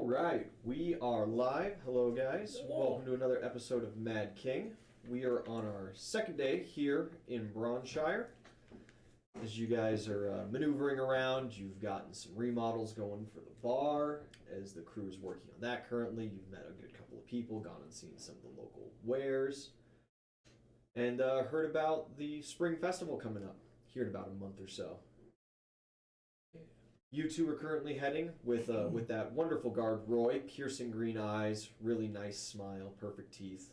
Alright, we are live. Hello guys. Welcome to another episode of Mad King. We are on our second day here in Bronze Shire. As you guys are maneuvering around, you've gotten some remodels going for the bar. As the crew is working on that currently, you've met a good couple of people, gone and seen some of the local wares, and heard about the spring festival coming up here in about a month or so. You two are currently heading with that wonderful guard, Roy, piercing green eyes, really nice smile, perfect teeth.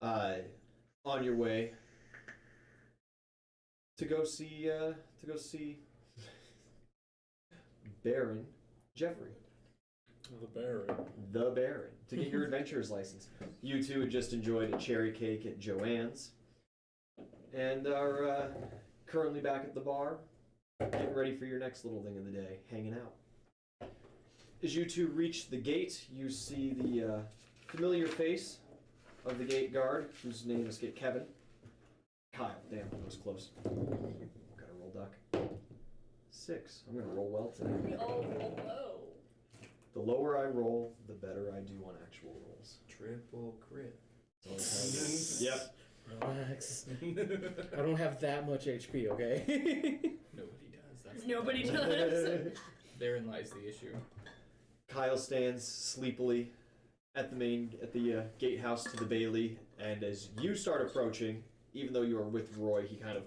On your way to go see Baron Jeffrey. The Baron. To get your adventurer's license. You two had just enjoyed a cherry cake at Joanne's and are currently back at the bar, getting ready for your next little thing of the day, hanging out. As you two reach the gate, you see the familiar face of the gate guard, whose name is Kevin. Kyle, damn, that was close. Gotta roll duck. 6. I'm gonna roll well today. We all roll low. The lower I roll, the better I do on actual rolls. Triple crit. Yep. Relax. I don't have that much HP, okay? Nobody does. Nobody does. Therein lies the issue. Kyle stands sleepily at the gatehouse to the Bailey, and as you start approaching, even though you are with Roy, he kind of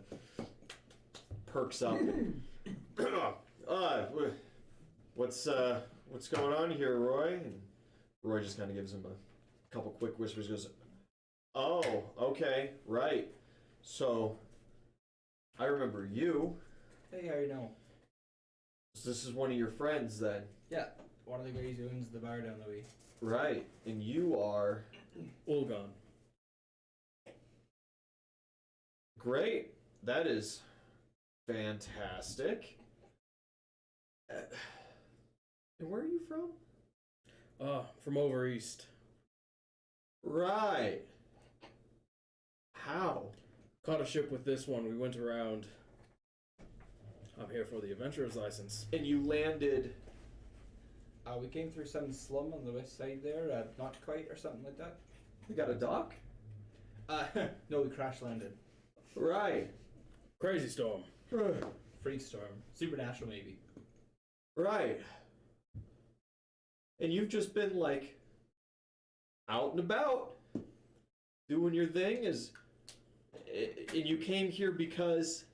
perks up. What's going on here, Roy? And Roy just kind of gives him a couple quick whispers. Goes, "Oh, okay, right. So, I remember you. Hey, how you know? This is one of your friends, then." Yeah, one of the guys who owns the bar down the way. Right, and you are... Ulgon. Great. That is fantastic. And where are you from? From over east. Right. How? Caught a ship with this one. We went around. I'm here for the adventurer's license. And you landed... We came through some slum on the west side there, not quite or something like that. You got a dock? No, we crash landed. Right. Crazy storm. Freak storm. Supernatural, maybe. Right. And you've just been, like, out and about, doing your thing, and you came here because...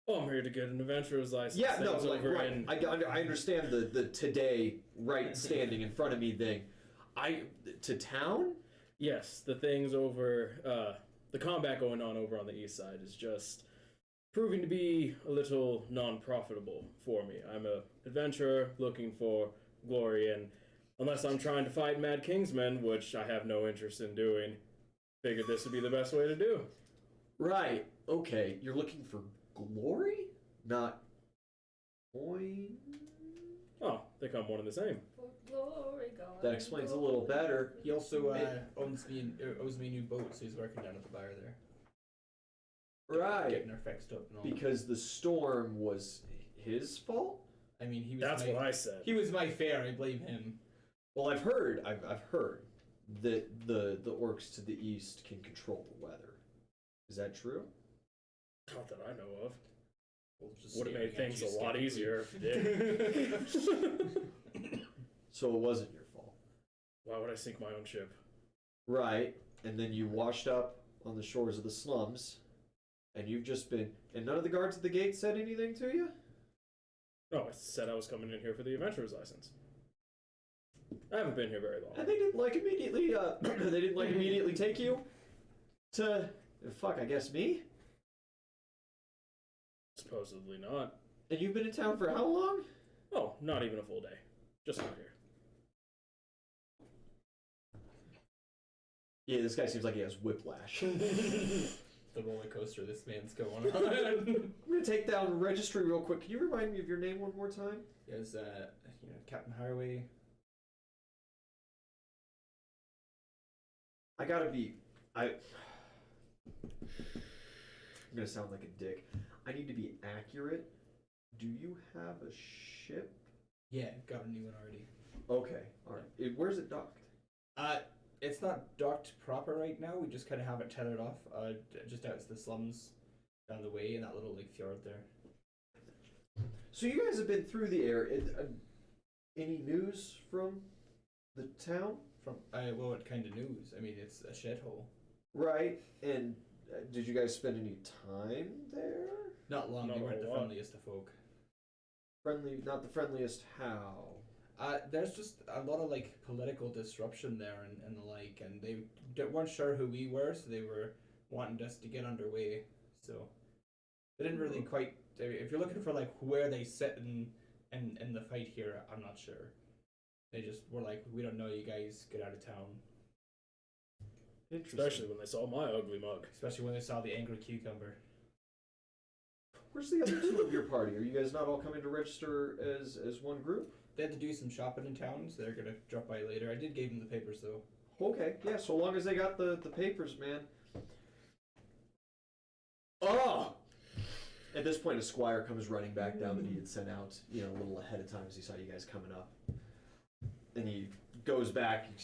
Oh, I'm here to get an adventurer's license. Yeah, no, like, over right. in... I understand the today right standing in front of me thing. To town? Yes, the things over... the combat going on over on the east side is just proving to be a little non-profitable for me. I'm an adventurer looking for glory, and unless I'm trying to fight Mad Kingsmen, which I have no interest in doing, figured this would be the best way to do. Right. Okay. You're looking for glory? Not coin? Oh, they come one and the same. For glory, God. That explains a little better. He also owes me a new boat, so he's working down at the bar there. Right. Getting her fixed up and all. Because the storm was his fault? I mean, he was. That's what I said. He was my fare. I blame him. Well, I've heard that the orcs to the east can control the weather. Is that true? Not that I know of. Would have made things a lot easier if it did. So it wasn't your fault. Why would I sink my own ship? Right, and then you washed up on the shores of the slums, and you've just been... And none of the guards at the gate said anything to you? No, I said I was coming in here for the adventurer's license. I haven't been here very long. And they didn't immediately take you to... Fuck, I guess me? Supposedly not. And you've been in town for how long? Oh, not even a full day. Just out here. Yeah, this guy seems like he has whiplash. The roller coaster this man's going on. I'm gonna take down registry real quick. Can you remind me of your name one more time? Yes, Captain Highway. I gotta be... I'm gonna sound like a dick. I need to be accurate. Do you have a ship? Yeah, got a new one already. Okay, all right. Where's it docked? It's not docked proper right now. We just kind of have it tethered off, just out to the slums down the way in that little like fjord there. So you guys have been through the area. Any news from the town? From well, what kind of news? I mean, it's a shithole. Right. And did you guys spend any time there? Not long. Not They a weren't the lot. friendliest of folk. Friendly, not the friendliest. How? There's just a lot of like political disruption there and the like, and they weren't sure who we were, so they were wanting us to get underway. So they didn't really quite. If you're looking for like where they sit in the fight here, I'm not sure. They just were like, we don't know you guys, get out of town. Interesting. Especially when they saw my ugly mug. Especially when they saw the angry cucumber. Where's the other two of your party? Are you guys not all coming to register as one group? They had to do some shopping in town, so they're gonna drop by later. I did give them the papers though. Okay, yeah, so long as they got the papers, man. Oh! At this point, a squire comes running back down that he had sent out, a little ahead of time as he saw you guys coming up. And he goes back, he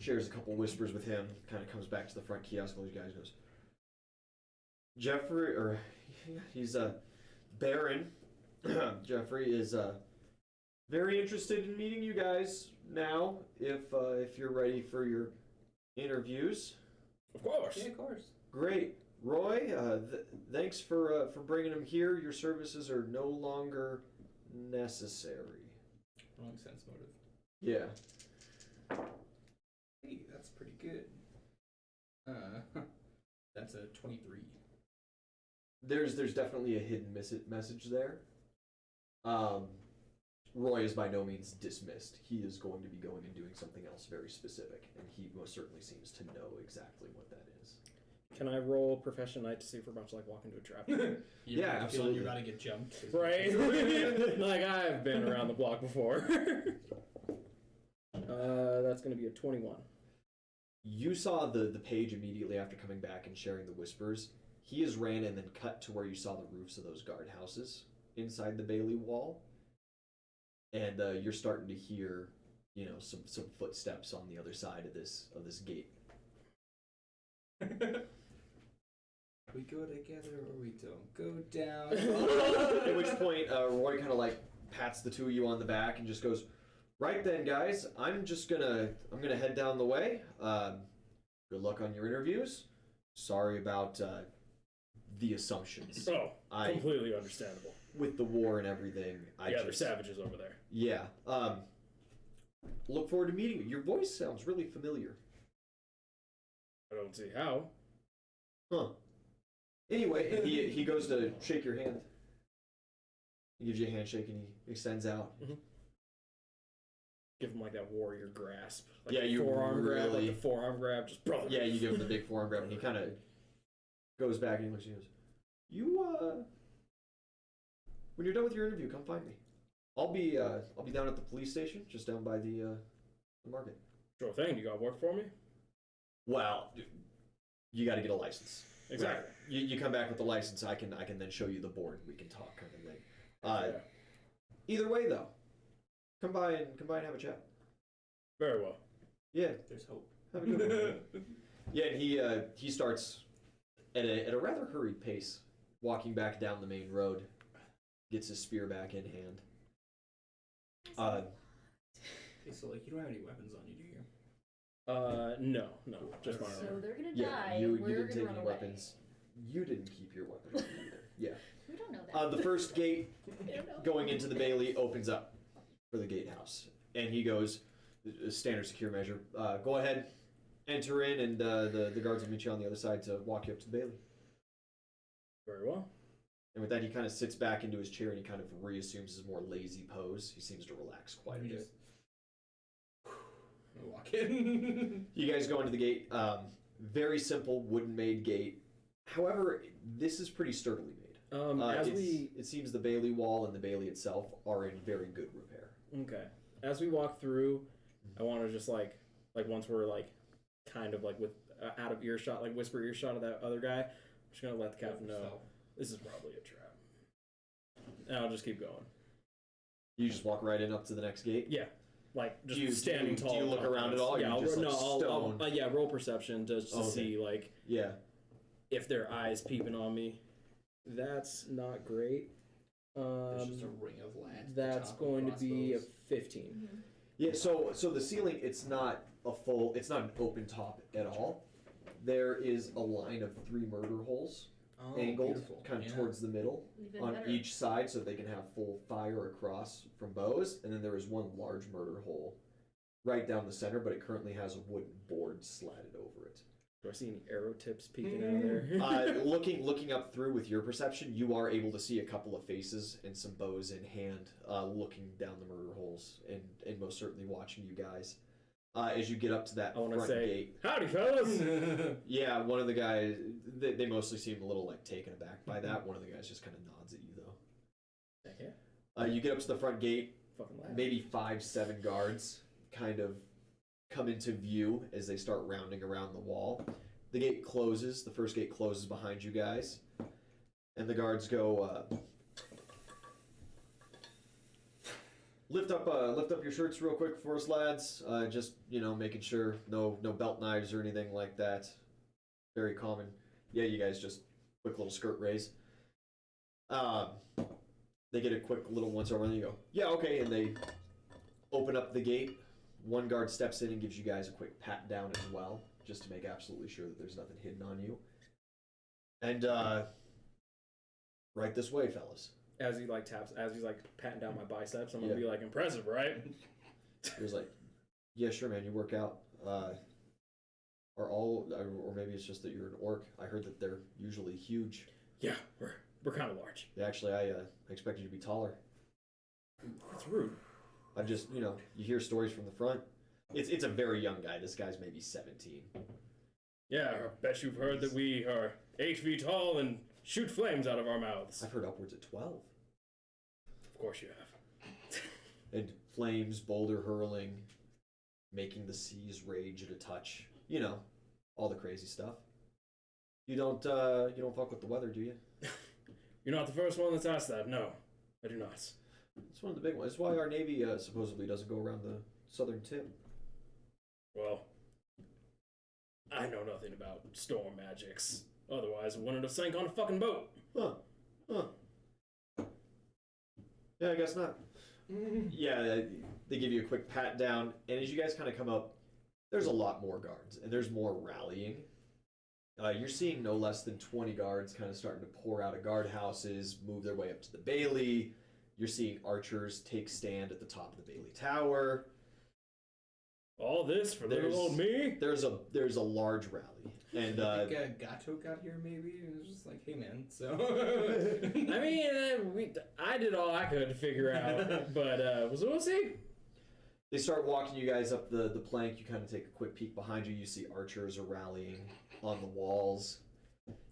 shares a couple whispers with him, kind of comes back to the front kiosk, all these guys goes, Jeffrey, or he's Baron. Jeffrey is very interested in meeting you guys now, if you're ready for your interviews. Of course. Yeah, of course. Great. Roy, thanks for bringing him here. Your services are no longer necessary. Wrong sense motive. Yeah. Hey, that's pretty good. That's a 23. There's definitely a hidden message there. Roy is by no means dismissed. He is going to be going and doing something else very specific, and he most certainly seems to know exactly what that is. Can I roll Profession Night to see if we're about to walk into a trap? You're Yeah, feeling absolutely. You're about to get jumped. Right? Like, I've been around the block before. That's going to be a 21. You saw the page immediately after coming back and sharing the whispers. He has ran and then cut to where you saw the roofs of those guardhouses inside the Bailey wall. And you're starting to hear, some footsteps on the other side of this gate. We go together or we don't go down. At which point, Roy kind of like pats the two of you on the back and just goes, "Right then, guys, I'm gonna head down the way. Good luck on your interviews. Sorry about the assumptions. Oh, completely understandable. With the war and everything. They're savages over there. Yeah. Look forward to meeting you. Your voice sounds really familiar. I don't see how. Huh. Anyway, and he goes to shake your hand. He gives you a handshake and he extends out. Mm-hmm. Give him like that warrior grasp. Like Yeah, you forearm grab, really- like the forearm grab, just brother. Yeah, you give him the big forearm grab and he kind of goes back and he looks at you and goes, "You, when you're done with your interview, come find me. I'll be down at the police station, just down by the market." Sure thing. You got work for me? Well, you got to get a license. Exactly. Right. You come back with the license. I can then show you the board. We can talk kind of thing. Yeah. Either way, though, come by and have a chat. Very well. Yeah, There's hope. have a good one. Yeah, and he starts at a rather hurried pace, walking back down the main road. Gets his spear back in hand. Okay, so like you don't have any weapons on you, do you? No, just my So armor. they're gonna Yeah, die. you We're didn't gonna take run any away. weapons. You didn't keep your weapons on you either. Yeah. We don't know that. The first gate We don't know. going into the Bailey opens up for the gatehouse, and he goes, standard secure measure. Go ahead, enter in, and the guards will meet you on the other side to walk you up to the Bailey. Very well. And with that, he kind of sits back into his chair and he kind of reassumes his more lazy pose. He seems to relax quite a We bit. just walk in. You guys go into the gate. Very simple wooden-made gate. However, this is pretty sturdily made. It seems the Bailey wall and the Bailey itself are in very good repair. Okay. As we walk through, I want to just like once we're like kind of like with out of earshot, like whisper earshot of that other guy, I'm just gonna let the captain know this is probably a trap, and I'll just keep going. You just walk right in up to the next gate? Yeah. like just Do you- standing do tall. you look confidence. around at all, or Yeah, you I'll, just, like, I'll stone? roll perception to Okay. see like Yeah. if their eyes peeping on me. That's not great. There's just a ring of land. at the That's top of going to be a crossbows. 15. Yeah, so the ceiling, it's not an open top at all. There is a line of 3 murder holes Oh, angled beautiful. kind of Yeah. towards the middle Even on better. each side so they can have full fire across from bows, and then there is one large murder hole right down the center, but it currently has a wooden board slatted over it. Do I see any arrow tips peeking out of there? Looking up through with your perception, you are able to see a couple of faces and some bows in hand, looking down the murder holes and most certainly watching you guys. As you get up to that I want to front say, gate, howdy, fellas. yeah, one of the guys, they mostly seem a little like taken aback by that. One of the guys just kind of nods at you though. Heck yeah. You get up to the front gate, Fucking laugh. maybe 5-7 guards kind of come into view as they start rounding around the wall. The gate closes, the first gate closes behind you guys, and the guards go, lift up your shirts real quick for us, lads. Just, making sure no belt knives or anything like that. Very common. Yeah, you guys just quick little skirt raise. They get a quick little once over and you go, yeah, okay, and they open up the gate. One guard steps in and gives you guys a quick pat down as well, just to make absolutely sure that there's nothing hidden on you. And right this way, fellas. As he like taps, as he's like patting down my biceps, I'm gonna Yeah. be like, impressive, right? He was like, yeah, sure, man, you work out. Or maybe it's just that you're an orc. I heard that they're usually huge. Yeah, we're kind of large. Yeah, actually, I expected you to be taller. That's rude. I'm just, you hear stories from the front. It's a very young guy. This guy's maybe 17. Yeah, I bet you've heard that we are 8 feet tall and shoot flames out of our mouths. I've heard upwards of 12. Of course you have. And flames, boulder hurling, making the seas rage at a touch. All the crazy stuff. You don't fuck with the weather, do you? You're not the first one that's asked that. No, I do not. It's one of the big ones. It's why our Navy supposedly doesn't go around the southern tip. Well, I know nothing about storm magics. Otherwise, I wouldn't have sank on a fucking boat. Huh. Yeah, I guess not. Yeah, they give you a quick pat down, and as you guys kind of come up, there's a lot more guards, and there's more rallying. You're seeing no less than 20 guards kind of starting to pour out of guardhouses, move their way up to the Bailey. You're seeing archers take stand at the top of the Bailey Tower. All this for little old me? There's a large rally, and I think Gato got here maybe, and it was just like, hey man, so. I mean, I did all I could to figure out, but we'll see. they start walking you guys up the plank. You kind of take a quick peek behind you. You see archers are rallying on the walls.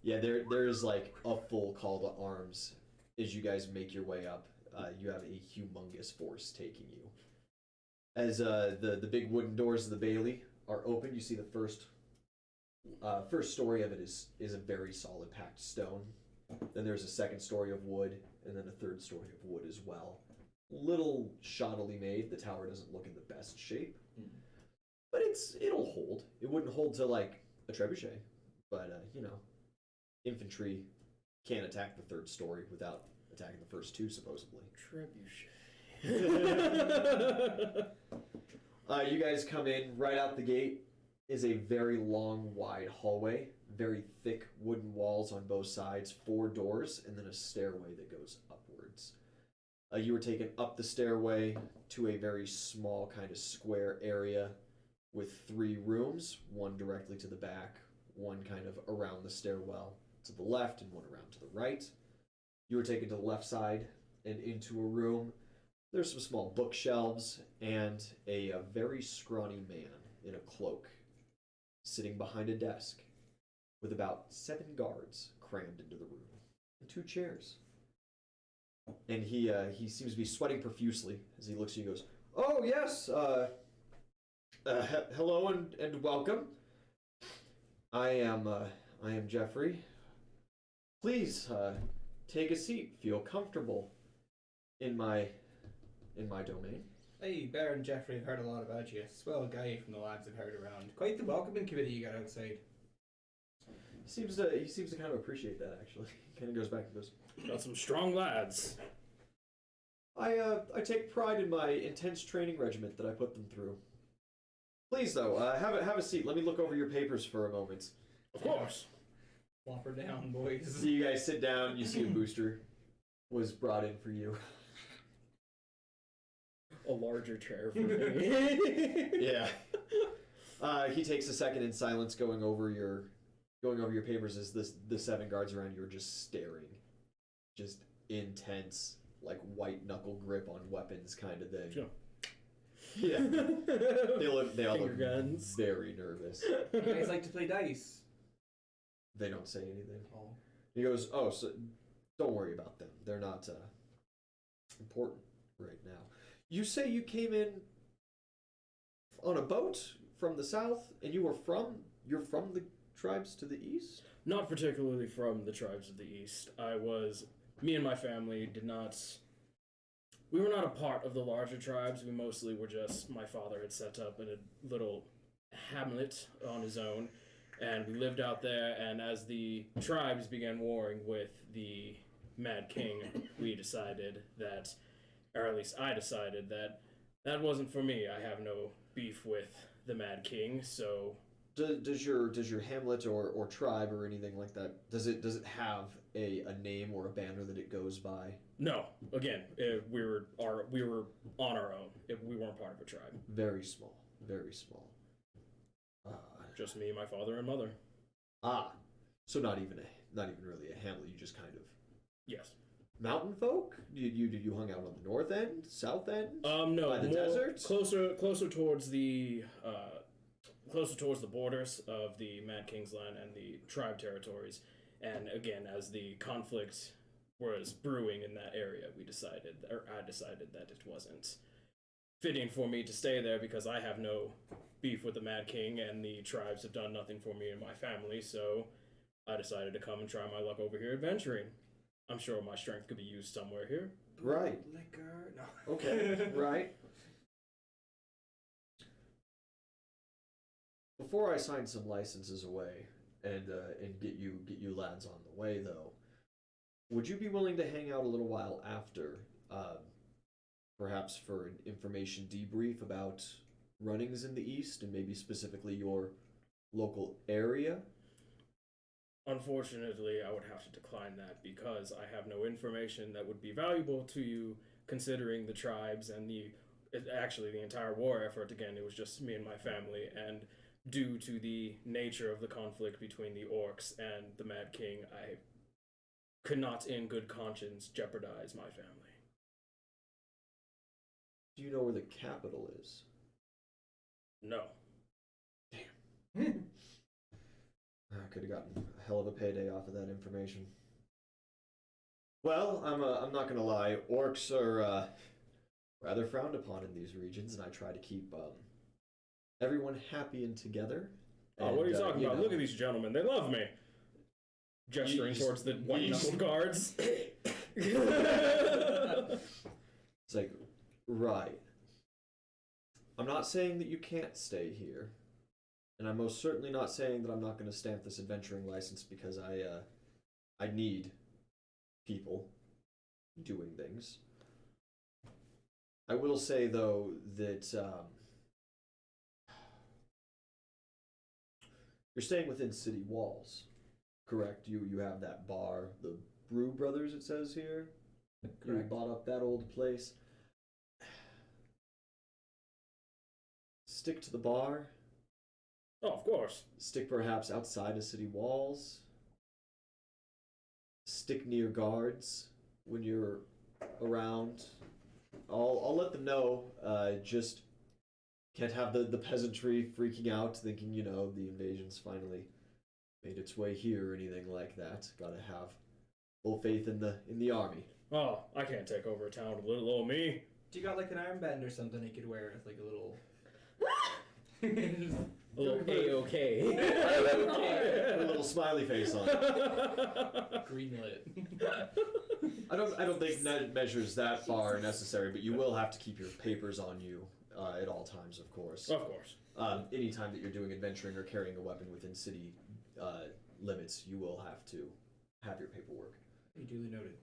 Yeah, there's like a full call to arms as you guys make your way up. You have a humongous force taking you. As the big wooden doors of the Bailey are open, you see the first story of it is a very solid packed stone. Then there's a second story of wood, and then a third story of wood as well. Little shoddily made. The tower doesn't look in the best shape, but it'll hold. It wouldn't hold to like a trebuchet, but infantry can't attack the third story without attacking the first two, supposedly. Trebuchet. You guys come in. Right out the gate is a very long, wide hallway. Very thick wooden walls on both sides. 4 doors, and then a stairway that goes upwards. You were taken up the stairway to a very small kind of square area with 3 rooms. One directly to the back, one kind of around the stairwell to the left, and one around to the right. You were taken to the left side and into a room. There's some small bookshelves and a very scrawny man in a cloak sitting behind a desk with about 7 guards crammed into the room and 2 chairs. And he seems to be sweating profusely as he looks at you and goes, "Oh, yes, hello and welcome. I am Jeffrey. Please take a seat. Feel comfortable in my domain." Hey, Bear and Jeffrey have heard a lot about you. Swell guy from the lads I've heard around. Quite the welcoming committee you got outside. He seems to kind of appreciate that, actually. Kind of goes back to this. Got some strong lads. I take pride in my intense training regiment that I put them through. Please, though, have a seat. Let me look over your papers for a moment. Of course. Flop her down, boys. So you guys sit down. You see a booster was brought in for you. A larger chair for me. Yeah. He takes a second in silence, going over your papers as the 7 guards around you are just staring, just intense, like white knuckle grip on weapons kind of thing. Sure. Yeah. They all Finger look guns. very nervous. You guys like to play dice? They don't say anything. Oh. He goes, "Oh, so don't worry about them. They're not important right now. You say you came in on a boat from the south, and you're from the tribes to the east?" Not particularly from the tribes of the east. Me and my family we were not a part of the larger tribes. We mostly were just, my father had set up in a little hamlet on his own, and we lived out there, and as the tribes began warring with the Mad King, we decided that, or at least I decided that wasn't for me. I have no beef with the Mad King, so... Does your hamlet or tribe or anything like that, does it have a name or a banner that it goes by? No. Again, we were on our own. We weren't part of a tribe. Very small. Very small. Just me, my father, and mother. So not even really a hamlet. You just kind of Yes. mountain folk. Did you hung out on the north end, south end? No. By the more desert? Closer towards the borders of the Mad King's land and the tribe territories. And again, as the conflict was brewing in that area, I decided that it wasn't fitting for me to stay there because I have no beef with the Mad King and the tribes have done nothing for me and my family, so I decided to come and try my luck over here adventuring. I'm sure my strength could be used somewhere here. Right. Liquor. No. Okay. Right. Before I sign some licenses away and get you lads on the way, though, would you be willing to hang out a little while after, perhaps for an information debrief about runnings in the east and maybe specifically your local area? Unfortunately, I would have to decline that because I have no information that would be valuable to you, considering the tribes and the entire war effort. Again, it was just me and my family, and due to the nature of the conflict between the orcs and the Mad King, I could not in good conscience jeopardize my family. Do you know where the capital is? No. Damn. I could have gotten a hell of a payday off of that information. Well, I'm not gonna lie. Orcs are rather frowned upon in these regions, and I try to keep everyone happy and together. Oh, what are you talking about? know. Look at these gentlemen. They love me. Gesturing towards the white-knuckled guards. It's like, right. I'm not saying that you can't stay here. And I'm most certainly not saying that I'm not going to stamp this adventuring license because I need people doing things. I will say, though, that you're staying within city walls, correct? You have that bar, the Brew Brothers, it says here. Correct. You bought up that old place. Stick to the bar. Oh, of course. Stick perhaps outside of city walls. Stick near guards when you're around. I'll let them know. Just can't have the peasantry freaking out, thinking, you know, the invasion's finally made its way here or anything like that. Gotta have full faith in the army. Oh, I can't take over a town with little old me. Do you got like an armband or something he could wear with like a little... A little A-OK. Put a little smiley face on it. Greenlit. I don't think measures that far are necessary, but you will have to keep your papers on you at all times, of course. Of course. Anytime that you're doing adventuring or carrying a weapon within city limits, you will have to have your paperwork. Duly noted.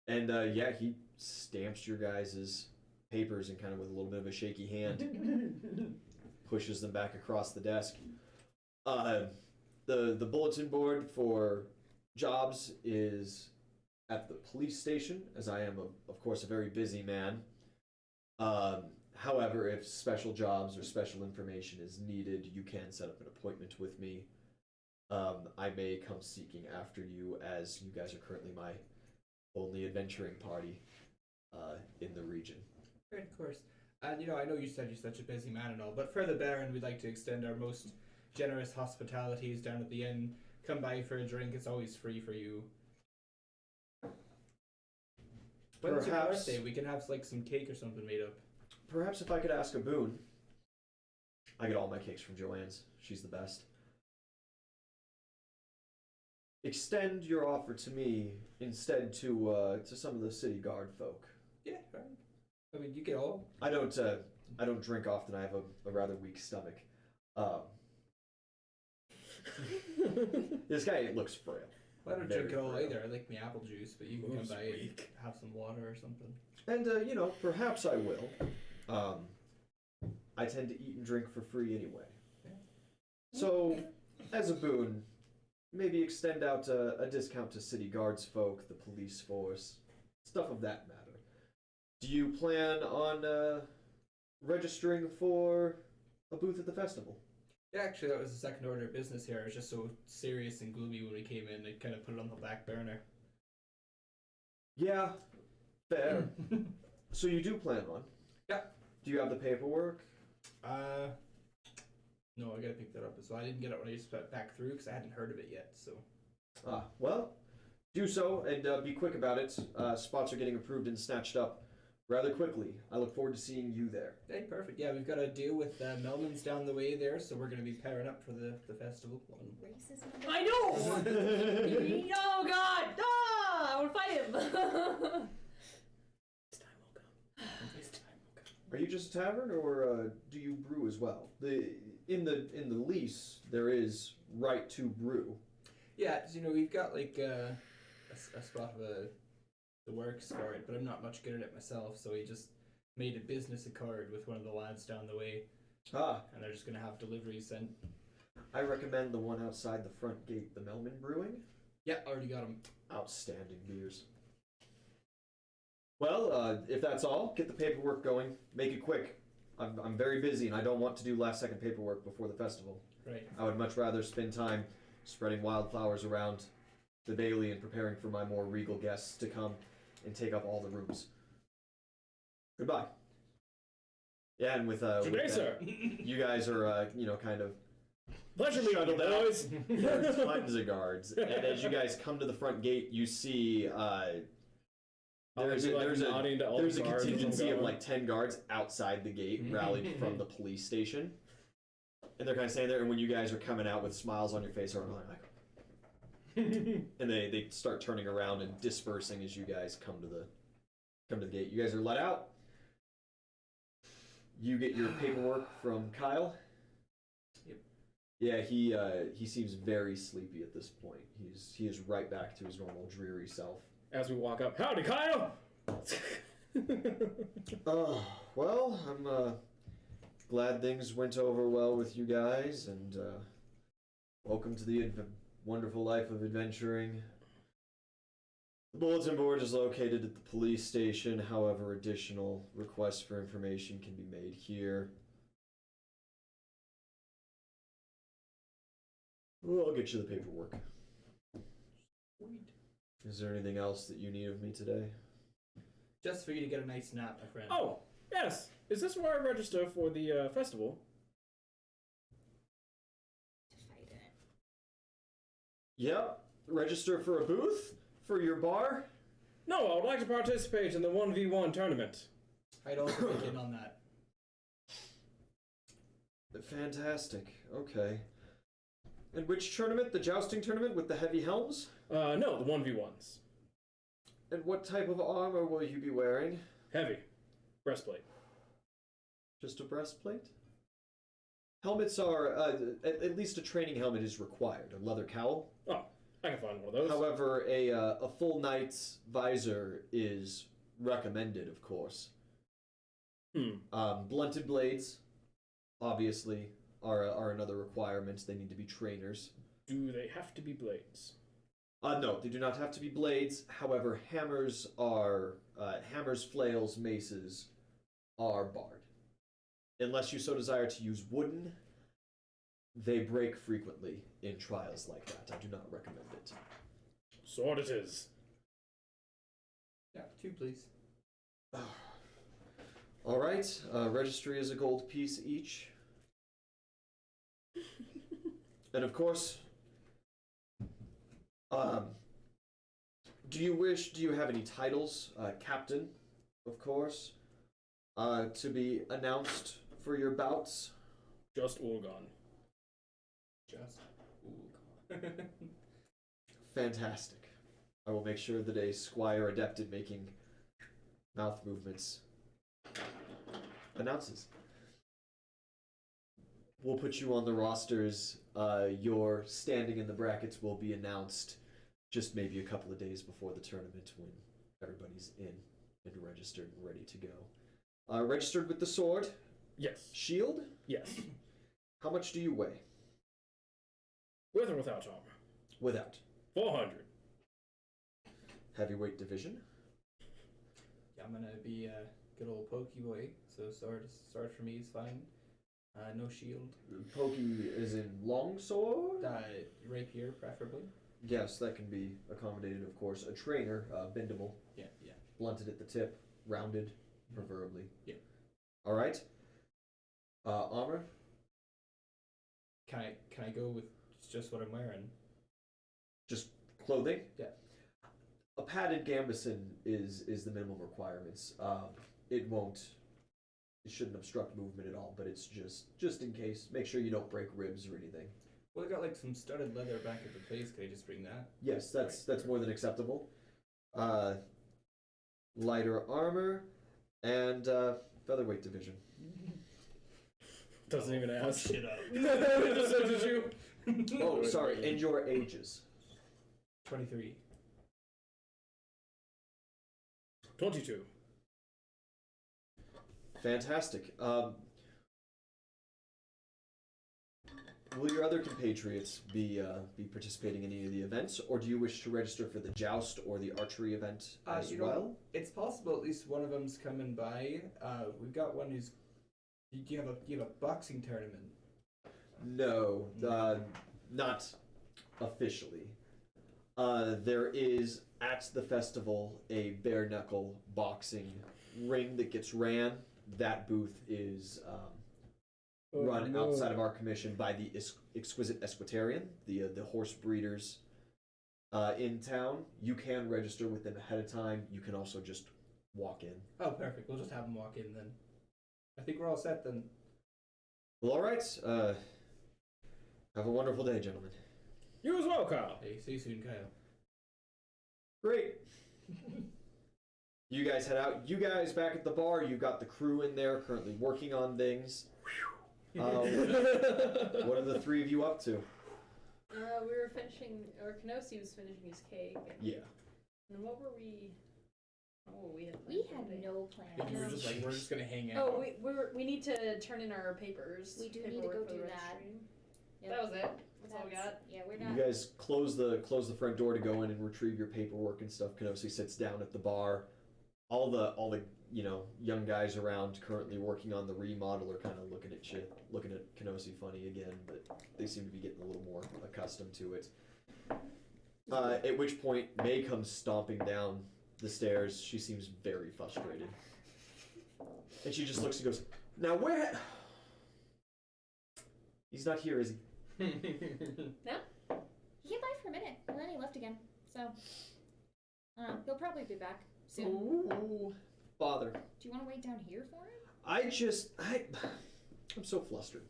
And yeah, he stamps your guys' papers and kind of with a little bit of a shaky hand pushes them back across the desk. The bulletin board for jobs is at the police station, as I am, of course, a very busy man. However, if special jobs or special information is needed, you can set up an appointment with me. I may come seeking after you, as you guys are currently my only adventuring party in the region. Right, of course. And I know you said you're such a busy man and all, but for the Baron, we'd like to extend our most generous hospitalities down at the inn. Come by for a drink, it's always free for you. When's your birthday? We can have like some cake or something made up. Perhaps if I could ask a boon. I get all my cakes from Joanne's. She's the best. Extend your offer to me instead to some of the city guard folk. Yeah, right. I mean, you get all. I don't drink often. I have a rather weak stomach. This guy looks frail. I don't Very drink it all frail. either. I like my apple juice, but you can come by and have some water or something. And perhaps I will. I tend to eat and drink for free anyway. Yeah. So, as a boon, maybe extend out a discount to city guards folk, the police force, stuff of that matter. Do you plan on registering for a booth at the festival? Yeah, actually, that was the second order of business here. It was just so serious and gloomy when we came in. It kind of put it on the back burner. Yeah, fair. So you do plan one? Yeah. Do you have the paperwork? No, I gotta pick that up as well. I didn't get it when I just put it back through because I hadn't heard of it yet. So. Well, do so and be quick about it. Spots are getting approved and snatched up rather quickly. I look forward to seeing you there. Hey, perfect. Yeah, we've got a deal with Melman's down the way there, so we're gonna be pairing up for the festival. Racist. I know. Oh God! I want to fight him. This time will come. This time will come. Are you just a tavern, or do you brew as well? In the lease there is right to brew. Yeah, we've got like a spot of the works for it, but I'm not much good at it myself, so we just made a business accord with one of the lads down the way. And they're just gonna have deliveries sent. I recommend the one outside the front gate, the Melman Brewing. Yeah, already got them. Outstanding beers. Well, if that's all, get the paperwork going. Make it quick. I'm very busy and I don't want to do last second paperwork before the festival. Right. I would much rather spend time spreading wildflowers around the Bailey and preparing for my more regal guests to come and take up all the rooms. Goodbye. Yeah, and with Good day, that, sir. you guys are kind of Pleasure meeting you, shuttled out. boys. There are tons of guards, and as you guys come to the front gate, you see there's a contingency of like 10 guards outside the gate, rallied from the police station, and they're kind of standing there. And when you guys are coming out with smiles on your face, are like, and they start turning around and dispersing as you guys come to the gate. You guys are let out. You get your paperwork from Kyle. Yep. Yeah, he seems very sleepy at this point. He is right back to his normal dreary self. As we walk up, howdy, Kyle. Well, I'm glad things went over well with you guys, and welcome to the wonderful life of adventuring. The bulletin board is located at the police station. However, additional requests for information can be made here. Well, I'll get you the paperwork. Sweet. Is there anything else that you need of me today? Just for you to get a nice nap, my friend. Oh, yes. Is this where I register for the festival? Yep. Register for a booth? For your bar? No, I would like to participate in the 1v1 tournament. I'd also be in on that. Fantastic. Okay. And which tournament? The jousting tournament with the heavy helms? No, the 1v1s. And what type of armor will you be wearing? Heavy. Breastplate. Just a breastplate? Helmets are, at least a training helmet is required. A leather cowl. Oh, I can find one of those. However, a full knight's visor is recommended, of course. Blunted blades, obviously, are another requirement. They need to be trainers. Do they have to be blades? No, they do not have to be blades. However, hammers, flails, maces are barred. Unless you so desire to use wooden, they break frequently in trials like that. I do not recommend it. Sword it is. Yeah, 2, please. All right. Registry is a gold piece each. And of course, do you have any titles? Captain, of course, to be announced for your bouts. Just Orgon. Just. Fantastic. I will make sure that a squire adept at making mouth movements announces. We'll put you on the rosters. Your standing in the brackets will be announced just maybe a couple of days before the tournament when everybody's in and registered and ready to go. Registered with the sword? Yes. Shield? Yes. How much do you weigh? With or without armor? Without. 400. Heavyweight division? Yeah, I'm gonna be a good old pokey boy, so sword for me is fine. No shield. Pokey is in long sword? Rapier, preferably. Yes, that can be accommodated, of course. A trainer, bendable. Yeah. Blunted at the tip, rounded, preferably. Yeah. All right. Armor? Can I go with just what I'm wearing? Just clothing? Yeah. A padded gambeson is the minimum requirements. It shouldn't obstruct movement at all, but it's just in case. Make sure you don't break ribs or anything. Well, I got like some studded leather back at the place. Could I just bring that? Yes, that's more than acceptable. Lighter armor and featherweight division. Doesn't even ask. Shit up. Just says it's you. Oh, sorry, and your ages. 23. 22. Fantastic. Will your other compatriots be participating in any of the events, or do you wish to register for the joust or the archery event as well? It's possible at least one of them's coming by. We've got one who's. Do you have a boxing tournament? No, not officially. There is at the festival a bare knuckle boxing ring that gets ran. That booth is run outside of our commission by the Exquisite Esquitarian, the horse breeders in town. You can register with them ahead of time. You can also just walk in. Oh, perfect. We'll just have them walk in then. I think we're all set then. Well, all right. Have a wonderful day, gentlemen. You as well, Kyle. Hey, see you soon, Kyle. Great. You guys head out. You guys back at the bar. You've got the crew in there currently working on things. What are the three of you up to? We were finishing, or Kenosi was finishing his cake. Yeah. And what were we? Oh, we had. We had no Yeah, plans. we were just like, we're just gonna hang out. Oh, we need to turn in our papers. We do need to paperwork go for the do that. registry. Yep. That was it. That's all we got. Yeah, we're You not. guys close the front door to go in and retrieve your paperwork and stuff. Kenosi sits down at the bar. All the young guys around currently working on the remodel are kind of looking at Kenosi funny again, but they seem to be getting a little more accustomed to it. At which point May comes stomping down the stairs. She seems very frustrated, and she just looks and goes, "Now where? He's not here, is he?" No? He came by for a minute, and then he left again. So, he'll probably be back soon. Ooh, bother. Do you want to wait down here for him? I'm so flustered.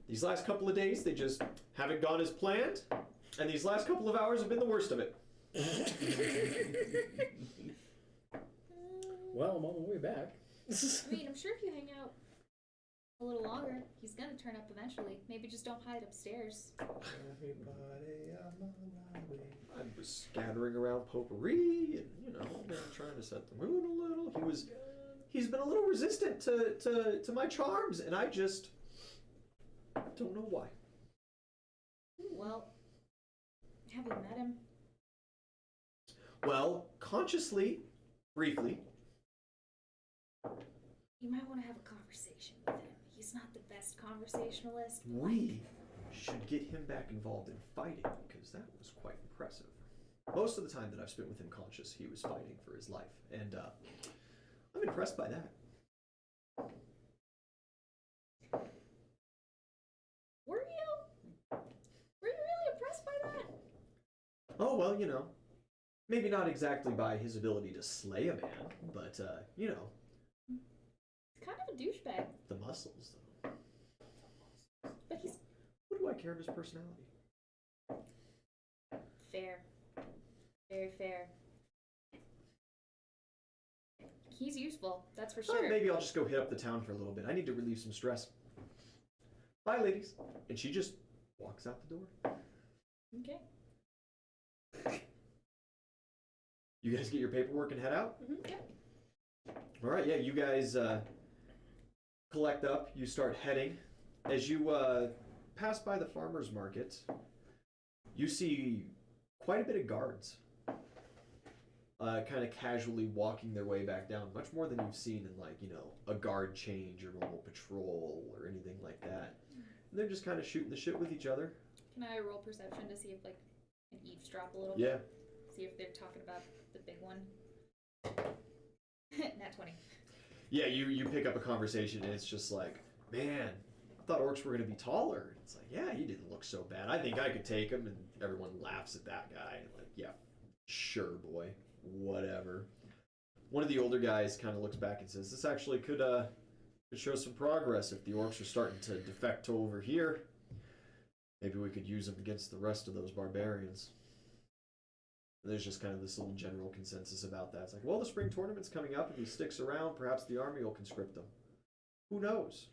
These last couple of days, they just haven't gone as planned, and these last couple of hours have been the worst of it. Well, I'm on my way back. I mean, I'm sure if you hang out a little longer, he's gonna turn up eventually. Maybe just don't hide upstairs. Everybody, I'm on my way. I was scattering around potpourri and, trying to set the mood a little. He's been a little resistant to my charms, and I just don't know why. Well, have you met him? Well, consciously, briefly. You might want to have a conversation with him. He's not the best conversationalist. We should get him back involved in fighting, because that was quite impressive. Most of the time that I've spent with him conscious, he was fighting for his life, and I'm impressed by that. Were you? Were you really impressed by that? Oh, well, maybe not exactly by his ability to slay a man, but, He's kind of a douchebag. the muscles, though. But he's What do I care of his personality? fair. Very fair. He's useful, that's for sure. Maybe I'll just go hit up the town for a little bit. I need to relieve some stress. Bye, ladies. And she just walks out the door. Okay. You guys get your paperwork and head out? Yeah. All right, yeah, you guys collect up. You start heading. As you pass by the farmer's market, you see quite a bit of guards kind of casually walking their way back down, much more than you've seen in, a guard change or normal patrol or anything like that. And they're just kind of shooting the shit with each other. Can I roll perception to see if, I can eavesdrop a little Yeah. bit? See if they're talking about the big one? Nat 20. Yeah, you pick up a conversation and it's just like, man, I thought orcs were going to be taller. It's like, yeah, he didn't look so bad. I think I could take him. And everyone laughs at that guy. Like, yeah, sure, boy, whatever. One of the older guys kind of looks back and says, this actually could show some progress if the orcs are starting to defect to over here. Maybe we could use them against the rest of those barbarians. And there's just kind of this little general consensus about that. It's like, well, the spring tournament's coming up. If he sticks around, perhaps the army will conscript him. Who knows?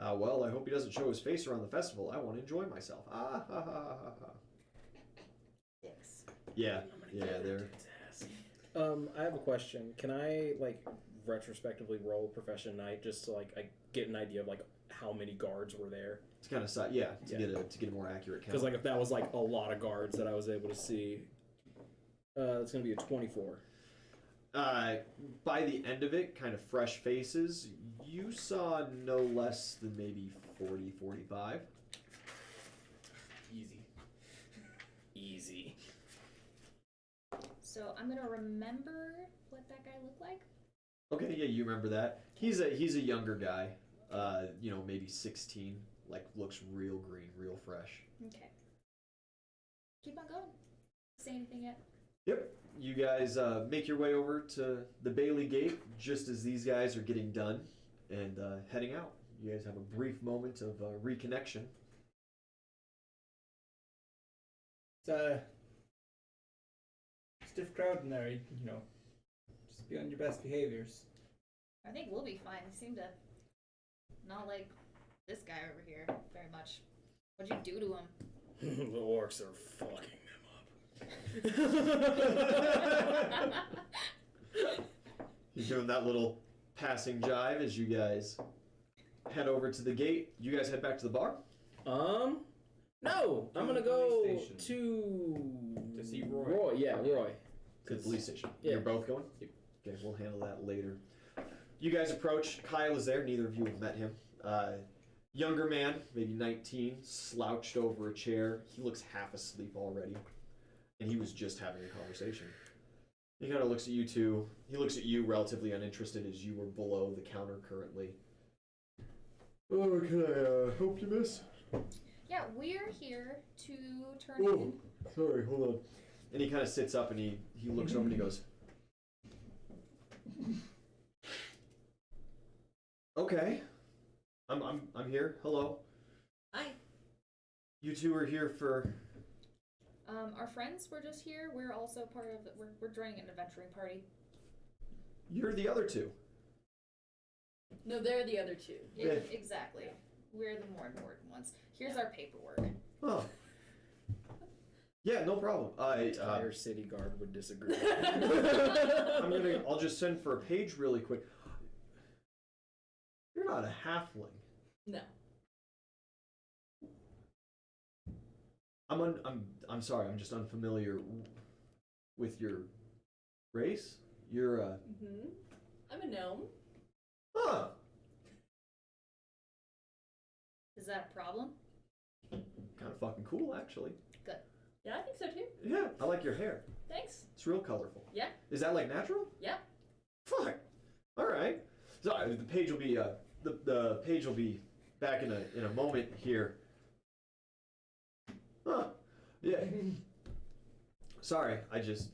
Well, I hope he doesn't show his face around the festival. I want to enjoy myself. Ah, ha, ha, ha, ha. Six. Yeah, they're... I have a question. Can I, retrospectively roll Profession Night just to, I get an idea of, how many guards were there? It's kind of, to get a more accurate count. Because, if that was, a lot of guards that I was able to see, it's going to be a 24. By the end of it, kind of fresh faces, you saw no less than maybe 40, 45. Easy. So I'm gonna remember what that guy looked like. Okay, yeah, you remember that. He's a younger guy, maybe 16, looks real green, real fresh. Okay. Keep on going. Say anything yet? Yep. You guys make your way over to the Bailey Gate just as these guys are getting done and heading out. You guys have a brief moment of reconnection. It's a stiff crowd in there, just be on your best behaviors. I think we'll be fine. They seem to not like this guy over here very much. What'd you do to him? The orcs are fucking He's doing that little passing jive as you guys head over to the gate. You guys head back to the bar? No, I'm gonna go to see Roy. Roy. To the police station. Yeah. You're both going? Yep. Okay, we'll handle that later. You guys approach. Kyle is there. Neither of you have met him. Younger man, maybe 19, slouched over a chair. He looks half asleep already. And he was just having a conversation. He kind of looks at you two. He looks at you relatively uninterested as you were below the counter currently. Oh, can I help you, miss? Yeah, we're here to turn Oh, in. sorry, hold on. And he kind of sits up and he looks over and he goes, okay, I'm here. Hello. Hi. You two are here for Our friends were just here. We're also part of. We're joining an adventuring party. You're the other two. No, they're the other two. Yeah. Exactly. We're the more important ones. Here's our paperwork. Oh. Yeah, no problem. Entire city guard would disagree. I'll just send for a page really quick. You're not a halfling. No. I'm sorry. I'm just unfamiliar with your race. You're Mm-hmm. I'm a gnome. Huh. Is that a problem? Kind of fucking cool, actually. Yeah, I think so too. Yeah, I like your hair. Thanks. It's real colorful. Yeah. Is that like natural? Yeah. Fuck. All right. So the page will be the page will be back in a moment here. Huh. Yeah. Sorry, I just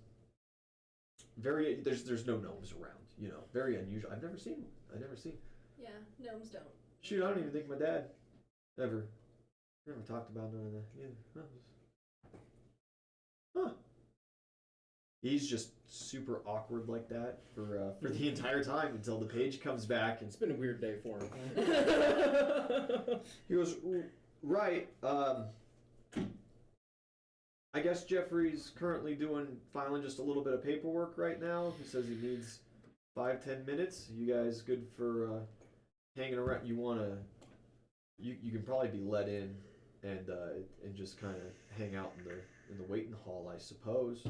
very there's no gnomes around. You know, very unusual. I've never seen one. I've never seen. Yeah, gnomes don't. Shoot, I don't even think my dad ever talked about none of that either. Huh. He's just super awkward like that for the entire time until the page comes back and It's been a weird day for him. he goes, right, I guess Jeffrey's currently filing just a little bit of paperwork right now. He says he needs 5-10 minutes. You guys good for hanging around? You can probably be let in and just kind of hang out in the waiting hall, I suppose.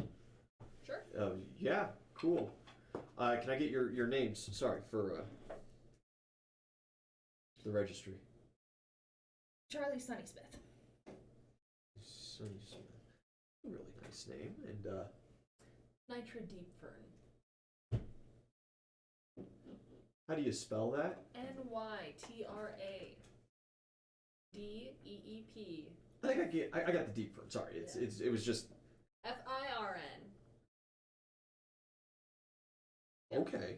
Sure. Yeah, cool. Can I get your names? Sorry for the registry. Charlie Sunnysmith. Sonny Smith. Really nice name. And Nitra Deepfern. how do you spell that? NYTRADEEP. I think I got the deep fern. Sorry, it was just FIRN. okay.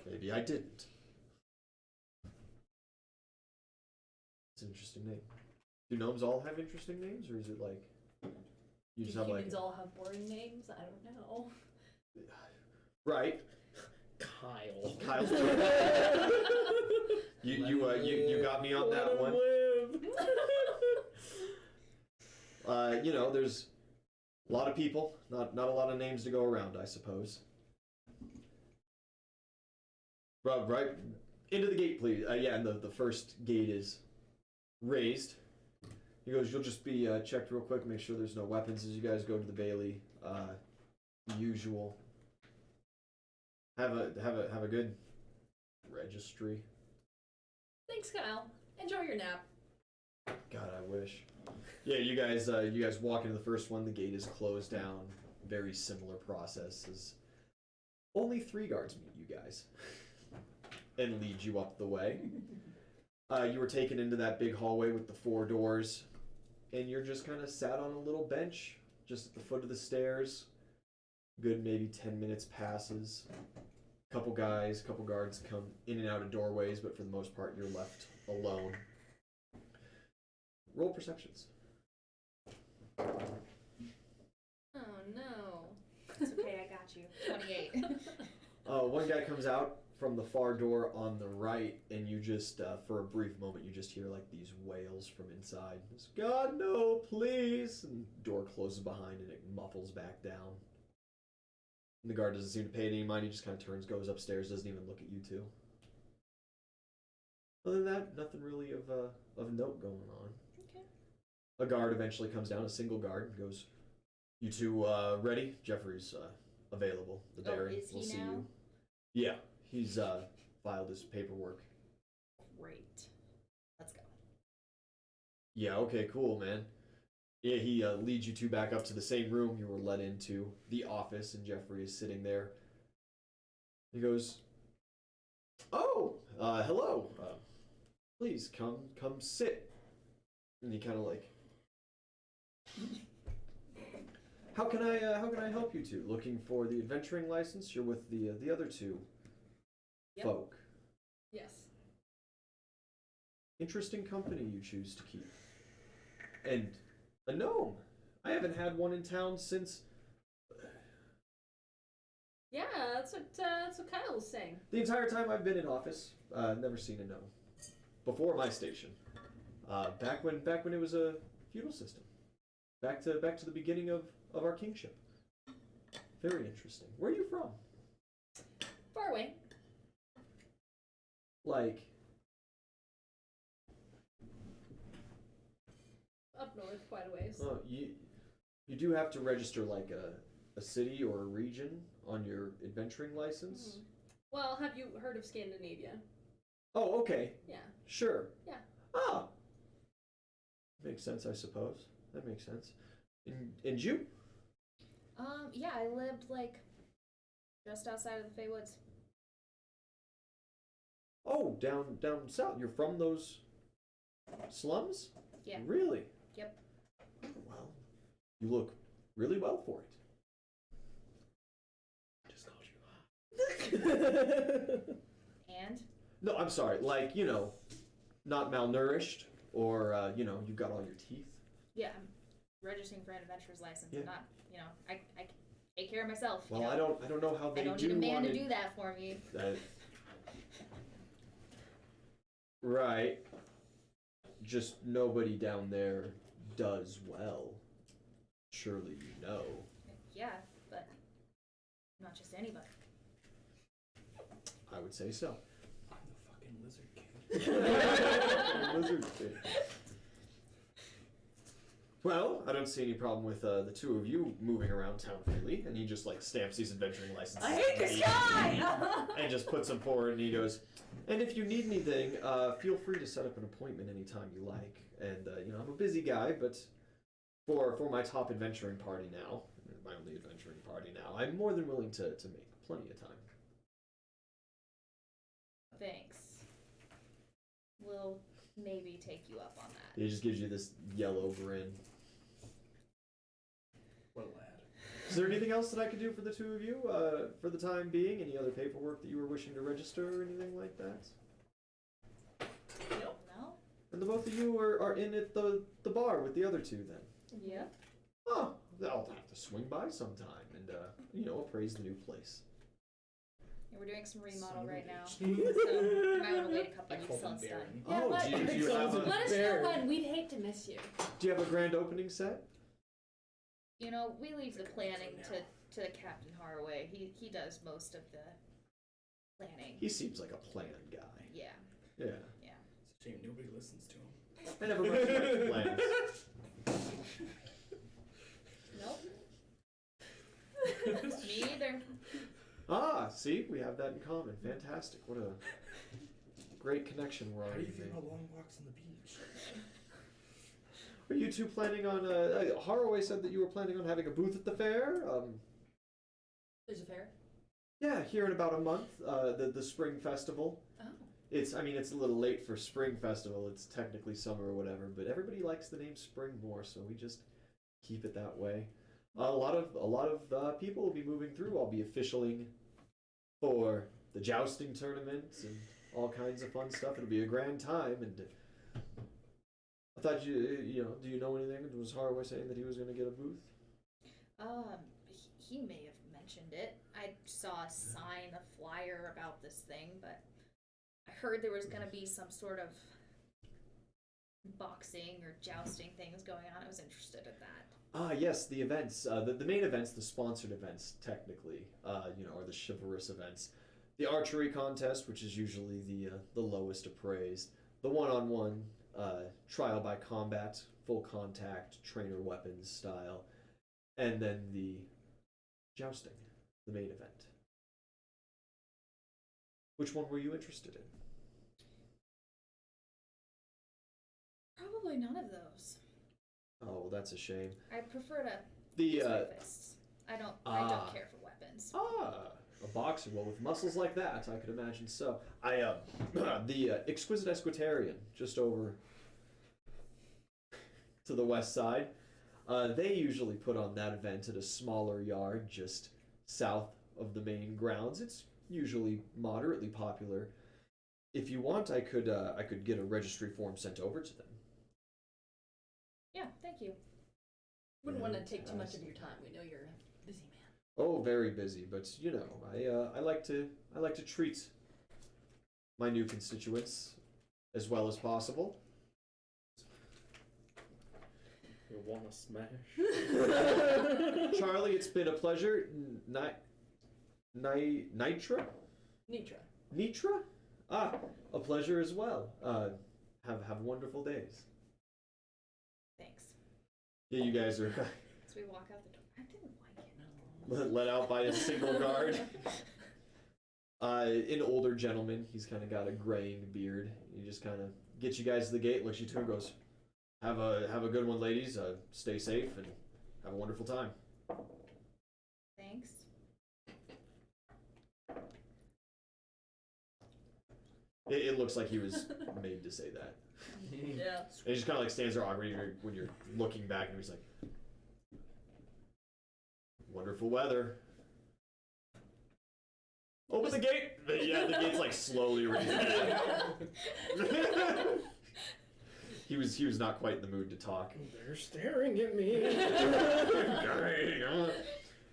Maybe I didn't. It's an interesting name. Do gnomes all have interesting names, or is it like you Do just have like humans all have boring names? I don't know. right? Kyle. Kyle's you got me on that one. You know, there's a lot of people, not a lot of names to go around, I suppose. Right into the gate, please. Yeah, and the first gate is raised. He goes, you'll just be checked real quick, make sure there's no weapons as you guys go to the Bailey. Usual. Have a good registry. Thanks, Kyle. Enjoy your nap. God, I wish. Yeah, you guys walk into the first one. The gate is closed down. Very similar process. As only 3 guards meet you guys and lead you up the way. You were taken into that big hallway with the 4 doors, and you're just kind of sat on a little bench just at the foot of the stairs. Good maybe 10 minutes passes. Couple guards come in and out of doorways, but for the most part you're left alone. Roll perceptions. Oh no. It's okay, I got you. 28. One guy comes out from the far door on the right, and you just, for a brief moment, you just hear like these wails from inside. It's, God, no, please! And the door closes behind and it muffles back down. And the guard doesn't seem to pay any mind. He just kind of turns, goes upstairs, doesn't even look at you two. Other than that, nothing really of note going on. Okay. A guard eventually comes down, a single guard, and goes, you two ready? Jeffrey's available. The Baron is he will see now? you. Yeah, he's filed his paperwork. Great. Let's go. Yeah, okay, cool, man. Yeah, he leads you two back up to the same room you were led into, the office, and Jeffrey is sitting there. He goes, oh, hello. Please come sit. And he kind of like, how can I help you two? Looking for the adventuring license? You're with the other 2 Yep. folk. Yes. Interesting company you choose to keep. And a gnome. I haven't had one in town since Yeah, that's what Kyle was saying. the entire time I've been in office. Never seen a gnome before my station. Back when it was a feudal system. Back to the beginning of our kingship. Very interesting. Where are you from? Far away. Like, Up north, quite a ways. you do have to register like a city or a region on your adventuring license. Well, have you heard of Scandinavia? Oh, okay. Yeah. Sure. Yeah. Ah. Makes sense, I suppose. That makes sense. And you? Yeah, I lived like just outside of the Fey Woods. Oh, down south. You're from those slums? Yeah. Really? Yep. Well, you look really well for it. I just called you. And No, I'm sorry. Like, not malnourished or, you've got all your teeth. yeah, I'm registering for an adventurer's license. Yeah. I'm not, I take care of myself. Well, I don't know how they I don't do need a man on to it. do that for me. Right. Just nobody down there does well. Surely you know. Yeah, but not just anybody. I would say so. I'm the fucking lizard king. Lizard King. Well, I don't see any problem with the two of you moving around town freely. And he just like stamps these adventuring licenses. I hate this guy! And just puts them forward, and he goes, and if you need anything, feel free to set up an appointment anytime you like. And I'm a busy guy, but for my top adventuring party now, my only adventuring party now, I'm more than willing to make plenty of time. Thanks. We'll maybe take you up on that. He just gives you this yellow grin. What a lad. Is there anything else that I could do for the two of you for the time being? Any other paperwork that you were wishing to register or anything like that? No? And the both of you are in at the bar with the other two then? Yeah. Oh, I'll have to swing by sometime and, appraise the new place. Yeah, we're doing some remodel Son of a right now. bitch. So you might want to wait a couple I weeks call till them it's done. Baron. Yeah, Oh, but- do you have Let us know Baron. when. We'd hate to miss you. do you have a grand opening set? We leave the planning to Captain Haraway. He does most of the planning. He seems like a planned guy. Yeah. Yeah. It's a shame nobody listens to him. I never much liked plans. Nope. Me either. Ah, see, we have that in common. Fantastic. What a great connection we're How do already you feel making. about long walks on the beach? Are you two planning on? Haraway said that you were planning on having a booth at the fair. There's a fair. Yeah, here in about a month. The spring festival. Oh. It's a little late for spring festival. It's technically summer or whatever, but everybody likes the name spring more, so we just keep it that way. A lot of people will be moving through. I'll be officialing for the jousting tournaments and all kinds of fun stuff. It'll be a grand time, and I thought do you know anything? Was Haraway saying that he was going to get a booth? He may have mentioned it. I saw a sign, a flyer about this thing, but I heard there was going to be some sort of boxing or jousting things going on. I was interested in that. Ah, yes, the events. The main events, the sponsored events, technically, are the chivalrous events. The archery contest, which is usually the lowest appraised. The one-on-one trial by combat, full contact, trainer weapons style. And then the jousting, the main event. Which one were you interested in? Probably none of those. Oh, well, that's a shame. I prefer to The use my fists. I don't care for weapons. a boxer. Well, with muscles like that, I could imagine so. The Exquisite Esquitarian, just over to the west side. They usually put on that event at a smaller yard just south of the main grounds. It's usually moderately popular. If you want, I could get a registry form sent over to them. Yeah, thank you. Wouldn't want to take too much of your time. We know you're a busy man. Oh, very busy, but you know, I like to treat my new constituents as well as possible. You wanna smash? Charlie, it's been a pleasure. Nitra? Nitra. Ah, a pleasure as well. Have wonderful days. Thanks. Yeah, you guys are As we walk out the door. I didn't like it. let out by a single guard. An older gentleman. He's kind of got a graying beard. He just kind of gets you guys to the gate, looks you two, and goes, "Have a good one, ladies. Stay safe and have a wonderful time." Thanks. It looks like he was made to say that. Yeah. And he just kind of like stands there awkwardly when you're looking back, and he's like, "Wonderful weather. Open the gate." Yeah, the gate's like slowly raising. He was not quite in the mood to talk. They're staring at me.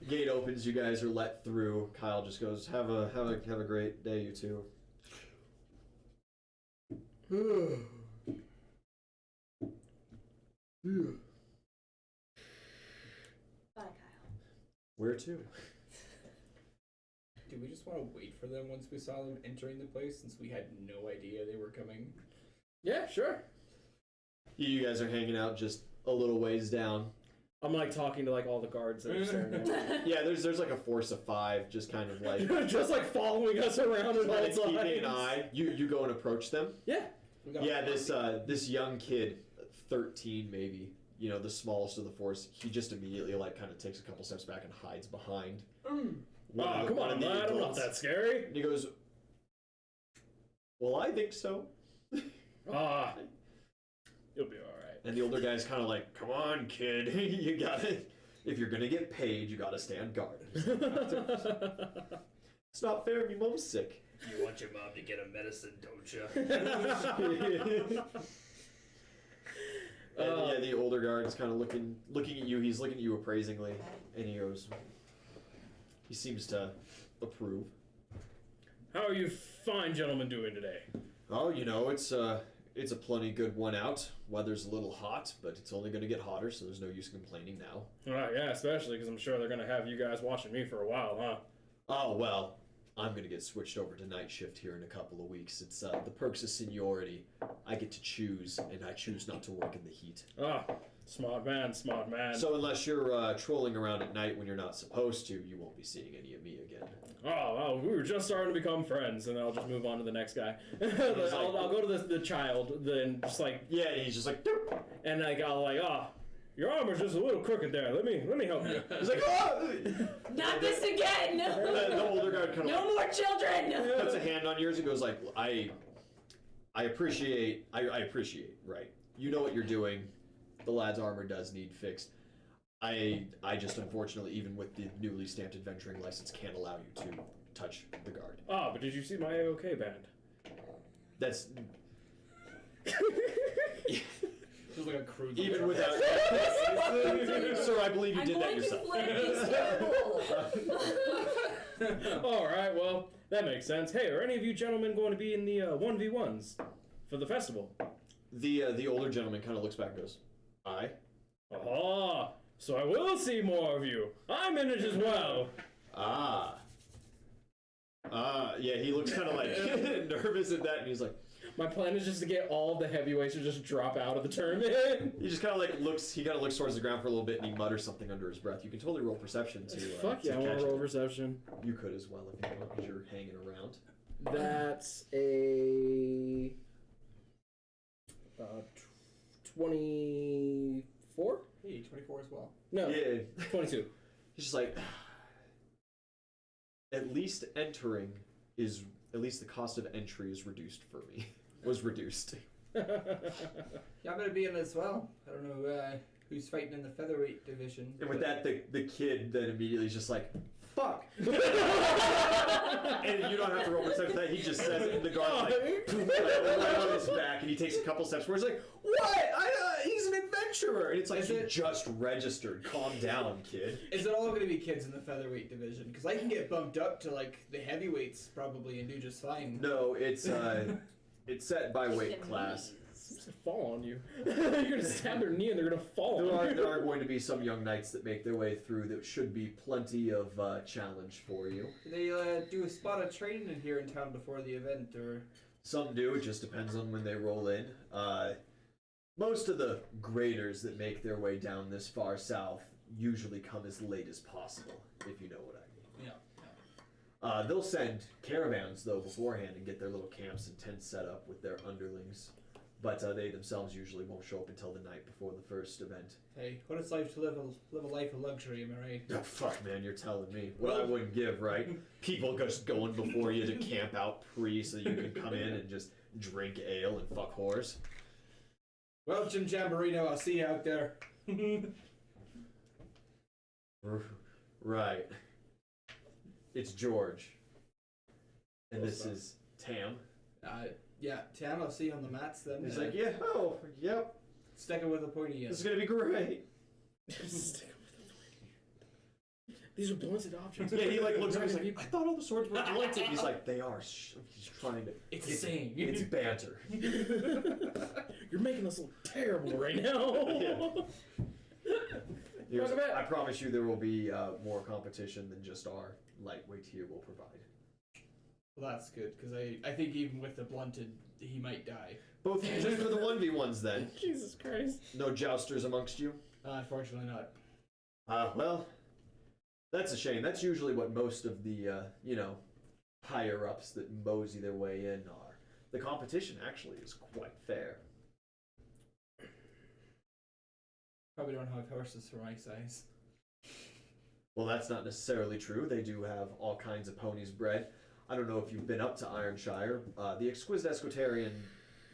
Gate opens. You guys are let through. Kyle just goes, "Have a great day, you two." Bye, Kyle. Where to? Do we just want to wait for them once we saw them entering the place, since we had no idea they were coming? Yeah, sure. You guys are hanging out just a little ways down. I'm like talking to like all the guards that are staring at me. Yeah, there's like a force of 5, just kind of like just like following us around at all like times. keeping an eye. You go and approach them. Yeah. Yeah, this young kid, 13 maybe, you know, the smallest of the force, he just immediately like kind of takes a couple steps back and hides behind. Oh, come on, lad, I'm not that scary. And he goes, "Well, I think so." Ah, you'll be all right. And the older guy's kind of like, "Come on, kid, you gotta, if you're gonna get paid, you gotta stand guard." It's not fair, my mom's sick. You want your mom to get a medicine, don't you? And yeah, the older guard is kind of looking at you. He's looking at you appraisingly, and he goes, he seems to approve. How are you fine gentlemen doing today? Oh, you know, it's a plenty good one out. Weather's a little hot, but it's only going to get hotter, so there's no use in complaining now. Yeah, especially because I'm sure they're going to have you guys watching me for a while, huh? Oh, well, I'm going to get switched over to night shift here in a couple of weeks. It's the perks of seniority. I get to choose, and I choose not to work in the heat. Ah, smart man, smart man. So unless you're trolling around at night when you're not supposed to, you won't be seeing any of me again. Oh, well, we were just starting to become friends, and then I'll just move on to the next guy. I'll go to the child, then just like... Yeah, and he's just like... Doop. And like, I'll like, your armor's just a little crooked there. Let me help you. He's like, "Oh!" Not this again! The older guard kind of No more children! puts a hand on yours and goes like, I appreciate, right? You know what you're doing. The lad's armor does need fixed. I just unfortunately, even with the newly stamped adventuring license, can't allow you to touch the guard. Ah, but did you see my AOK band? That's Just like a crude. even without. Sir, I believe you did that yourself. All right, well, that makes sense. Hey, are any of you gentlemen going to be in the 1v1s for the festival? The older gentleman kind of looks back and goes, "Aye." Ah, so I will see more of you. I'm in it as well. Yeah, he looks kind of like nervous at that, and he's like, My plan is just to get all of the heavyweights to just drop out of the tournament. he just kind of like looks, he kind of looks towards the ground for a little bit, and he mutters something under his breath. You can totally roll perception to Fuck yeah, I want catch to roll it. perception. You could as well if you want, because you're hanging around. That's a 24? Hey, 24 as well. No, Yeah. 22. He's just like, at least the cost of entry is reduced for me. Was reduced. Yeah, I'm gonna be in as well. I don't know who's fighting in the featherweight division. And with that, the kid then immediately is just like, fuck! And you don't have to roll perception for that, he just says it, and the guard's like, right on his back, and he takes a couple steps where he's like, "What? He's an adventurer!" And it's like, "You just registered. Calm down, kid." Is it all going to be kids in the featherweight division? Because I can get bumped up to like the heavyweights probably and do just fine. No, it's set by weight class. It's gonna fall on you. You're gonna stab their knee and they're gonna fall. There are going to be some young knights that make their way through. That should be plenty of challenge for you. Do they do a spot of training in here in town before the event, or? Some do. It just depends on when they roll in. Most of the graders that make their way down this far south usually come as late as possible, if you know what I mean. Yeah. They'll send caravans, though, beforehand and get their little camps and tents set up with their underlings. But they themselves usually won't show up until the night before the first event. Hey, what it's like to live a life of luxury, am I right? Oh, fuck, man, you're telling me. What I wouldn't give, right? People just going before you to camp out pre so you can come in and just drink ale and fuck whores. Well, Jim Jamborino, I'll see you out there. Right. It's George. And this is Tam. Yeah, Tam, I'll see you on the mats then. He's like, yeah, oh, yep. Sticking with the pointy end. This is gonna be great. These are blunted objects. Yeah, he like looks at me, he's like, I thought all the swords were blunted. He's like, they are. He's trying to. It's a saying. It's banter. You're making us look terrible right now. I promise you there will be more competition than just our lightweight here will provide. Well, that's good, because I think even with the blunted, he might die. Both just for the 1v1s then. Jesus Christ. No jousters amongst you? Unfortunately not. Well, that's a shame. That's usually what most of the, higher-ups that mosey their way in are. The competition actually is quite fair. Probably don't have horses for my size. Well, that's not necessarily true. They do have all kinds of ponies bred. I don't know if you've been up to Ironshire. The Exquisite Esquitarian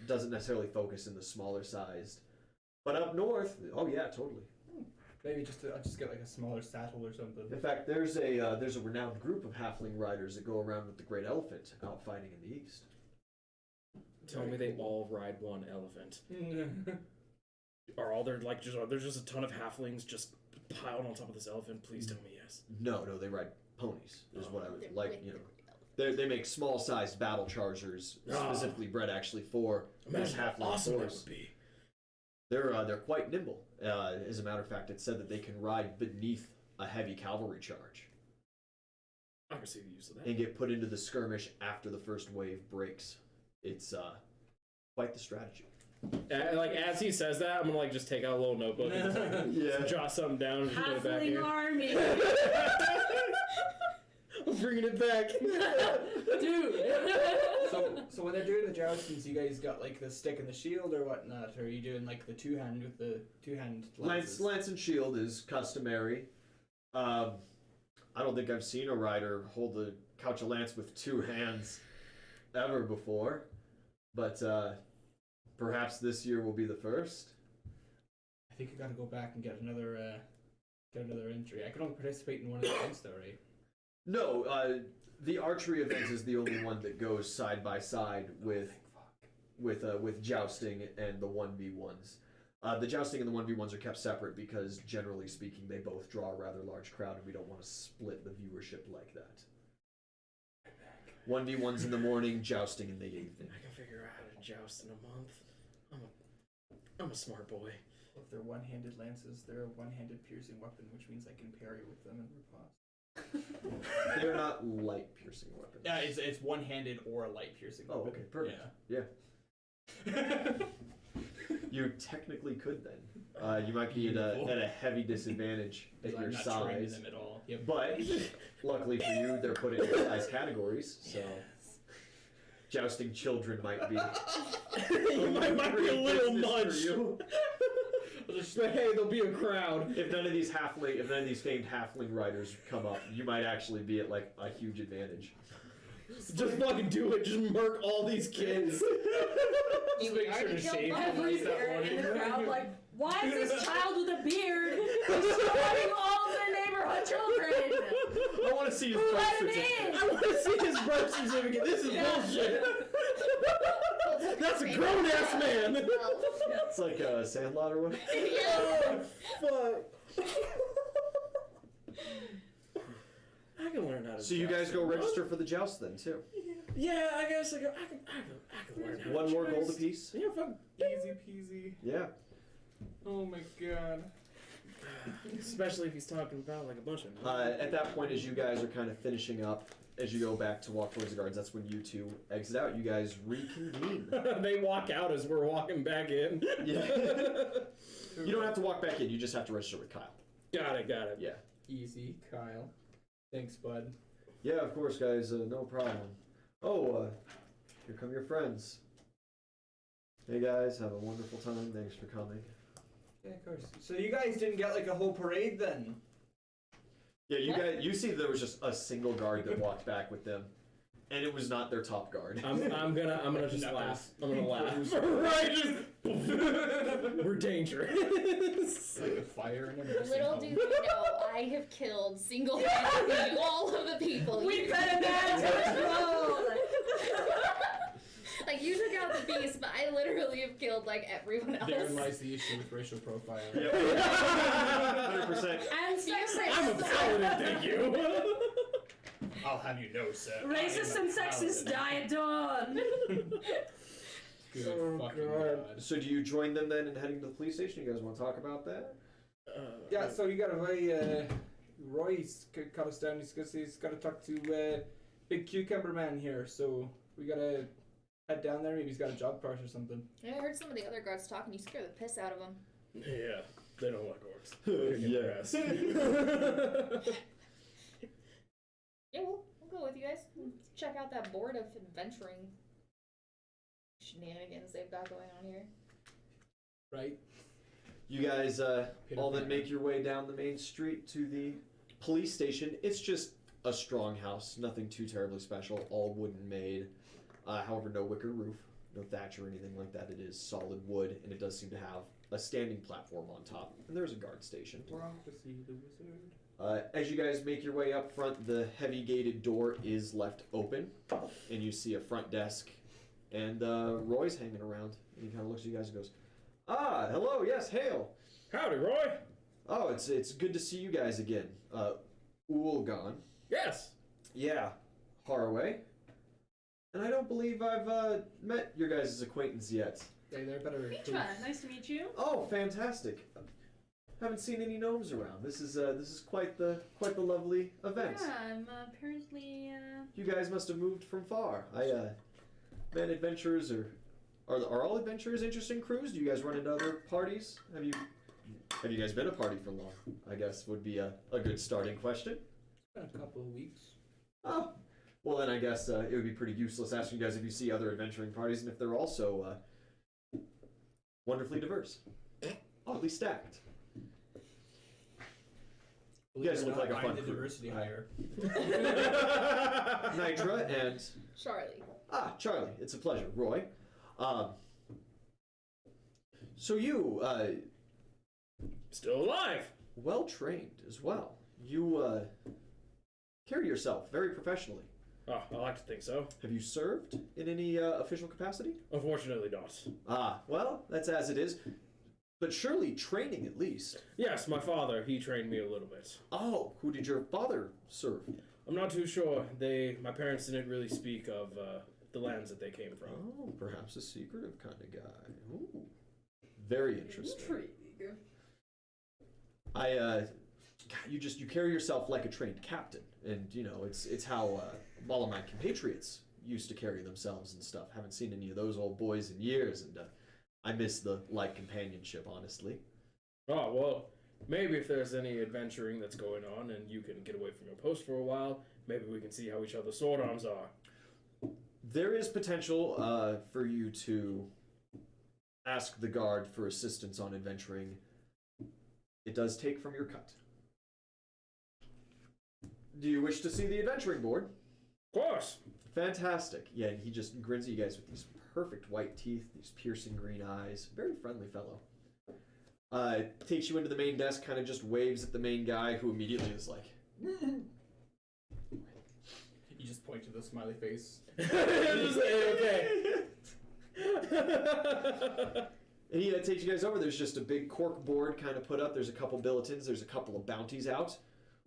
doesn't necessarily focus in the smaller sized. But up north, oh yeah, totally. Maybe I'll just get like a smaller saddle or something. In fact, there's a renowned group of halfling riders that go around with the Great Elephant out fighting in the east. Tell me they all ride one elephant. Are all there there's just a ton of halflings just piled on top of this elephant? Please tell me yes. No, they ride ponies. Is what I would like. They make small-sized battle chargers specifically bred actually for this halfling awesome force. that would be. They're quite nimble. As a matter of fact, it's said that they can ride beneath a heavy cavalry charge. I can see the use of that. And get put into the skirmish after the first wave breaks. It's quite the strategy. As he says that, I'm gonna just take out a little notebook and jot something down and put it back Halfling here. army. I'm bringing it back. Dude. So when they're doing the joustings, you guys got like the stick and the shield or whatnot, or are you doing like the two-hand with the two-hand lances? Lance and shield is customary. I don't think I've seen a rider hold a couch of lance with two hands ever before, but perhaps this year will be the first. I think I gotta go back and get another entry. I can only participate in one of the events though, right? No, the archery event is the only one that goes side by side with jousting and the 1v1s. The jousting and the 1v1s are kept separate because, generally speaking, they both draw a rather large crowd, and we don't want to split the viewership like that. 1v1s in the morning, jousting in the evening. I can figure out how to joust in a month. I'm a smart boy. If they're one-handed lances, they're a one-handed piercing weapon, which means I can parry with them and riposte. They're not light piercing weapons. Yeah, it's one-handed or a light piercing weapon. Oh, okay, perfect. Yeah. You technically could then. You might be at a heavy disadvantage at your I'm not size. training them at all. Yep. But luckily for you, they're put in size categories, so jousting children might be might be a little much. But hey, there'll be a crowd. If none of these famed halfling riders come up, you might actually be at like a huge advantage. Just fucking do it. Just murk all these kids. Just make sure to shave Every that parent in the morning. crowd, like, why is this child with a beard destroying all the neighborhood children? I want to see his birth Let him certificate. in. I want to see his birth certificate. This is bullshit. That's a grown ass man. It's like a Sandlot or what? Yeah. Fuck. I can learn how to. So you guys go register for the joust then too. Yeah, I guess I can learn how to. One more gold joust. apiece. Yeah, fuck. Easy peasy. Yeah. Oh my god. Especially if he's talking about like a bunch of. At that point, as you guys are kind of finishing up, as you go back to walk towards the guards, that's when you two exit out. You guys reconvene. They walk out as we're walking back in. Yeah. You don't have to walk back in. You just have to register with Kyle. Got it. Yeah. Easy, Kyle. Thanks, bud. Yeah, of course, guys. No problem. Oh, here come your friends. Hey, guys. Have a wonderful time. Thanks for coming. Yeah, of course. So you guys didn't get like a whole parade then? Yeah, you see there was just a single guard that walked back with them. And it was not their top guard. I'm gonna just laugh. I'm gonna laugh. Right, just we're dangerous. like a fire and everything. Little do they know, I have killed single-handedly all of the people. We better not. Like, you took out the beast, but I literally have killed, like, everyone else. Therein lies the issue with racial profiling. Yep. 100%. And sexist. I'm a paladin, thank you. I'll have you know, sir. Racist and sexist die at dawn. Good Oh, fucking God. god. So do you join them then in heading to the police station? You guys want to talk about that? Yeah, so you gotta Roy's cut us down. He's gotta talk to Big Cucumber Man here. So we gotta head down there. Maybe he's got a job card or something. Yeah, I heard some of the other guards talking. You scare the piss out of them. Yeah, they don't like orcs. Yeah, we'll go with you guys. Check out that board of adventuring shenanigans they've got going on here. Right. You guys all then Pan. make your way down the main street to the police station. It's just a strong house, nothing too terribly special, all wooden made. However, no wicker roof, no thatch or anything like that. It is solid wood, and it does seem to have a standing platform on top. And there's a guard station. We're off to see the wizard. As you guys make your way up front, the heavy gated door is left open, and you see a front desk, and Roy's hanging around. And he kind of looks at you guys and goes, "Ah, hello, yes, hail. Howdy, Roy. Oh, it's good to see you guys again. Ulgon. Yes. Yeah, Haraway. And I don't believe I've met your guys' acquaintance yet. They're better. Mitra, nice to meet you. Oh, fantastic. Haven't seen any gnomes around. This is quite the lovely event. Yeah, I'm apparently. You guys must have moved from far. Man, adventurers are all adventurers interesting crews? Do you guys run into other parties? Have you guys been a party for long? I guess would be a good starting question. Been a couple of weeks. Oh, well then I guess it would be pretty useless asking you guys if you see other adventuring parties and if they're also wonderfully diverse, oddly stacked. You guys look like a fun the crew. diversity hire. Nitra and Charlie. Charlie. It's a pleasure, Roy. So you Still alive. well trained as well. You carry yourself very professionally. Oh, I like to think so. Have you served in any official capacity? Unfortunately, not. Well, that's as it is. But surely training at least. Yes, my father, he trained me a little bit. Oh, who did your father serve? I'm not too sure. My parents didn't really speak of the lands that they came from. Oh, perhaps a secretive kind of guy. Ooh, very interesting. Intrigue. You carry yourself like a trained captain, and you know it's how all of my compatriots used to carry themselves and stuff. Haven't seen any of those old boys in years, and I miss the light companionship, honestly. Oh, well, maybe if there's any adventuring that's going on and you can get away from your post for a while, maybe we can see how each other's sword arms are. There is potential for you to ask the guard for assistance on adventuring. It does take from your cut. Do you wish to see the adventuring board? Of course. Fantastic. Yeah, and he just grins at you guys with these perfect white teeth, these piercing green eyes. Very friendly fellow. Takes you into the main desk, kind of just waves at the main guy, who immediately is like... You just point to the smiley face. Just say, okay. And he takes you guys over. There's just a big cork board kind of put up. There's a couple bulletins. There's a couple of bounties out.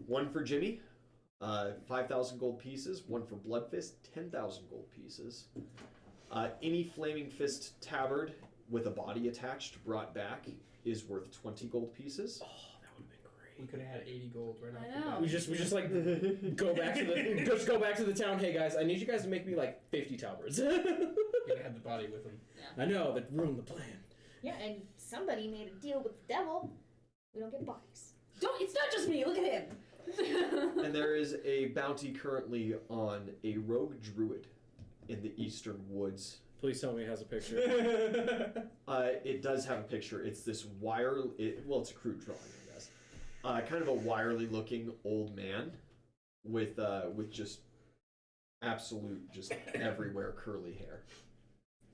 One for Jimmy, 5,000 gold pieces. One for Bloodfist, 10,000 gold pieces. Any Flaming Fist tabard with a body attached brought back is worth 20 gold pieces. Oh, that would have been great. We could have had 80 gold right I off know. the bat. We just like go back to the go back to the town. Hey guys, I need you guys to make me like 50 tabards. Could have had the body with him. I know that ruined the plan. Yeah, and somebody made a deal with the devil. We don't get bodies. Don't. It's not just me. Look at him. And there is a bounty currently on a rogue druid in the eastern woods. Please tell me it has a picture. It does have a picture. It's this it's a crude drawing, I guess. Kind of a wirely looking old man with just absolute just everywhere curly hair.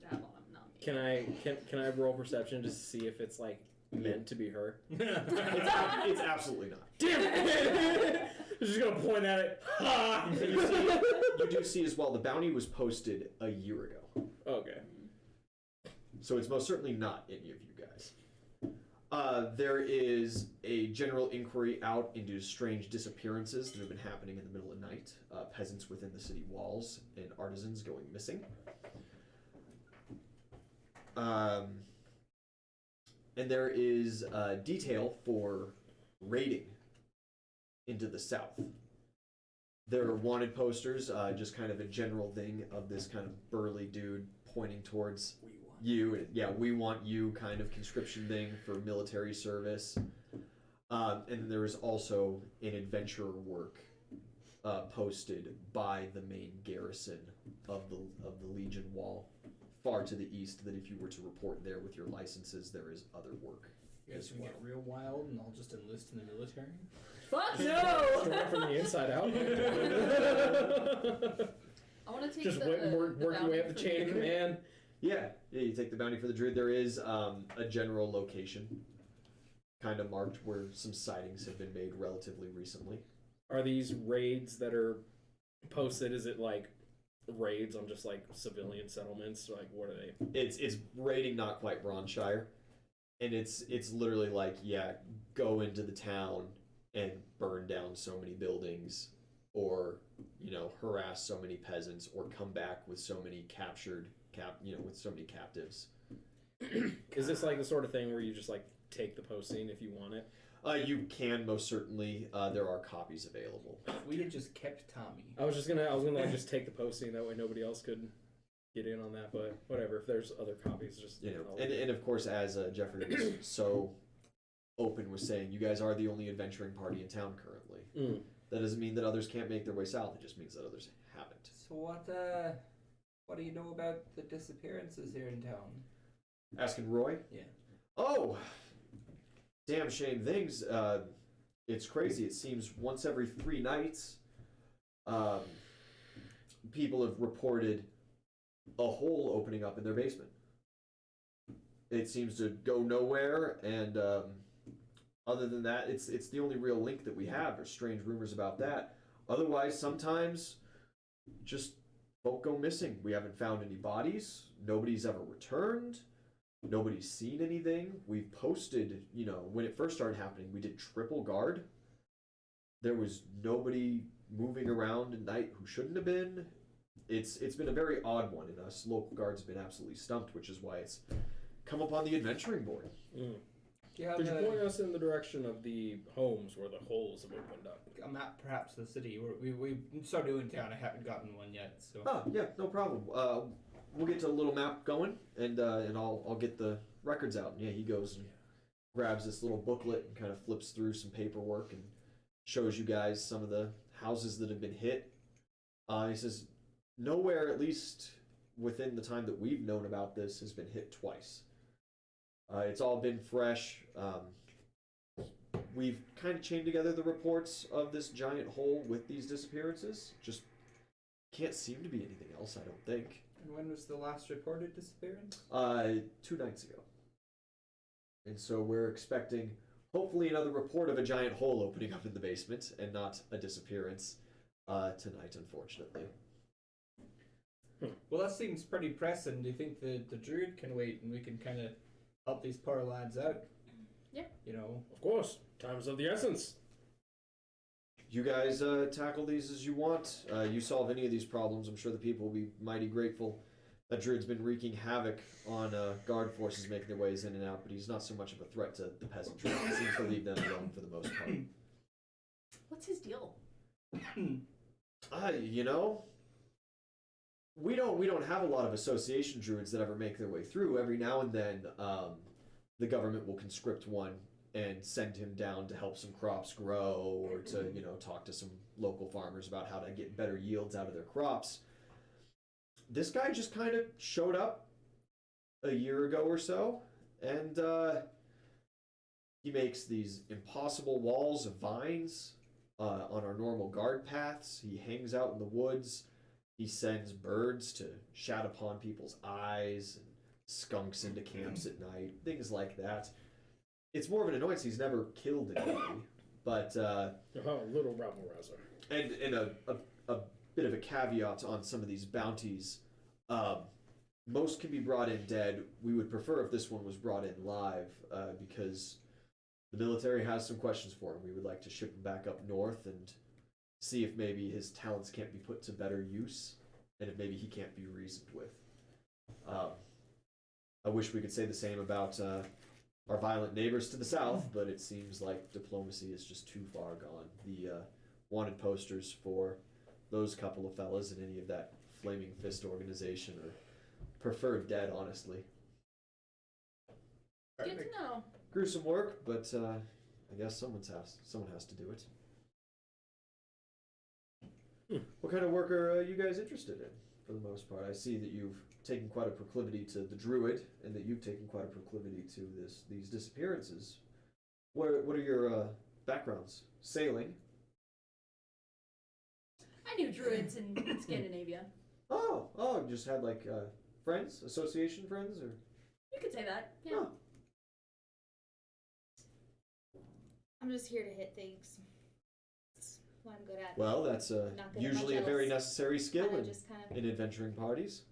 That one, not me. Can I roll perception just to see if it's like meant to be her? It's absolutely not. Damn it! I'm just gonna point at it. Ha! And you do see as well, the bounty was posted a year ago. Okay. So it's most certainly not any of you guys. There is a general inquiry out into strange disappearances that have been happening in the middle of the night. Peasants within the city walls and artisans going missing. And there is detail for raiding into the south. There are wanted posters, just kind of a general thing of this kind of burly dude pointing towards you. Yeah, we want you kind of conscription thing for military service. And there is also an adventurer work posted by the main garrison of the Legion Wall, far to the east, that if you were to report there with your licenses, there is other work. You guys can get real wild and I'll just enlist in the military. Fuck Start no! from the inside out. I want to take Just the, work your way up the chain of command. Yeah, you take the bounty for the druid. There is a general location kind of marked where some sightings have been made relatively recently. Are these raids that are posted? Is it like raids on just like civilian settlements? Like, what are they? It's raiding not quite Bronze Shire, and it's literally like, yeah, go into the town and burn down so many buildings, or harass so many peasants, or come back with so many with so many captives. Is this like the sort of thing where you just like take the posting if you want it? You can most certainly. There are copies available. If we had just kept Tommy. I was gonna like just take the posting, that way nobody else could get in on that. But whatever, if there's other copies, just and of course, as Jeffrey was so open with saying, you guys are the only adventuring party in town currently. That doesn't mean that others can't make their way south. It just means that others haven't. So what do you know about the disappearances here in town? Asking Roy? Yeah. Oh, damn shame things. It's crazy. It seems once every 3 nights, people have reported a hole opening up in their basement. It seems to go nowhere, and other than that, it's the only real link that we have. There's strange rumors about that. Otherwise, sometimes just folk go missing. We haven't found any bodies. Nobody's ever returned. Nobody's seen anything. We've posted, when it first started happening, we did triple guard. There was nobody moving around at night who shouldn't have been. It's been a very odd one, and us local guards have been absolutely stumped, which is why it's come up on the adventuring board. Could you point us in the direction of the homes where the holes have opened up? A map, perhaps, of the city. We started doing town. I haven't gotten one yet. So. Oh, yeah, no problem. We'll get to a little map going, and I'll get the records out. And yeah, he goes and grabs this little booklet and kind of flips through some paperwork and shows you guys some of the houses that have been hit. He says, nowhere, at least within the time that we've known about this, has been hit twice. It's all been fresh. We've kind of chained together the reports of this giant hole with these disappearances. Just can't seem to be anything else, I don't think. And when was the last reported disappearance? 2 nights ago. And so we're expecting, hopefully, another report of a giant hole opening up in the basement, and not a disappearance tonight, unfortunately. Well, that seems pretty pressing. Do you think the druid can wait and we can kind of help these poor lads out? Yeah. You know. Of course, time is of the essence. You guys tackle these as you want. You solve any of these problems, I'm sure the people will be mighty grateful. That druid's been wreaking havoc on guard forces making their ways in and out, but he's not so much of a threat to the peasantry. He seems to leave them alone for the most part. What's his deal? You know, we don't have a lot of association druids that ever make their way through. Every now and then, the government will conscript one and send him down to help some crops grow, or to talk to some local farmers about how to get better yields out of their crops. This guy just kind of showed up a year ago or so, and he makes these impossible walls of vines on our normal guard paths. He hangs out in the woods. He sends birds to shat upon people's eyes, and skunks into camps at night, things like that. It's more of an annoyance. He's never killed anybody, but Little rabble rouser. and a bit of a caveat on some of these bounties. Most can be brought in dead. We would prefer if this one was brought in live, because the military has some questions for him. We would like to ship him back up north and see if maybe his talents can't be put to better use, and if maybe he can't be reasoned with. I wish we could say the same about our violent neighbors to the south, but it seems like diplomacy is just too far gone. The wanted posters for those couple of fellas and any of that Flaming Fist organization are preferred dead, honestly. Good to know. Gruesome work, but I guess someone has to do it. What kind of work are you guys interested in, for the most part? I see that you've taken quite a proclivity to the druid, and that you've taken quite a proclivity to these disappearances. What are your backgrounds? Sailing? I knew druids in Scandinavia. Oh, just had like friends, association friends, or? You could say that. Yeah. Oh. I'm just here to hit things. That's what I'm good at. Well, that's Not good at usually a much very else. necessary skill Kinda in just kind of in adventuring parties.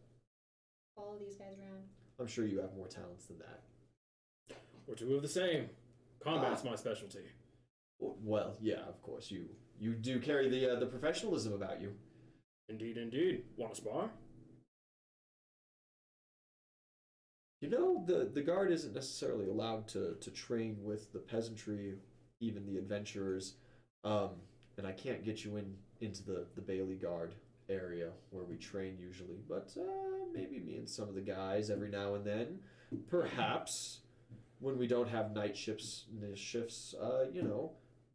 follow these guys around. I'm sure you have more talents than that. We're two of the same. Combat's my specialty. Well, yeah, of course you do carry the professionalism about you. Indeed, indeed. Want to spar? You know, the guard isn't necessarily allowed to train with the peasantry, even the adventurers, and I can't get you into the Bailey Guard area where we train usually, but maybe me and some of the guys every now and then, perhaps when we don't have night shifts,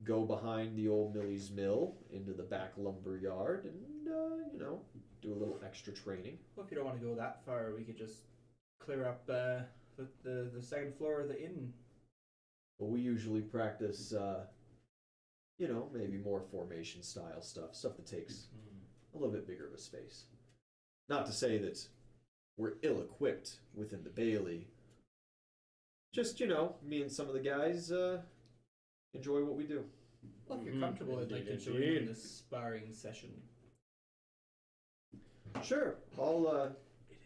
go behind the old Millie's mill into the back lumber yard and do a little extra training. Well, if you don't want to go that far, we could just clear up the second floor of the inn. But we usually practice, maybe more formation style stuff that takes a little bit bigger of a space. Not to say that we're ill-equipped within the Bailey. Just, me and some of the guys enjoy what we do. Well, if you're comfortable, I'd like to join you in this sparring session. Sure, I'll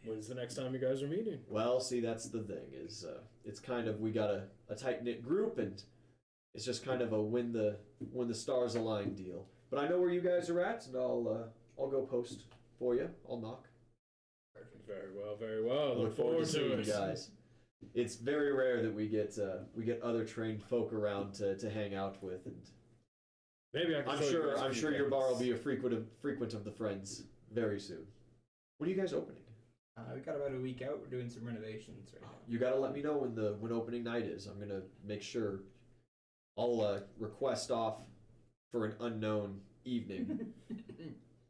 When's the next time you guys are meeting? Well, see, that's the thing, is it's kind of, we got a tight-knit group, and it's just kind of a when the stars align deal. But I know where you guys are at, and I'll go post for you. I'll knock. Very well, very well. I Look forward to seeing it. you guys. It's very rare that we get other trained folk around to hang out with, and Maybe I can show you guys a I'm few sure your things. bar will be a frequent of the friends very soon. When are you guys opening? We got about a week out. We're doing some renovations right now. You gotta let me know when opening night is. I'm gonna make sure. I'll request off for an unknown evening.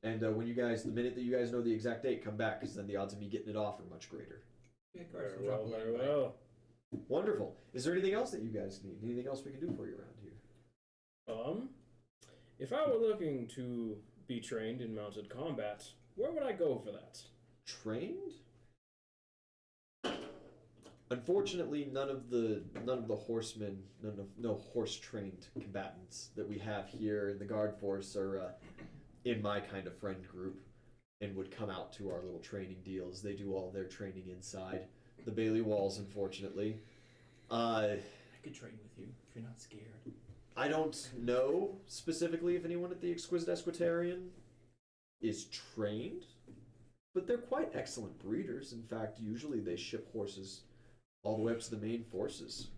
And the minute that you guys know the exact date, come back, because then the odds of me getting it off are much greater. Yeah, of course. Very we'll drop well, a line very by. well. Wonderful. Is there anything else that you guys need? Anything else we can do for you around here? If I were looking to be trained in mounted combat, where would I go for that? Trained? Unfortunately, none of the horsemen, no horse trained combatants that we have here in the guard force are in my kind of friend group. and would come out to our little training deals. They do all their training inside the Bailey walls, unfortunately. I could train with you if you're not scared. I don't know specifically if anyone at the Exquisite Esquitarian is trained, but they're quite excellent breeders. In fact, usually they ship horses all the way up to the main forces,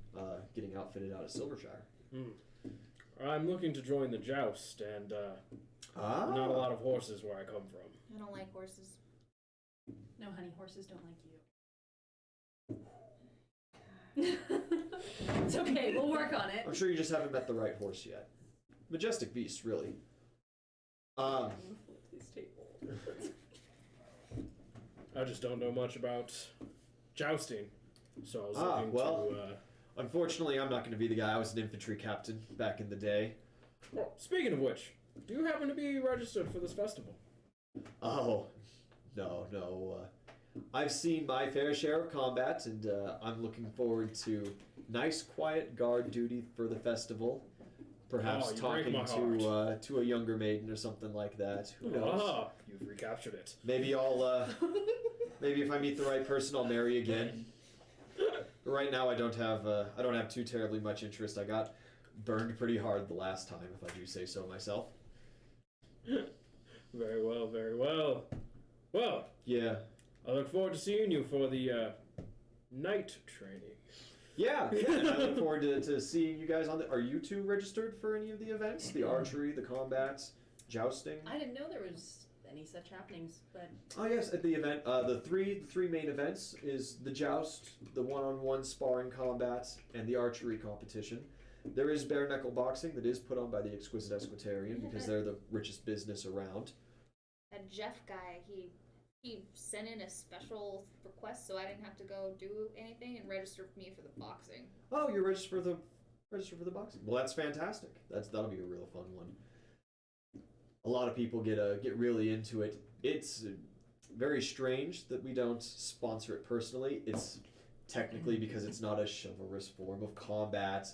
getting outfitted out of Silvershire. I'm looking to join the joust, and not a lot of horses where I come from. I don't like horses. No, honey, horses don't like you. It's okay, we'll work on it. I'm sure you just haven't met the right horse yet. Majestic beast, really. This table. I just don't know much about jousting, so I was looking well. to... Unfortunately, I'm not going to be the guy. I was an infantry captain back in the day. Well, speaking of which, do you happen to be registered for this festival? Oh, no. I've seen my fair share of combat, and I'm looking forward to nice, quiet guard duty for the festival. Perhaps you break talking my to a younger maiden or something like that. Who knows? You've recaptured it. Maybe I'll maybe if I meet the right person, I'll marry again. But right now, I don't have too terribly much interest. I got burned pretty hard the last time, if I do say so myself. Very well, very well. Well, Yeah. I look forward to seeing you for the night training. Yeah, and I look forward to seeing you guys on the... Are you two registered for any of the events? The archery, the combats, jousting? I didn't know there was any such happenings, but Oh yes, at the event, the three main events is the joust, the one-on-one sparring combat, and the archery competition. There is bare knuckle boxing that is put on by the Exquisite Esquitarian because they're the richest business around. That Jeff guy, he sent in a special request so I didn't have to go do anything and register for me for the boxing. Oh, you're registered for the boxing. Well, that's fantastic. That'll be a real fun one. A lot of people get really into it. It's very strange that we don't sponsor it personally. It's technically because it's not a chivalrous form of combat,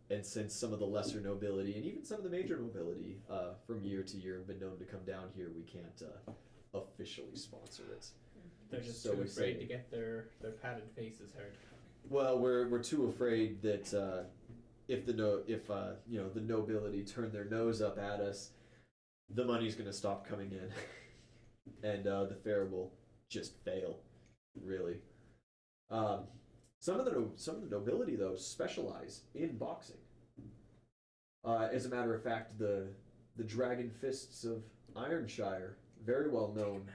and since some of the lesser nobility and even some of the major nobility from year to year have been known to come down here, we can't officially sponsor it. They're just So too we afraid say- to get their padded faces hurt. Well, we're too afraid that if the nobility turn their nose up at us, the money's going to stop coming in, and the fair will just fail. Really, some of the nobility though specialize in boxing. As a matter of fact, the Dragon Fists of Ironshire, very well known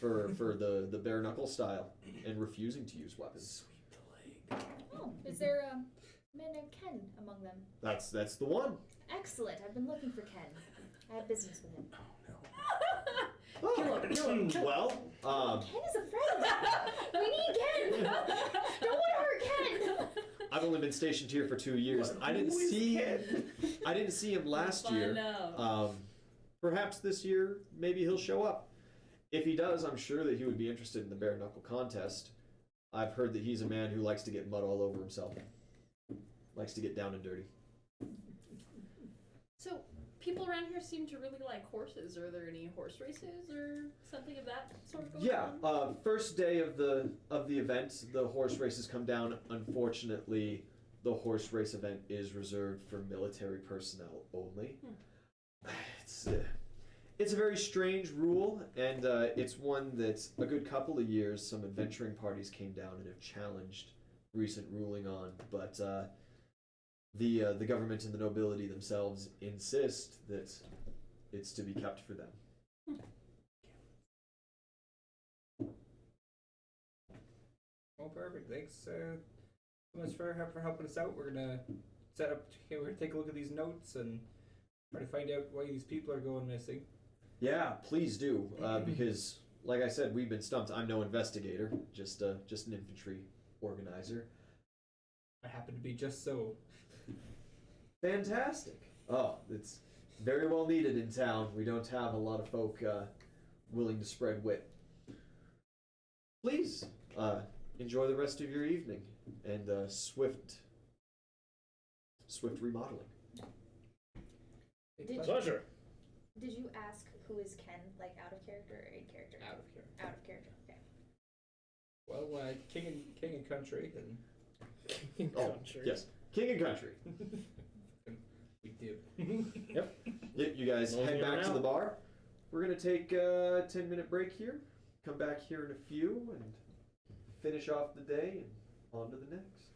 for the bare knuckle style and refusing to use weapons. Sweep the leg. Oh, is there a man named Ken among them? That's the one. Excellent. I've been looking for Ken. I have business with him. Oh, Kill him. well, Ken is a friend. We need Ken. Don't want to hurt Ken. I've only been stationed here for 2 years. I didn't see him last year. Perhaps this year, maybe he'll show up. If he does, I'm sure that he would be interested in the bare knuckle contest. I've heard that he's a man who likes to get mud all over himself. Likes to get down and dirty. So people around here seem to really like horses. Are there any horse races or something of that sort going Yeah, on? first day of the event, the horse races come down. Unfortunately, the horse race event is reserved for military personnel only. It's a very strange rule, and it's one that a good couple of years some adventuring parties came down and have challenged recent ruling on, but the government and the nobility themselves insist that it's to be kept for them. Oh, perfect. Thanks so much for helping us out. We're gonna set up. We're gonna take a look at these notes and try to find out why these people are going missing. Yeah, please do, because, like I said, we've been stumped. I'm no investigator, just an infantry organizer. I happen to be just so. Fantastic. Oh, it's very well needed in town. We don't have a lot of folk willing to spread wit. Please enjoy the rest of your evening and swift remodeling. Big Did pleasure. Pleasure. Did you ask who is Ken, like out of character or in character? Out of here. Out of character. Okay. Well, king and country, then Oh, yes. King and country. we do. You guys Rolls head me on back to out. the bar. We're gonna take a 10-minute break here. Come back here in a few and finish off the day and on to the next.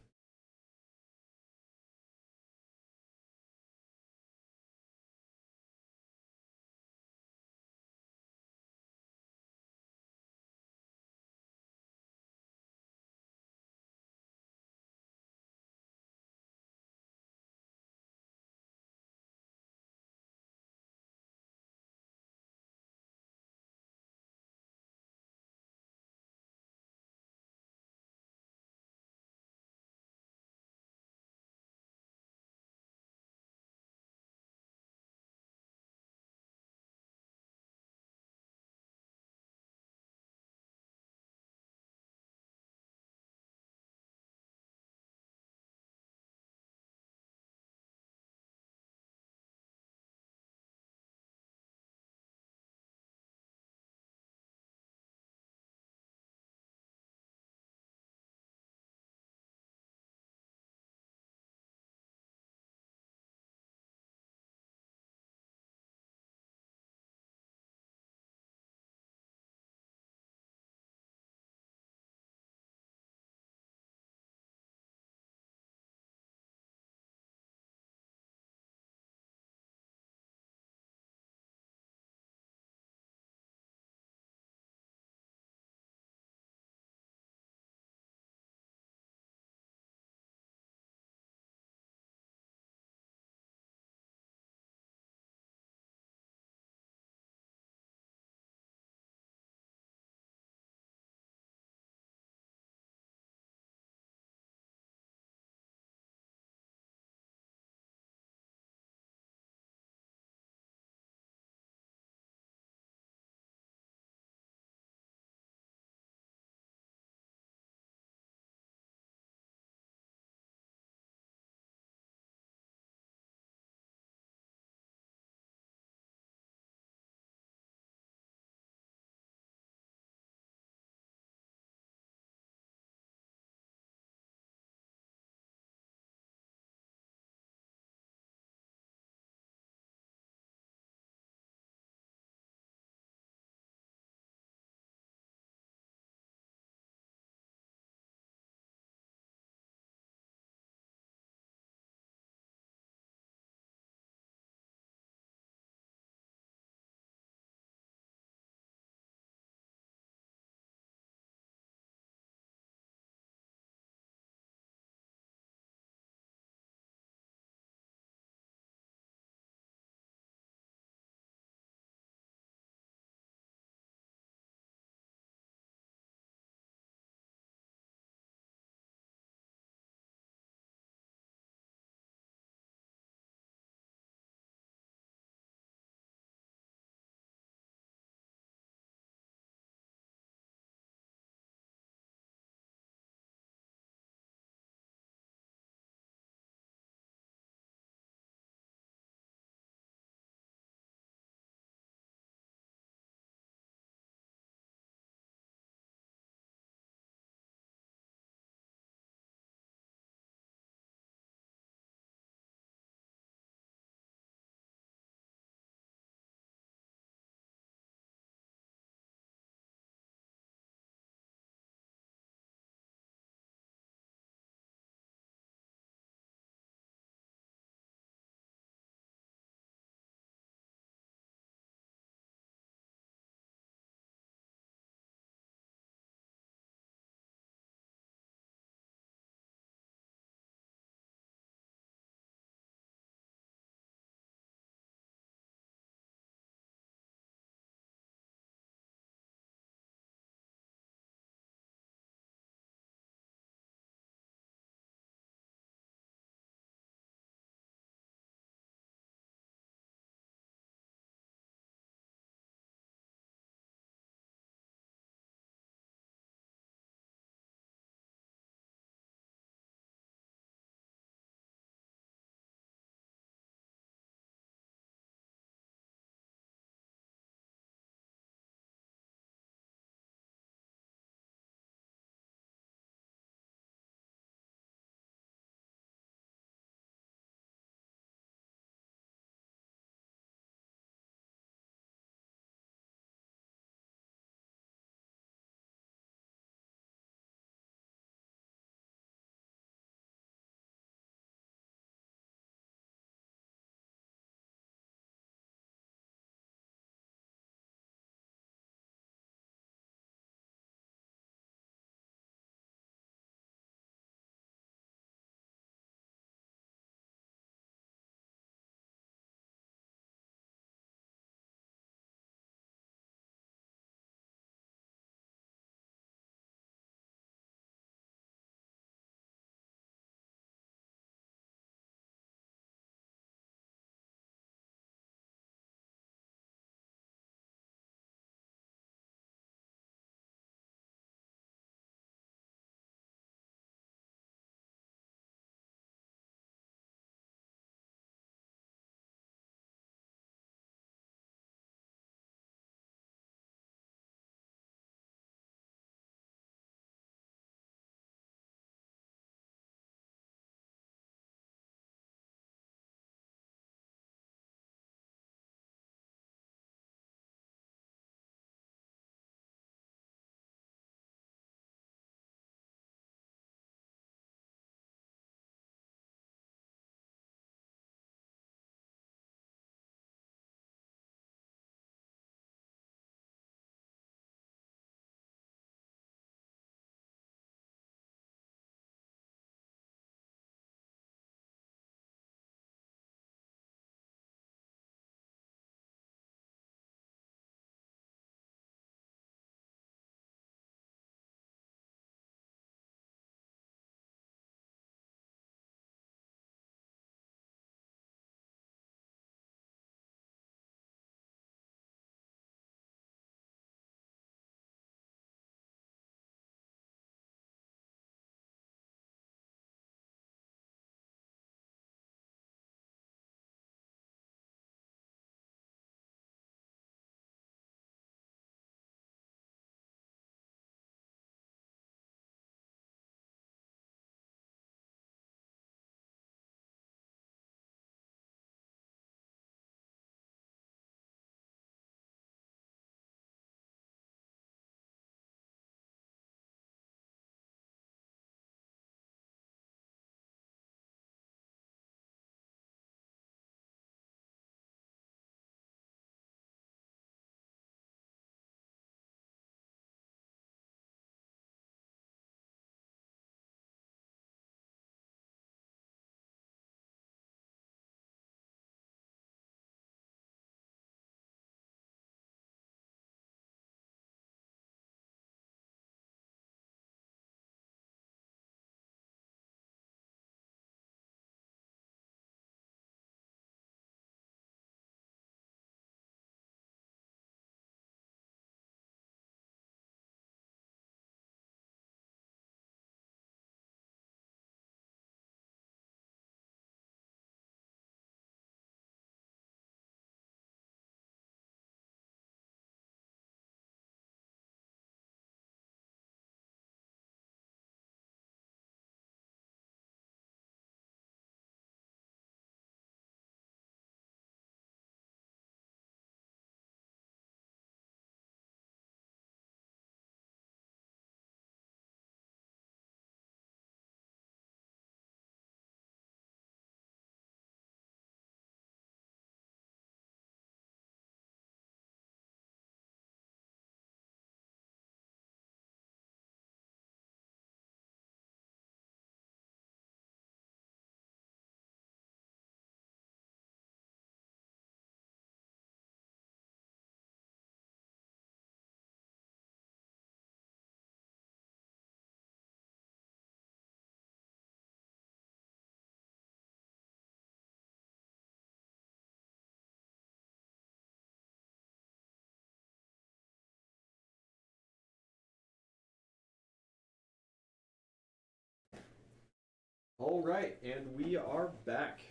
All right, and we are back.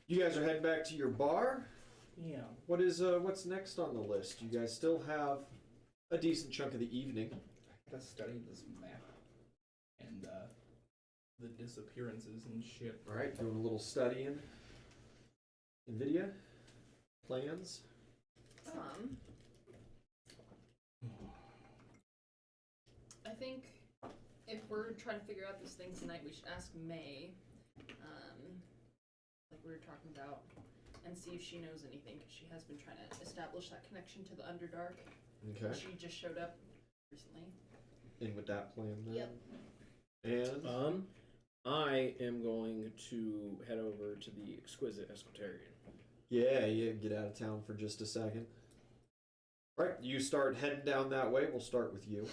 You guys are heading back to your bar. Yeah. What's next on the list? You guys still have a decent chunk of the evening. I gotta study this map and the disappearances and shit. All right, doing a little studying. NVIDIA plans. I think if we're trying to figure out this thing tonight, we should ask May, like we were talking about, and see if she knows anything, because she has been trying to establish that connection to the Underdark. Okay. She just showed up recently. In with that plan then. Yep. And I am going to head over to the Exquisite Esquitarian. yeah, get out of town for just a second. All right, you start heading down that way. We'll start with you.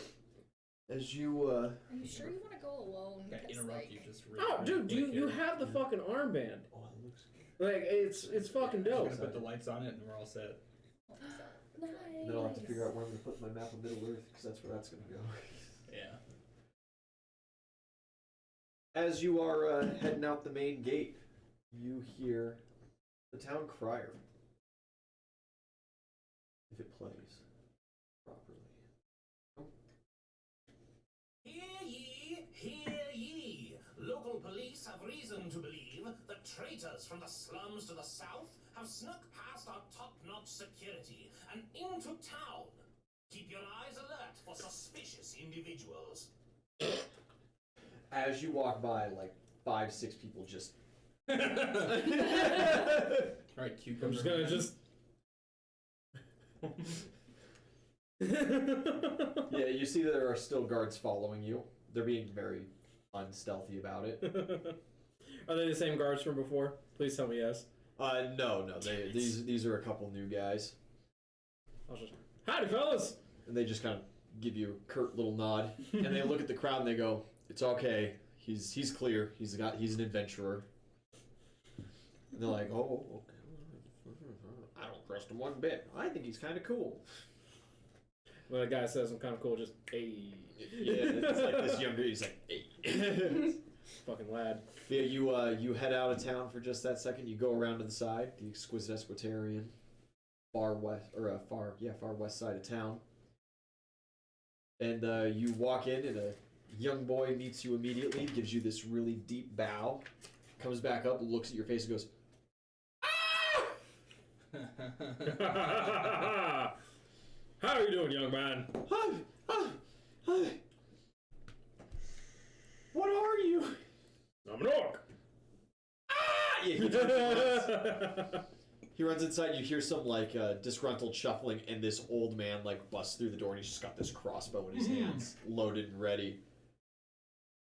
As you Are you sure you want to go alone? I 'Cause, interrupt like, you just Oh, dude, you have the fucking armband. Oh, it looks Like it's fucking I'm dope. gonna put the lights on it and we're all set. Nice. Then I'll have to figure out where I'm going to put my map of Middle Earth, because that's where that's going to go. Yeah. As you are heading out the main gate, you hear the town crier. If it plays properly. Hear ye! Local police have reason to believe that traitors from the slums to the south have snuck past our top-notch security and into town. Keep your eyes alert for suspicious individuals. As you walk by, like 5-6 people just. Alright, cucumber. I'm just gonna man. just. Yeah, you see that there are still guards following you. They're being very unstealthy about it. Are they the same guards from before? Please tell me yes. No. These are a couple new guys, I'll just. Howdy, fellas. and they just kind of give you a curt little nod, and they look at the crowd and they go, "It's okay. He's clear. He's an adventurer." And they're like, "Oh, okay. I don't trust him one bit. I think he's kind of cool." When a guy says I'm kind of cool, just hey. Yeah, it's like this younger. He's like, "Hey." Fucking lad. Yeah, you head out of town for just that second. You go around to the side, the Exquisite Esquitarian, far west side of town, and you walk in, and a young boy meets you immediately, gives you this really deep bow, comes back up, looks at your face, and goes, How are you doing, young man? Hi. What are you? I'm an orc. Yeah, he runs inside. You hear some like disgruntled shuffling, and this old man like busts through the door, and he's just got this crossbow in his hands, loaded and ready.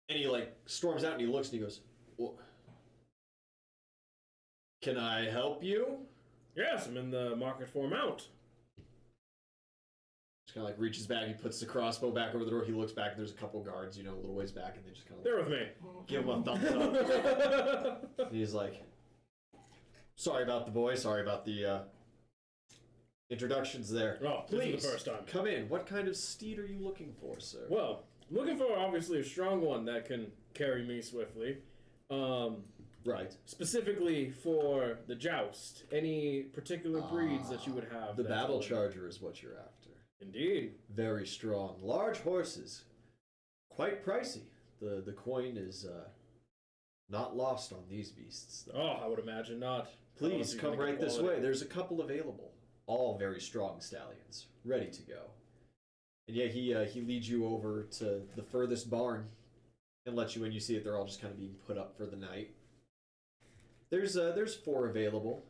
And he like storms out, and he looks, and he goes, well, "Can I help you?" Yes, I'm in the market for a mount. Just kind of like reaches back, he puts the crossbow back over the door. He looks back, and there's a couple guards, a little ways back, and they just kind of They're with me. give him a thumbs up. And he's like, "Sorry about the boy. Sorry about the introductions there. Oh, this is Please the first time. come in. What kind of steed are you looking for, sir?" Well, I'm looking for obviously a strong one that can carry me swiftly. Right. Specifically for the joust. Any particular breeds that you would have? The that battle would- charger is what you're after. Indeed. Very strong. Large horses. Quite pricey. The coin is not lost on these beasts, though. Oh, I would imagine not. Please Unless you come make it right this quality. way. There's a couple available. All very strong stallions. Ready to go. And yeah, he leads you over to the furthest barn and lets you in. You see that they're all just kind of being put up for the night. There's 4 available.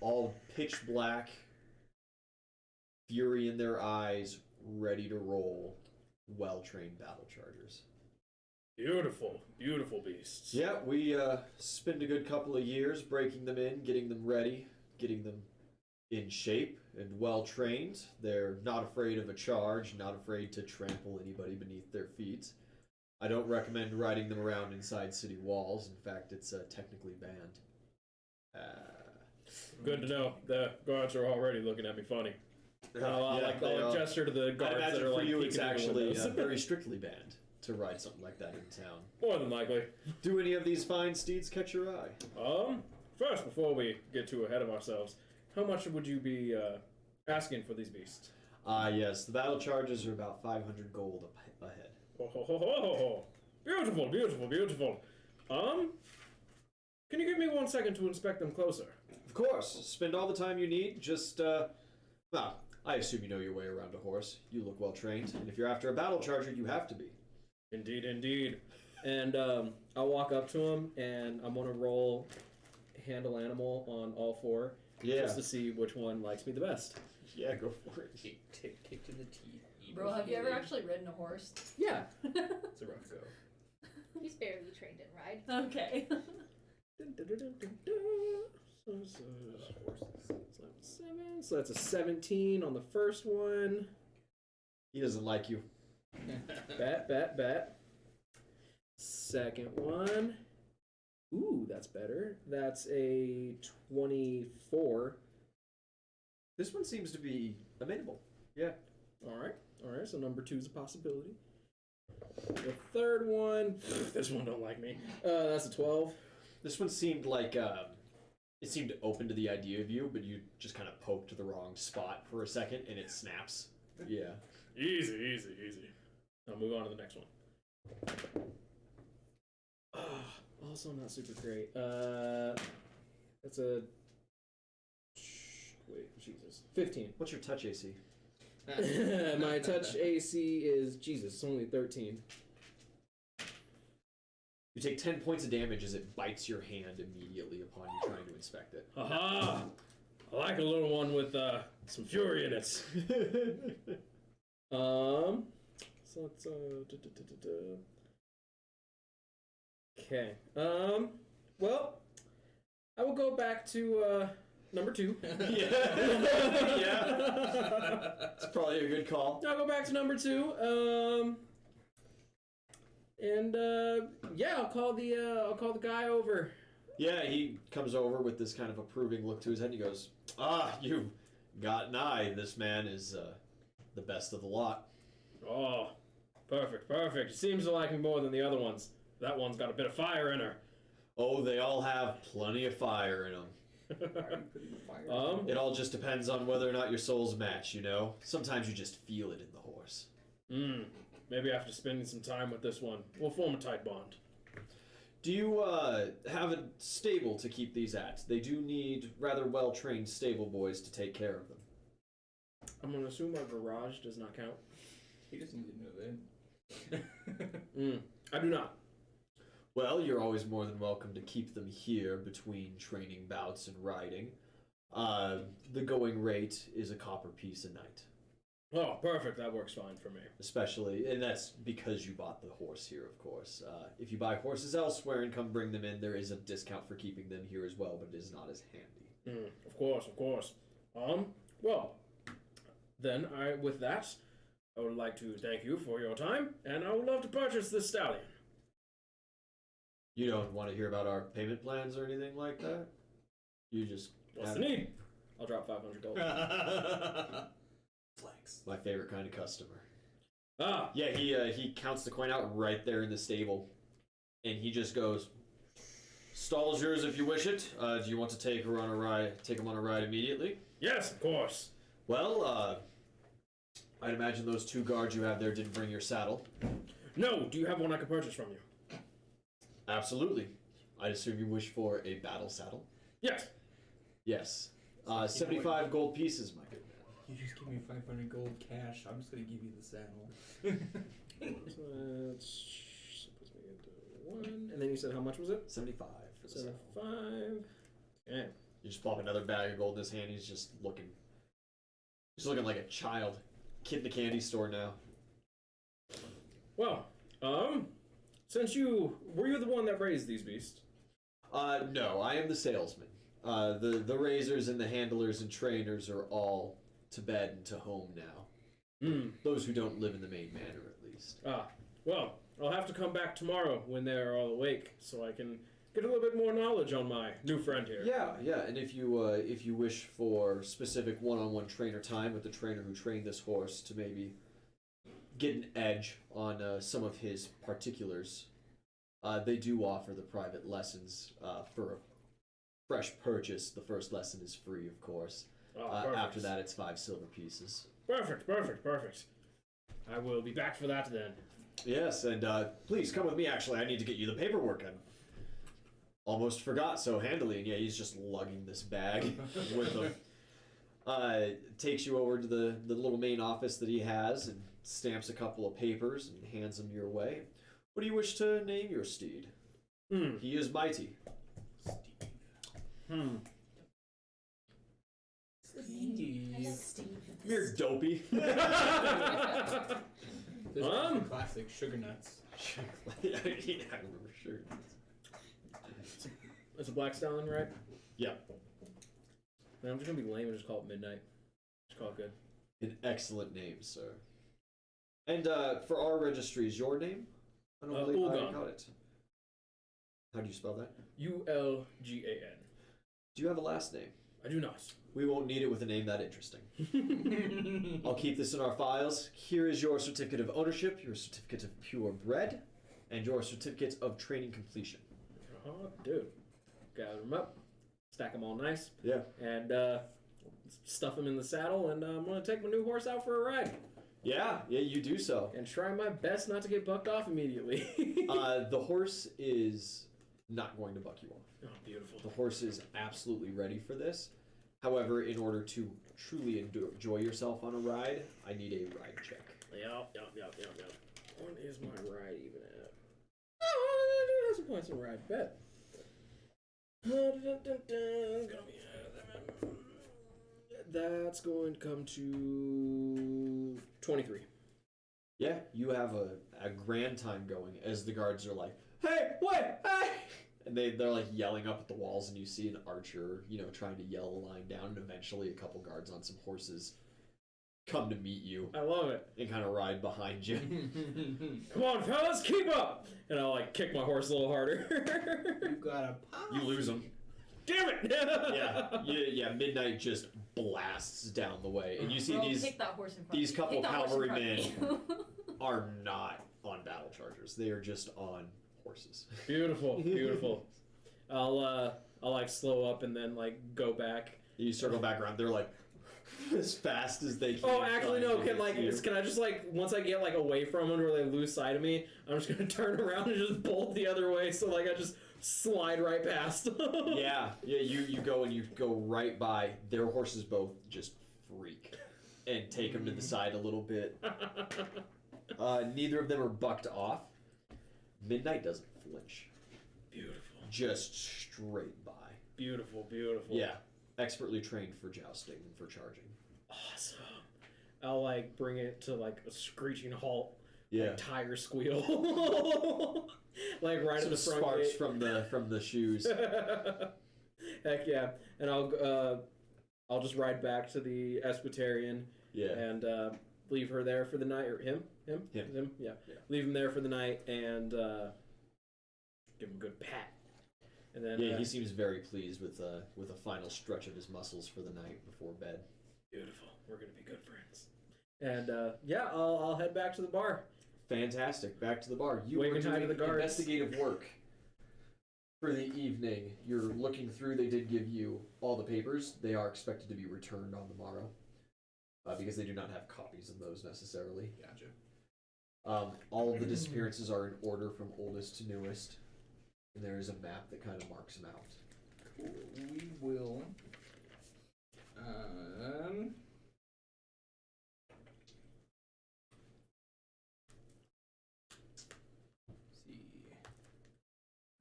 All pitch black. Fury in their eyes. Ready to roll. Well-trained battle chargers. Beautiful, beautiful beasts. Yeah, we spent a good couple of years breaking them in, getting them ready, getting them in shape and well trained. They're not afraid of a charge, not afraid to trample anybody beneath their feet. I don't recommend riding them around inside city walls. In fact, it's technically banned. Good to know. The guards are already looking at me funny. I'll they like are. gesture to the I guards imagine that are for like you it's peeking in the actually windows. very strictly banned. to ride something like that in town. More than likely. Do any of these fine steeds catch your eye? First, before we get too ahead of ourselves, how much would you be asking for these beasts? Yes, the battle charges are about 500 gold a head. Oh, ho, ho, ho, ho, ho. Beautiful, beautiful, beautiful. Can you give me 1 second to inspect them closer? Of course, spend all the time you need. Just, well, I assume you know your way around a horse. You look well trained, and if you're after a battle charger, you have to be. Indeed, indeed. And I'll walk up to him, and I'm gonna roll handle animal on all four, just to see which one likes me the best. Yeah, go for it. Kick to the teeth. Bro, have you ever actually ridden a horse? Yeah. It's a rough go. He's barely trained in ride. Okay. So that's a 17 on the first one. He doesn't like you. Bet. Second one. Ooh, that's better. That's a 24. This one seems to be amenable. Yeah. All right. So number 2 is a possibility. The third one. This one don't like me. That's a 12. This one seemed like it seemed open to the idea of you, but you just kind of poked the wrong spot for a second, and it snaps. Yeah. Easy. I'll move on to the next one. Also not super great. That's a... Wait, Jesus. 15. What's your touch AC? My touch AC is... Jesus, it's only 13. You take 10 points of damage as it bites your hand immediately upon you trying to inspect it. Aha! I like a little one with some fury in it. So let's Okay. Well, I will go back to number 2. Yeah. It's probably a good call. I'll go back to number 2. Yeah, I'll call the guy over. Yeah, he comes over with this kind of approving look to his head and he goes, you've got an eye. This man is the best of the lot. Oh, perfect. She seems to like me more than the other ones. That one's got a bit of fire in her. Oh, they all have plenty of fire in them. It all just depends on whether or not your souls match, you know? Sometimes you just feel it in the horse. Maybe after spending some time with this one, we'll form a tight bond. Do you have a stable to keep these at? They do need rather well-trained stable boys to take care of them. I'm gonna assume our garage does not count. He doesn't need to know that. I do not. Well, you're always more than welcome to keep them here between training bouts and riding. The going rate is a copper piece a night. Oh, perfect. That works fine for me. Especially, and that's because you bought the horse here, of course. If you buy horses elsewhere and come bring them in, there is a discount for keeping them here as well, but it is not as handy. Of course. Well, then with that, I would like to thank you for your time, and I would love to purchase this stallion. You don't want to hear about our payment plans or anything like that? You just... What's the need? I'll drop 500 gold. Flex. My favorite kind of customer. Ah! Yeah, he counts the coin out right there in the stable. And he just goes, "Stall's yours if you wish it. Do you want to take him on a ride immediately?" Yes, of course. Well, I'd imagine those 2 guards you have there didn't bring your saddle. No, do you have one I can purchase from you? Absolutely. I'd assume you wish for a battle saddle? Yes. Yes. 75 gold pieces, my good man. You just give me 500 gold cash. I'm just gonna give you the saddle. So puts me into 1. And then you said how much was it? 75 for the saddle. 75. Okay. You just plop another bag of gold in his hand. He's just looking like a child. Kid in the candy store now. Well, since were you the one that raised these beasts? No, I am the salesman. The raisers and the handlers and trainers are all to bed and to home now. Those who don't live in the main manor, at least. Well, I'll have to come back tomorrow when they're all awake, so I can get a little bit more knowledge on my new friend here. Yeah, and if you wish for specific one-on-one trainer time with the trainer who trained this horse to maybe get an edge on some of his particulars, they do offer the private lessons for a fresh purchase. The first lesson is free, of course. After that, it's 5 silver pieces. Perfect. I will be back for that then. Yes, and please come with me. Actually, I need to get you the paperwork. I almost forgot so handily. And yeah, he's just lugging this bag with him. Takes you over to the little main office that he has and stamps a couple of papers and hands them your way. What do you wish to name your steed? He is mighty. Steve. You're dopey. There's classic sugar nuts. Yeah, I remember sure. It's a black stallion, right? Yeah. Man, I'm just gonna be lame and just call it Midnight. Just call it good. An excellent name, sir. And for our registries, your name? I don't believe I Ulgon. got it. How do you spell that? Ulgan. Do you have a last name? I do not. We won't need it with a name that interesting. I'll keep this in our files. Here is your certificate of ownership, your certificate of purebred, and your certificate of training completion. Oh, dude. Gather them up, stack them all nice, Yeah. and stuff them in the saddle, and I'm going to take my new horse out for a ride. Yeah, you do so. And try my best not to get bucked off immediately. The horse is not going to buck you off. Oh, beautiful. The horse is absolutely ready for this. However, in order to truly enjoy yourself on a ride, I need a ride check. Yep. What is my ride even at? Oh, I do have some points in ride. Bet. That's going to come to 23. Yeah, you have a grand time going as the guards are like, hey, wait, hey! And they're like yelling up at the walls, and you see an archer, trying to yell a line down, and eventually a couple guards on some horses come to meet you. I love it. And kind of ride behind you. Come on, fellas, keep up! And I'll kick my horse a little harder. You got a pop. You lose them. Damn it! Yeah, Midnight just blasts down the way, and you see Bro, kick that horse in front these of me. couple Kick that horse in cavalrymen front of me. are not on battle chargers. They are just on horses. Beautiful. I'll slow up and then go back. You circle back around. They're like as fast as they can. Oh, actually no. trying to get to Can I just once I get away from them where they lose sight of me, I'm just gonna turn around and just bolt the other way. So I just slide right past. Yeah. You go and you go right by. Their horses both just freak and take them to the side a little bit. Neither of them are bucked off. Midnight doesn't flinch. Beautiful. Just straight by. Beautiful. Yeah. Expertly trained for jousting and for charging. Awesome. I'll bring it to a screeching halt. Yeah. Tire squeal. Right at the front sparks gate. from the shoes. Heck yeah. And I'll just ride back to the Esquitarian. Yeah. And leave her there for the night, or him. Yeah. Leave him there for the night and give him a good pat. And then he seems very pleased with a final stretch of his muscles for the night before bed. Beautiful. We're gonna be good friends. And I'll head back to the bar. Fantastic. Back to the bar. You Waving were hi doing to the guards. investigative work for the evening. You're looking through. They did give you all the papers. They are expected to be returned on the morrow because they do not have copies of those necessarily. Gotcha. All of the disappearances are in order from oldest to newest, and there is a map that kind of marks them out. Cool. We will. See.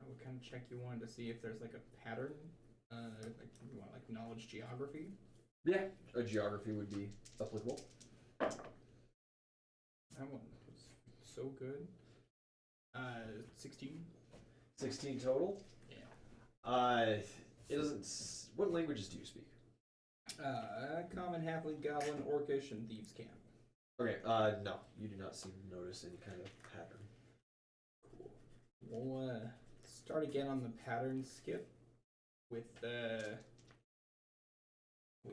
What kind of check you wanted to see if there's a pattern? You want knowledge geography? Yeah, a geography would be applicable. That one was so good. 16. 16 total? Yeah. It doesn't... What languages do you speak? Common, Halfling, Goblin, Orcish, and Thieves' Camp. Okay, no. You do not seem to notice any kind of pattern. Cool. We'll start again on the pattern skip with the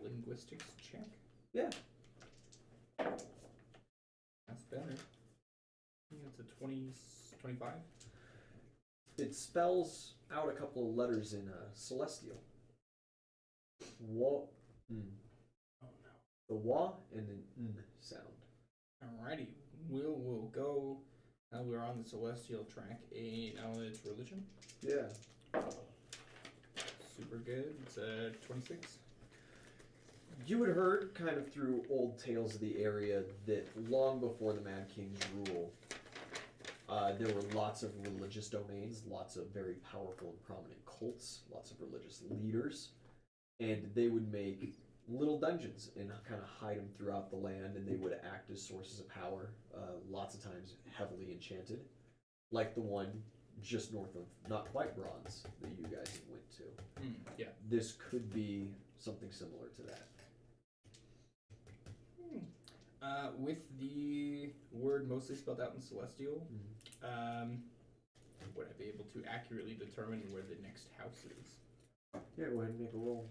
linguistics check. Yeah. That's better. It's a 20, 25. It spells out a couple of letters in Celestial. Wa. Mm. Oh no. The wa and an n sound. Alrighty, we'll go. Now we're on the celestial track. Now it's religion. Yeah. Super good. It's 26. You had heard, kind of through old tales of the area, that long before the Mad King's rule, there were lots of religious domains, lots of very powerful and prominent cults, lots of religious leaders, and they would make little dungeons and kind of hide them throughout the land, and they would act as sources of power, lots of times heavily enchanted, like the one just north of, not quite Bronze, that you guys went to. Yeah. This could be something similar to that. With the word mostly spelled out in celestial, would I be able to accurately determine where the next house is? Yeah, go ahead and make a roll.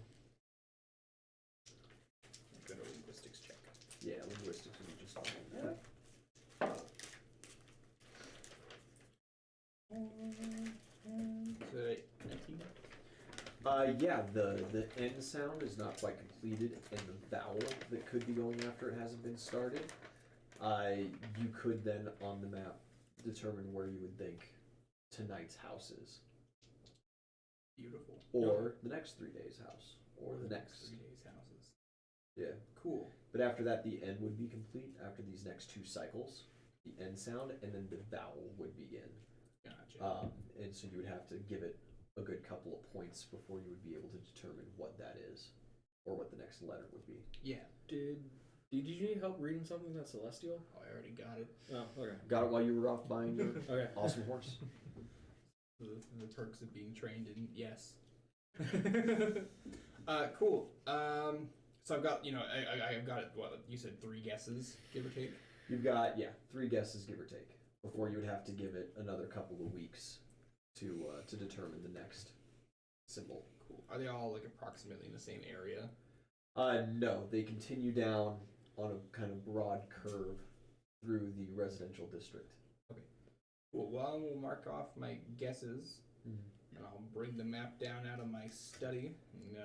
I've got a linguistics check. Yeah, linguistics would be just fine. So 19. Yeah, the N sound is not quite completed, and the vowel that could be going after it hasn't been started. You could then, on the map, determine where you would think tonight's house is. Beautiful. Or the next 3 days' house. Or the next. 3 days houses. Yeah. Cool. But after that, the N would be complete after these next 2 cycles. The N sound, and then the vowel would begin. Gotcha. And so you would have to give it a good couple of points before you would be able to determine what that is, or what the next letter would be. Yeah. Did you need help reading something that's celestial? Oh, I already got it. Oh, okay. Got it while you were off buying your Okay. awesome horse. The perks of being trained in yes. Cool. So I've got I've got it. What you said, 3 guesses, give or take. You've got 3 guesses, give or take, before you would have to give it another couple of weeks to determine the next symbol. Cool. Are they all like approximately in the same area? No, they continue down on a kind of broad curve through the residential district. Cool. Well, I will mark off my guesses, and I'll bring the map down out of my study and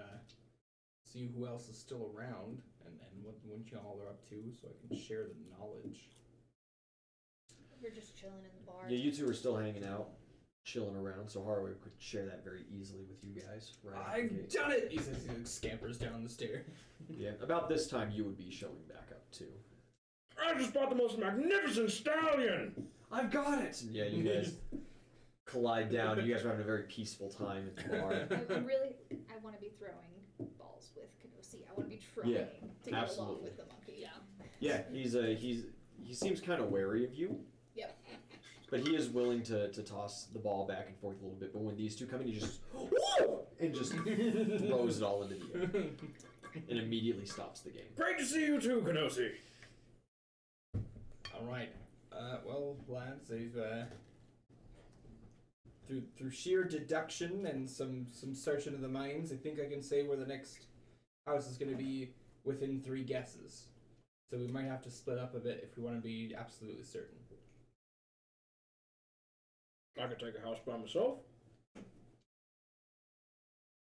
see who else is still around and what y'all are up to, so I can share the knowledge. We're just chilling in the bar. Yeah, you two are still hanging out, chilling around, so Harwood could share that very easily with you guys. Right out the I've gate. done it! He says he scampers down the stair. Yeah, about this time you would be showing back up too. I just bought the most magnificent stallion! I've got it! And yeah, you guys collide down. You guys are having a very peaceful time at the bar. I want to be throwing balls with Kenosi. I want to be trying to get along absolutely. with the monkey. Yeah. Yeah, he seems kind of wary of you. Yep. But he is willing to toss the ball back and forth a little bit. But when these two come in, he just woo! And just throws it all into the air and immediately stops the game. Great to see you too, Kenosi. All right. Well, lads, they've through sheer deduction and some search into the mines, I think I can say where the next house is going to be within 3 guesses. So we might have to split up a bit if we want to be absolutely certain. I could take a house by myself.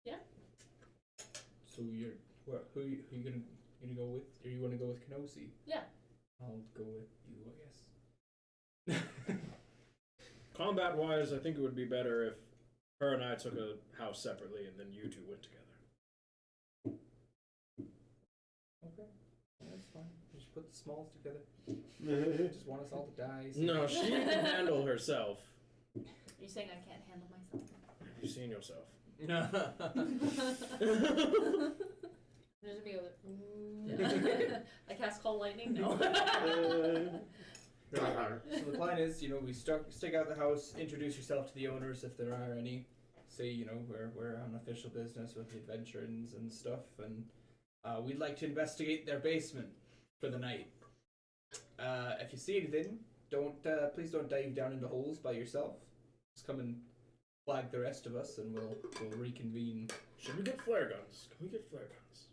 Yeah. So who are you gonna go with? Or you want to go with Kenosi? Yeah. I'll go with you, I guess. Combat-wise, I think it would be better if her and I took a house separately and then you two went together. Okay, that's fine. Just put the smalls together. Just want us all to die. So No, she can handle herself. Are you saying I can't handle myself? You've seen yourself. There's gonna be a I cast Call Lightning? No. So the plan is, we stick out the house, introduce yourself to the owners if there are any. Say, we're on official business with the adventurers and stuff, and we'd like to investigate their basement for the night. If you see anything, please don't dive down into holes by yourself. Just come and flag the rest of us, and we'll reconvene. Should we get flare guns? Can we get flare guns?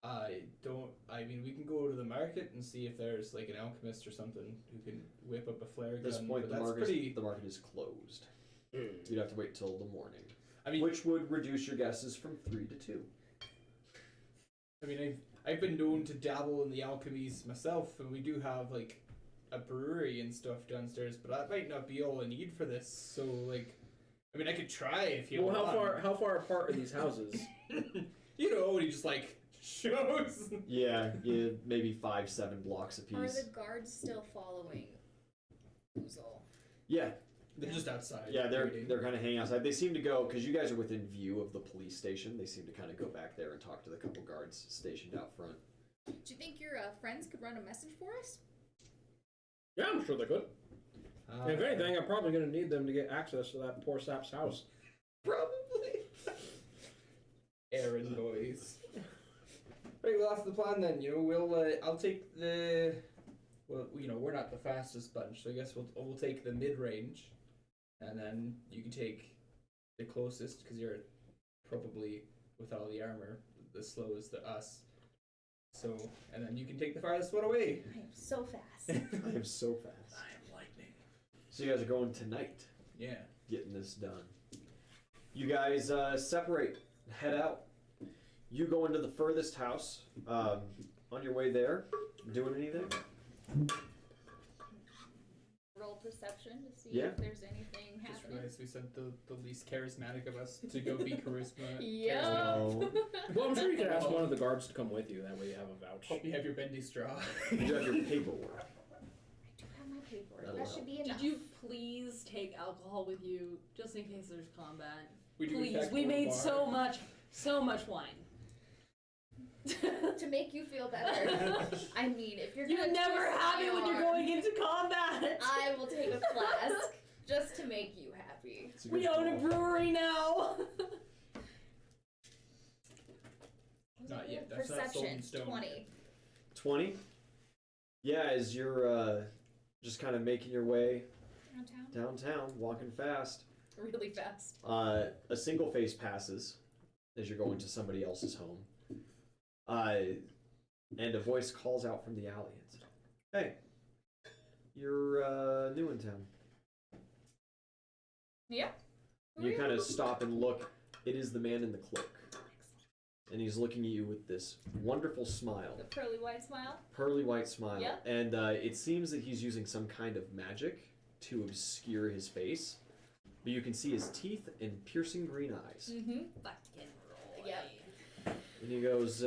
I don't. I mean, we can go to the market and see if there's like an alchemist or something who can whip up a flare At this gun. point, but the that's the market is closed. You'd have to wait till the morning, I mean, which would reduce your guesses from 3 to 2. I mean, I've been known to dabble in the alchemies myself, and we do have like a brewery and stuff downstairs. But that might not be all I need for this. So like, I mean, I could try if you Well, want. how far apart are these houses? You know, he just like shows. Yeah, maybe 5-7 blocks Are apiece. the guards still following Oozle? Yeah, They're just outside. yeah, waiting. they're kind of hanging outside. They seem to go because you guys are within view of the police station. They seem to kind of go back there and talk to the couple guards stationed out front. Do you think your friends could run a message for us? Yeah, I'm sure they could. If anything, I'm probably going to need them to get access to that poor sap's house. Probably. errand boys. Right, well, that's the plan then. You know, we'll I'll take the. Well, you know, we're not the fastest bunch, so I guess we'll take the mid range, and then you can take the closest because you're probably with all the armor the slowest to us. So, and then you can take the farthest one away. I am so fast. I am so fast. I am lightning. So you guys are going tonight, Yeah. getting this done. You guys separate, head out. You go into the furthest house. On your way there, doing anything? Roll perception to see Yeah. if there's anything Just happening. realized we sent the least charismatic of us to go be charisma. Yep. No. Well, I'm sure you could ask one of the guards to come with you. That way you have a vouch. Hope you have your bendy straw. You have your paperwork. I do have my paperwork. That'll That help. should be enough. Did you please take alcohol with you just in case there's combat? We do in Please, fact we go to a made bar. so much wine. To make you feel better. I mean, if you're You gonna never twist have my it when you're arm, going into combat. I will take a flask just to make you happy. It's a We good own a call. brewery now. Not yet. That's not sold in Perception stone 20. 20? Yeah, as you're just kind of making your way downtown, walking fast, Really fast. a single face passes as you're going to somebody else's home. And a voice calls out from the alley and says, "Hey, you're new in town." Yeah. You kind of stop and look. It is the man in the cloak. And he's looking at you with this wonderful smile. The pearly white smile. Pearly white smile. Yep. And it seems that he's using some kind of magic to obscure his face. But you can see his teeth and piercing green eyes. Mm-hmm. Fucking roll. Yep. And he goes,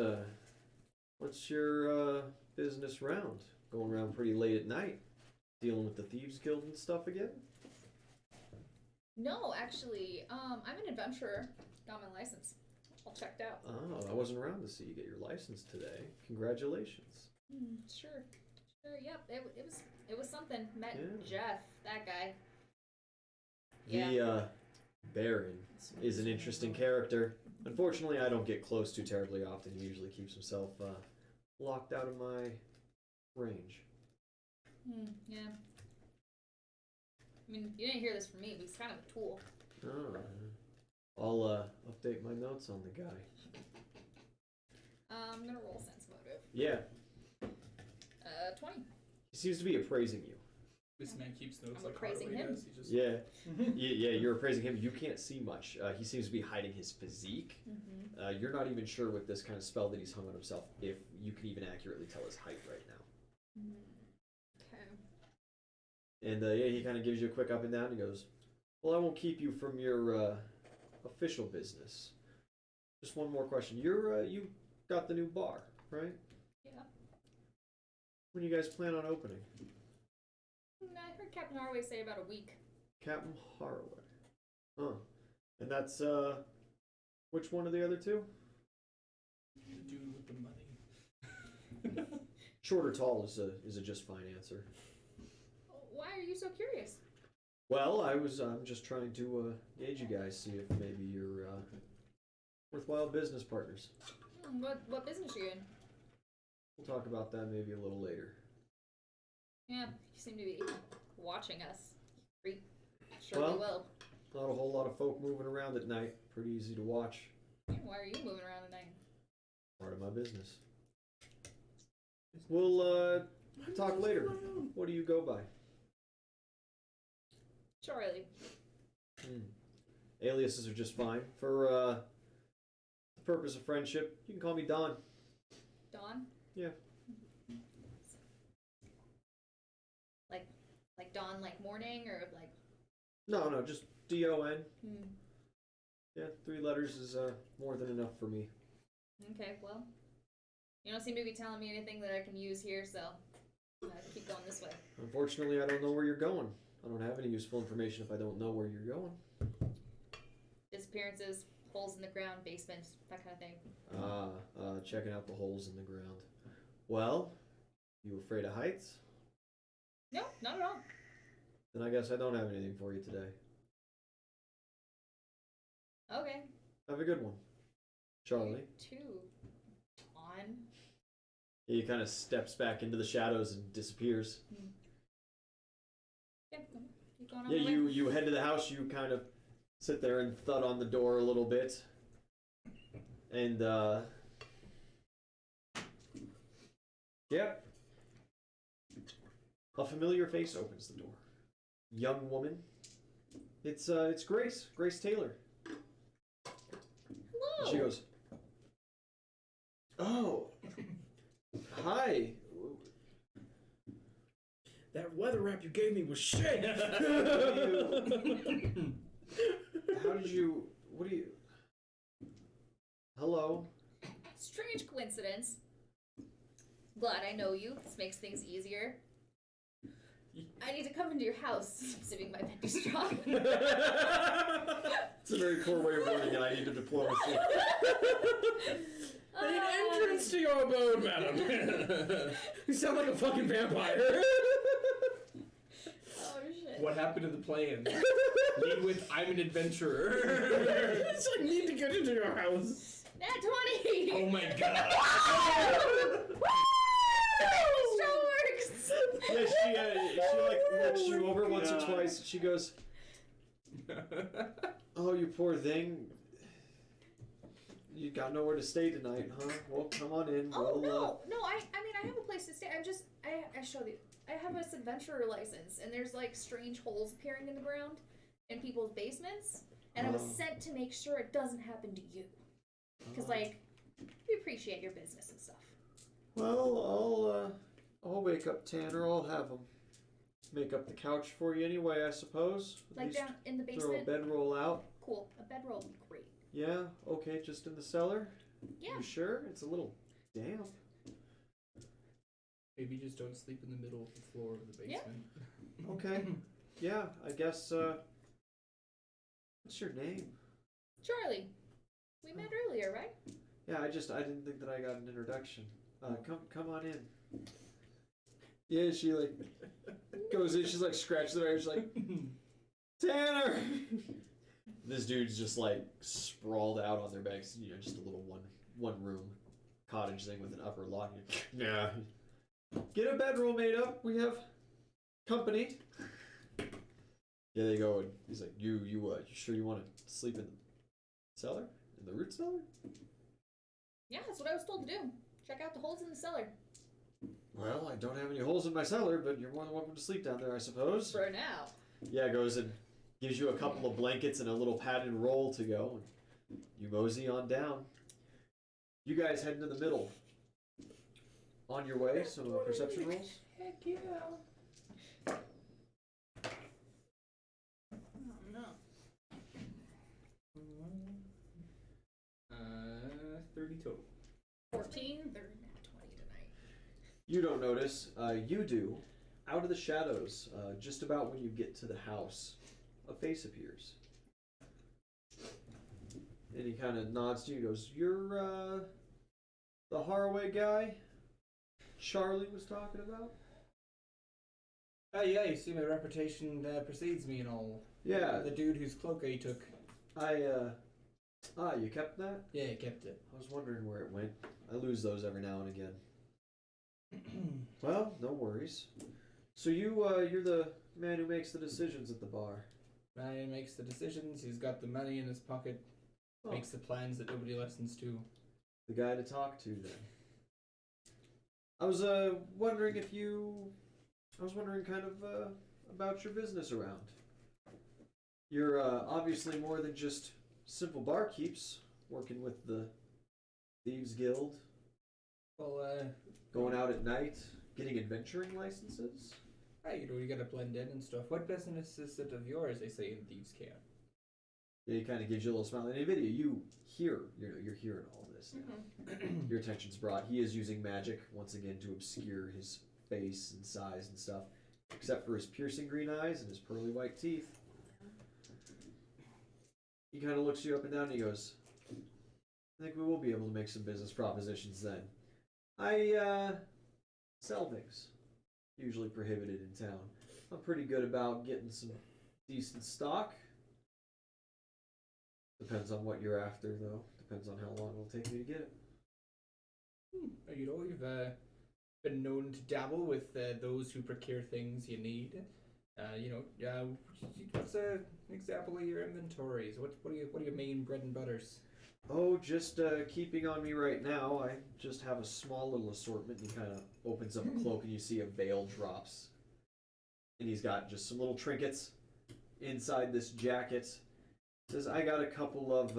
"What's your business round? Going around pretty late at night? Dealing with the Thieves Guild and stuff again?" No, actually, I'm an adventurer. Got my license. All checked out. Oh, I wasn't around to see you get your license today. Congratulations. Sure. Yep. It was something. Met Yeah. Jeff, that guy. The Baron is an interesting character. Unfortunately, I don't get close too terribly often. He usually keeps himself locked out of my range. Yeah. I mean, you didn't hear this from me, but he's kind of a tool. Oh, I'll update my notes on the guy. I'm gonna roll sense motive. Yeah, 20. he seems to be appraising you. This man keeps notes I'm like appraising Hathaway him. does. He just Yeah, yeah, you're appraising him. You can't see much. He seems to be hiding his physique. You're not even sure with this kind of spell that he's hung on himself if you can even accurately tell his height right now. Okay. And yeah, he kind of gives you a quick up and down. He goes, "Well, I won't keep you from your official business. Just one more question. You got the new bar, right? Yeah. When you guys plan on opening?" I heard Captain Harway say about a week. Captain Haraway. Huh. And that's which one of the other two? the dude with the money. Short or tall is a just fine answer. Why are you so curious? Well, I'm just trying to gauge you guys, see if maybe you're worthwhile business partners. What business are you in? We'll talk about that maybe a little later. Yeah, you seem to be watching us. Creep. Sure Well- we will. Not a whole lot of folk moving around at night. Pretty easy to watch. Why are you moving around at night? Part of my business. We'll talk later. What do you go by? Charlie. Aliases are just fine. For the purpose of friendship, you can call me Don. Dawn? Yeah. Like dawn, like morning, or like... No, just D-O-N. Hmm. Yeah, 3 letters is more than enough for me. Okay, well, you don't seem to be telling me anything that I can use here, so I'm gonna keep going this way. Unfortunately, I don't know where you're going. I don't have any useful information if I don't know where you're going. Disappearances, holes in the ground, basement, that kind of thing. Checking out the holes in the ground. Well, you afraid of heights? No, not at all. Then I guess I don't have anything for you today. Okay. Have a good one. Charlie. You too. On. He kind of steps back into the shadows and disappears. Okay, keep going on Yeah, my way. you head to the house. You kind of sit there and thud on the door a little bit. And, yeah. A familiar face opens the door. Young woman. It's Grace. Grace Taylor. Hello. She goes, "Oh, hi." That weather wrap you gave me was shit. What do you? Hello. Strange coincidence. Glad I know you. This makes things easier. I need to come into your house. Sipping my Bendy straw. It's a very poor way of wording it. I need a diplomacy. I need entrance to your abode, madam. You sound like a fucking vampire. Oh shit. What happened to the plan? Lead with "I'm an adventurer." It's like, need to get into your house. Nat 20! Oh my god. Straw works! Yeah, she like looks you over once or twice. She goes, "Oh, you poor thing. You got nowhere to stay tonight, huh? Well, come on in. Oh We'll, no! I mean I have a place to stay. I showed you. I have this adventurer license, and there's like strange holes appearing in the ground in people's basements, and I was sent to make sure it doesn't happen to you, because like we appreciate your business and stuff. Well, I'll wake up Tanner. I'll have him make up the couch for you anyway, I suppose. At Like least down in the throw a basement. bedroll out. Cool. A bedroll would be great. Yeah, okay, just in the cellar? Yeah. You sure? It's a little damp. Maybe just don't sleep in the middle of the floor of the basement. Okay. Yeah, I guess, what's your name? Charlie, we met earlier, right? Yeah, I didn't think that I got an introduction. Come on in. Yeah, she like goes in, she's like scratches her hair, she's like, Tanner! This dude's just like sprawled out on their backs, you know, just a little one room cottage thing with an upper lock. Yeah. Get a bedroll made up. We have company. Yeah, they go, and he's like, you sure you want to sleep in the cellar? In the root cellar? Yeah, that's what I was told to do. Check out the holes in the cellar. Well, I don't have any holes in my cellar, but you're more than welcome to sleep down there, I suppose. For now. Yeah, goes and gives you a couple of blankets and a little padded roll to go. And you mosey on down. You guys head into the middle. On your way, some perception rolls. Heck yeah. Oh no. 30 total. 14. They're nat 20 tonight. You don't notice. You do. Out of the shadows, just about when you get to the house, a face appears. And he kind of nods to you and goes, "You're, the Haraway guy Charlie was talking about?" Yeah, you see my reputation precedes me and all. Yeah. The dude whose cloak I took. You kept that? Yeah, I kept it. I was wondering where it went. I lose those every now and again. Well, no worries. So you're the man who makes the decisions at the bar. Ryan makes the decisions, he's got the money in his pocket, Oh. makes the plans that nobody listens to. the guy to talk to then. I was wondering if you. I was wondering kind of about your business around. You're obviously more than just simple barkeeps working with the Thieves Guild. Well, Going out at night, getting adventuring licenses. hey, you gotta blend in and stuff. What business is it of yours? They say in Thieves' Camp. Yeah, he kind of gives you a little smile. In the video, you're hearing all this now. Your attention's brought. He is using magic once again to obscure his face and size and stuff, except for his piercing green eyes and his pearly white teeth. He kind of looks you up and down and he goes, I think we will be able to make some business propositions then. I sell things, usually prohibited in town. I'm pretty good about getting some decent stock. Depends on what you're after, though. Depends on how long it'll take me to get it. You know, you've been known to dabble with those who procure things you need. What's an example of your inventories? What are your main bread and butters? Oh, just keeping on me right now. I just have a small little assortment. He kind of opens up a cloak and you see a veil drops. And he's got just some little trinkets inside this jacket. Says, I got a couple of,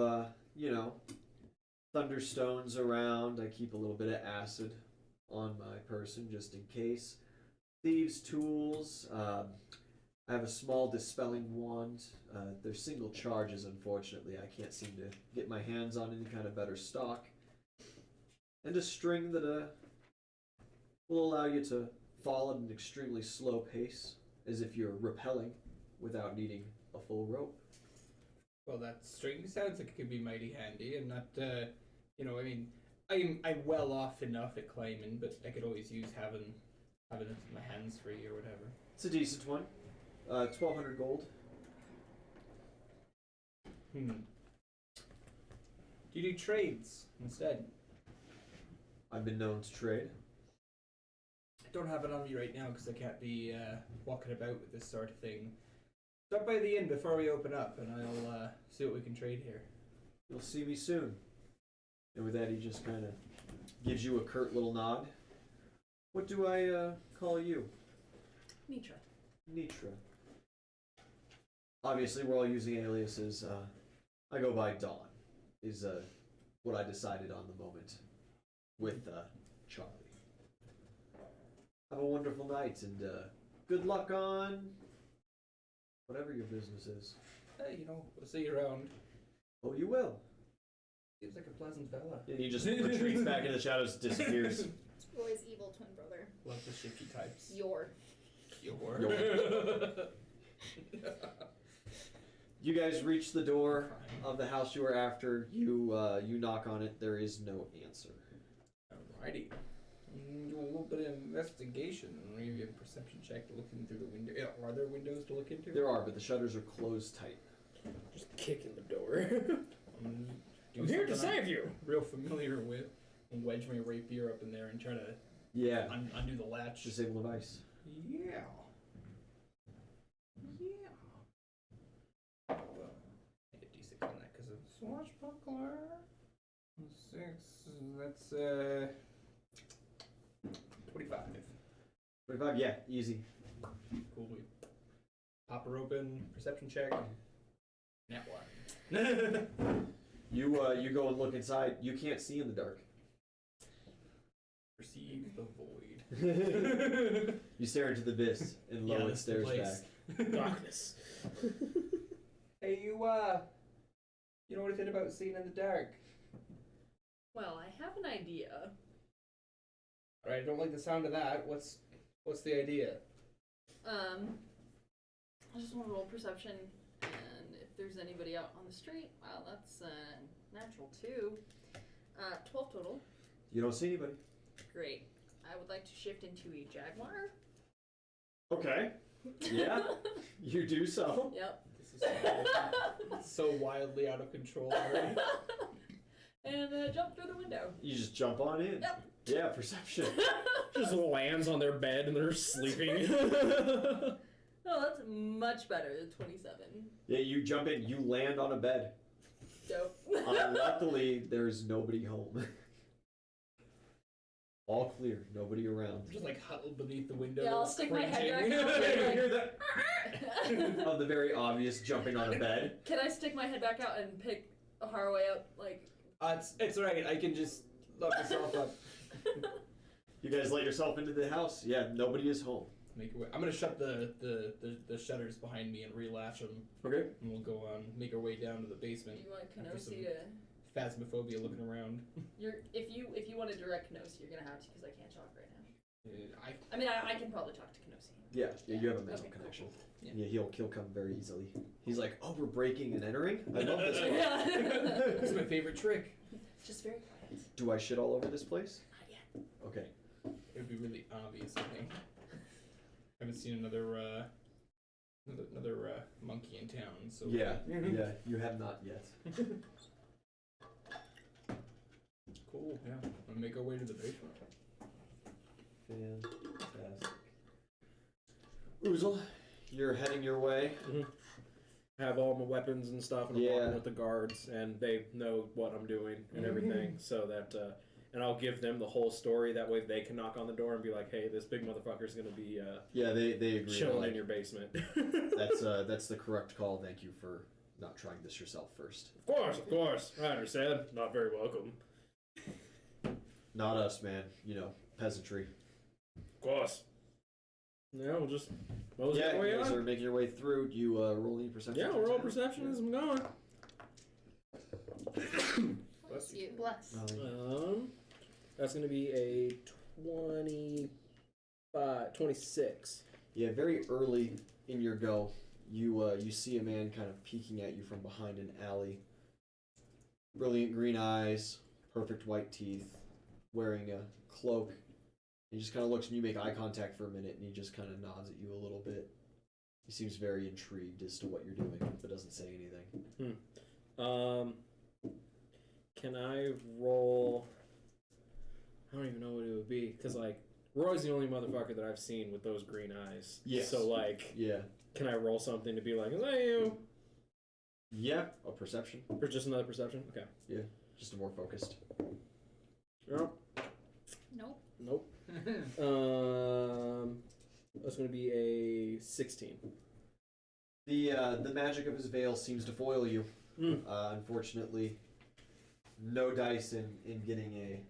thunderstones around. I keep a little bit of acid on my person just in case. Thieves' tools. I have a small dispelling wand. They're single charges, unfortunately. I can't seem to get my hands on any kind of better stock. And a string that will allow you to fall at an extremely slow pace, as if you're rappelling without needing a full rope. Well, that string sounds like it could be mighty handy, and not, I'm well off enough at climbing, but I could always use having it in my hands free or whatever. It's a decent one. 1,200 gold. Do you do trades instead? I've been known to trade. I don't have it on me right now because I can't be walking about with this sort of thing. Stop by the inn before we open up, and I'll see what we can trade here. You'll see me soon. And with that, he just kind of gives you a curt little nod. What do I call you? Nitra. Nitra. Obviously, we're all using aliases. I go by Dawn, is what I decided on the moment with Charlie. Have a wonderful night, and good luck on whatever your business is. Hey, we'll see you around. Oh, you will. Seems like a pleasant fella. And he just retreats back into the shadows, disappears. Roy's evil twin brother. Love the shifty types. Your. You guys reach the door of the house you were after. You knock on it. There is no answer. Alrighty. Do a little bit of investigation. Maybe a perception check looking through the window. Are there windows to look into? There are, but the shutters are closed tight. Just kicking the door. I'm here to save you. Real familiar with. And wedge my rapier up in there and try to undo the latch. Disable device. Yeah. Well, I get D6 on that because of swashbuckler. 6. That's 25. 25, yeah, easy. Cool. We pop her open. Perception check. Nat 1. You go and look inside. You can't see in the dark. Perceive the void. You stare into the abyss, and lo, it stares back. Darkness. Hey, you know anything about seeing in the dark? Well, I have an idea. Alright, I don't like the sound of that. What's the idea? I just want to roll perception, and if there's anybody out on the street, wow, that's natural 2. 12 total. You don't see anybody. Great. I would like to shift into a jaguar. Okay. Yeah, you do so. Yep. This is so wildly out of control already. And jump through the window. You just jump on in. Yep. Yeah, perception. Just lands on their bed and they're sleeping. Oh, that's much better than 27. Yeah, you jump in. You land on a bed. Dope. Luckily, there's nobody home. All clear. Nobody around. I'm just like huddled beneath the window. Yeah, I'll stick my head cringing. back out. Yeah, you hear that? Of the very obvious jumping on a bed. Can I stick my head back out and pick Haraway up? Like. It's alright. I can just lock myself up. You guys let yourself into the house. Yeah, nobody is home. Make our way. I'm gonna shut the shutters behind me and relatch them, Okay. and we'll go on. Make our way down to the Do basement. you want After some- Kenosi to? Phasmophobia looking around. If you want to direct Kenosi, you're gonna have to because I can't talk right now. I I mean, I can probably talk to Kenosi. Yeah, you have a mental Okay, cool, connection. cool. Yeah. Yeah, he'll come very easily. He's like, oh, we're breaking and entering? I love this one. Yeah. It's my favorite trick. Just very quiet. Do I shit all over this place? Not yet. Okay. It would be really obvious, I think. I haven't seen another monkey in town, so Yeah, yeah, you have not yet. cool. Yeah, we'll make our way to the basement. Fantastic. Oozle, you're heading your way. Have all my weapons and stuff, and I'm Yeah. walking with the guards, and they know what I'm doing and everything, so that, and I'll give them the whole story. That way, they can knock on the door and be like, "Hey, this big motherfucker's gonna be Yeah, they agree. chilling Like, in your basement." that's the correct call. Thank you for not trying this yourself first. Of course, I understand. Not very welcome. Not us, man. You know, peasantry. Of course. Yeah, we'll just mosey Yeah, our way you guys on. are making your way through. You roll any perception? Yeah, we'll roll perception as I'm going. Bless you. Bless. That's gonna be a 26. Yeah, very early in your go, you see a man kind of peeking at you from behind an alley. Brilliant green eyes, perfect white teeth, wearing a cloak. He just kind of looks and you make eye contact for a minute, and he just kind of nods at you a little bit. He seems very intrigued as to what you're doing, but doesn't say anything. Can I roll? I don't even know what it would be, because like Roy's the only motherfucker that I've seen with those green eyes. Yes. So like, Yeah. can I roll something to be like, is that you? Yeah. A perception. Or just another perception? Okay. Just a more focused. Nope. Nope. Nope. That's gonna be a 16. The magic of his veil seems to foil you. Mm. Unfortunately, no dice in getting a.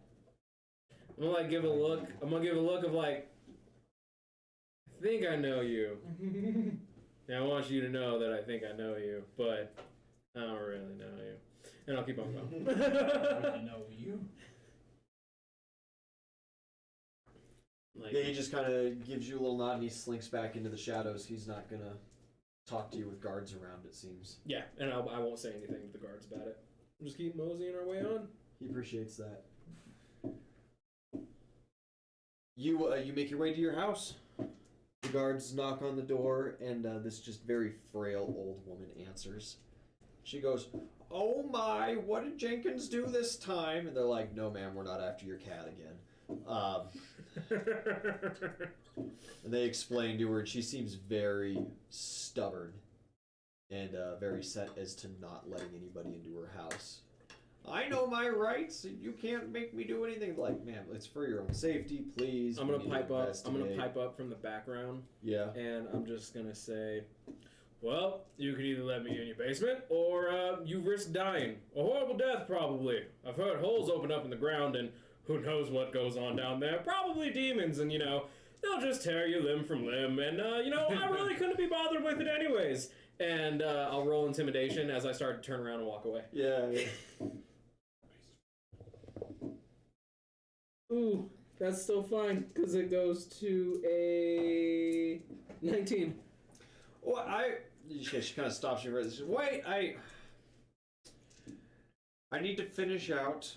I'm gonna like give a look. I'm gonna give a look of like, I think I know you. Now I want you to know that I think I know you, but I don't really know you. And I'll keep on going. I know you. Like, Yeah, he just kind of gives you a little nod and he slinks back into the shadows. He's not gonna talk to you with guards around, it seems. yeah, and I won't say anything to the guards about it. We'll just keep moseying our way on. He appreciates that. You make your way to your house. The guards knock on the door, and this just very frail old woman answers. She goes, "Oh my, what did Jenkins do this time?" And they're like, "No, ma'am, we're not after your cat again." And they explain to her, and she seems very stubborn and very set as to not letting anybody into her house. I know my rights. You can't make me do anything. Like, ma'am, it's for your own safety, please. I'm We gonna need to pipe up. I'm gonna investigate." pipe up from the background, Yeah. and I'm just gonna say, "Well, you can either let me in your basement, or you risk dying. A horrible death, probably. I've heard holes open up in the ground, and who knows what goes on down there. Probably demons, and they'll just tear you limb from limb. And I really couldn't be bothered with it anyways." And I'll roll intimidation as I start to turn around and walk away. Yeah. Ooh, that's still fine, because it goes to a 19. Well, she kind of stops you. She says, "Wait, I need to finish out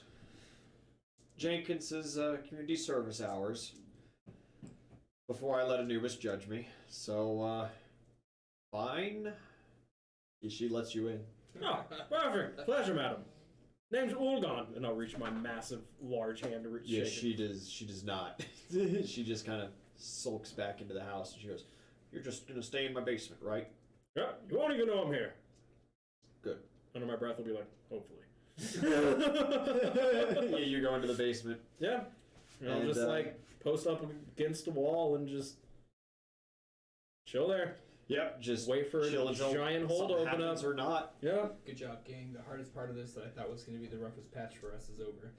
Jenkins's community service hours before I let Anubis judge me. So, fine." She lets you in. Oh, perfect. Pleasure, madam. Name's Ulgon, and I'll reach my massive, large hand to reach. Yeah, shake it. she does not. She just kind of sulks back into the house, and she goes, "You're just gonna stay in my basement, right?" Yeah, you won't even know I'm here. Good. Under my breath, will be like, hopefully. Yeah, you go into the basement. Yeah. And I'll And, just like post up against the wall and just chill there. Yep, just Wait for a chill until giant hole to something open happens up. or not. Yeah. Good job, gang. The hardest part of this that I thought was going to be the roughest patch for us is over.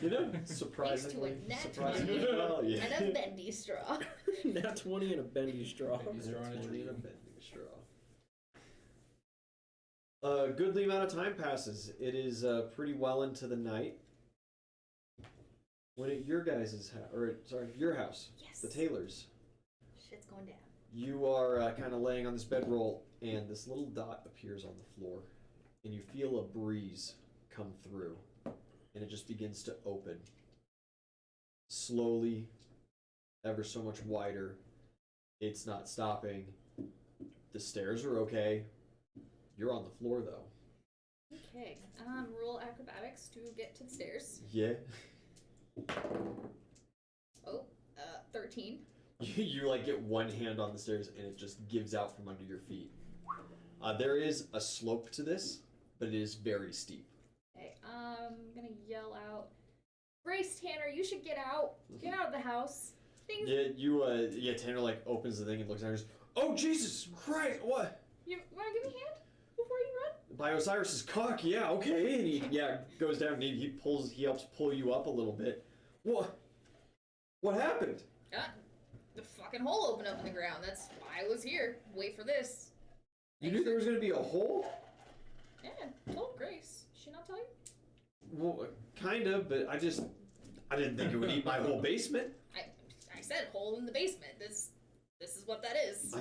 You know, surprisingly, net surprisingly 20 well. Yeah. And a bendy straw. Nat 20 and a bendy straw. Bendy straw and a That's dream. one bending straw. A goodly amount of time passes. It is pretty well into the night. When at your guys' house, your house, Yes. the Taylors, Shit's going down. you are kind of laying on this bedroll, and this little dot appears on the floor, and you feel a breeze come through, and it just begins to open. Slowly, ever so much wider. It's not stopping. The stairs are okay. You're on the floor, though. Okay. Roll acrobatics to get to the stairs. Yeah. Oh, 13. You like get one hand on the stairs, and it just gives out from under your feet. There is a slope to this, but it is very steep. Okay, I'm gonna yell out, Grace Tanner, you should get out. Get out of the house. Things. Yeah, Tanner like opens the thing and looks at her and goes, "Oh, Jesus Christ, what? You wanna give me a hand before you run? By Osiris's cock, yeah, okay." And he goes down and he helps pull you up a little bit. What happened? The fucking hole opened up in the ground. That's why I was here. Wait for this. You knew there was gonna be a hole? Yeah, told Grace. Did she not tell you? Well, kind of, but I didn't think it would eat my whole basement. I said hole in the basement. This is what that is.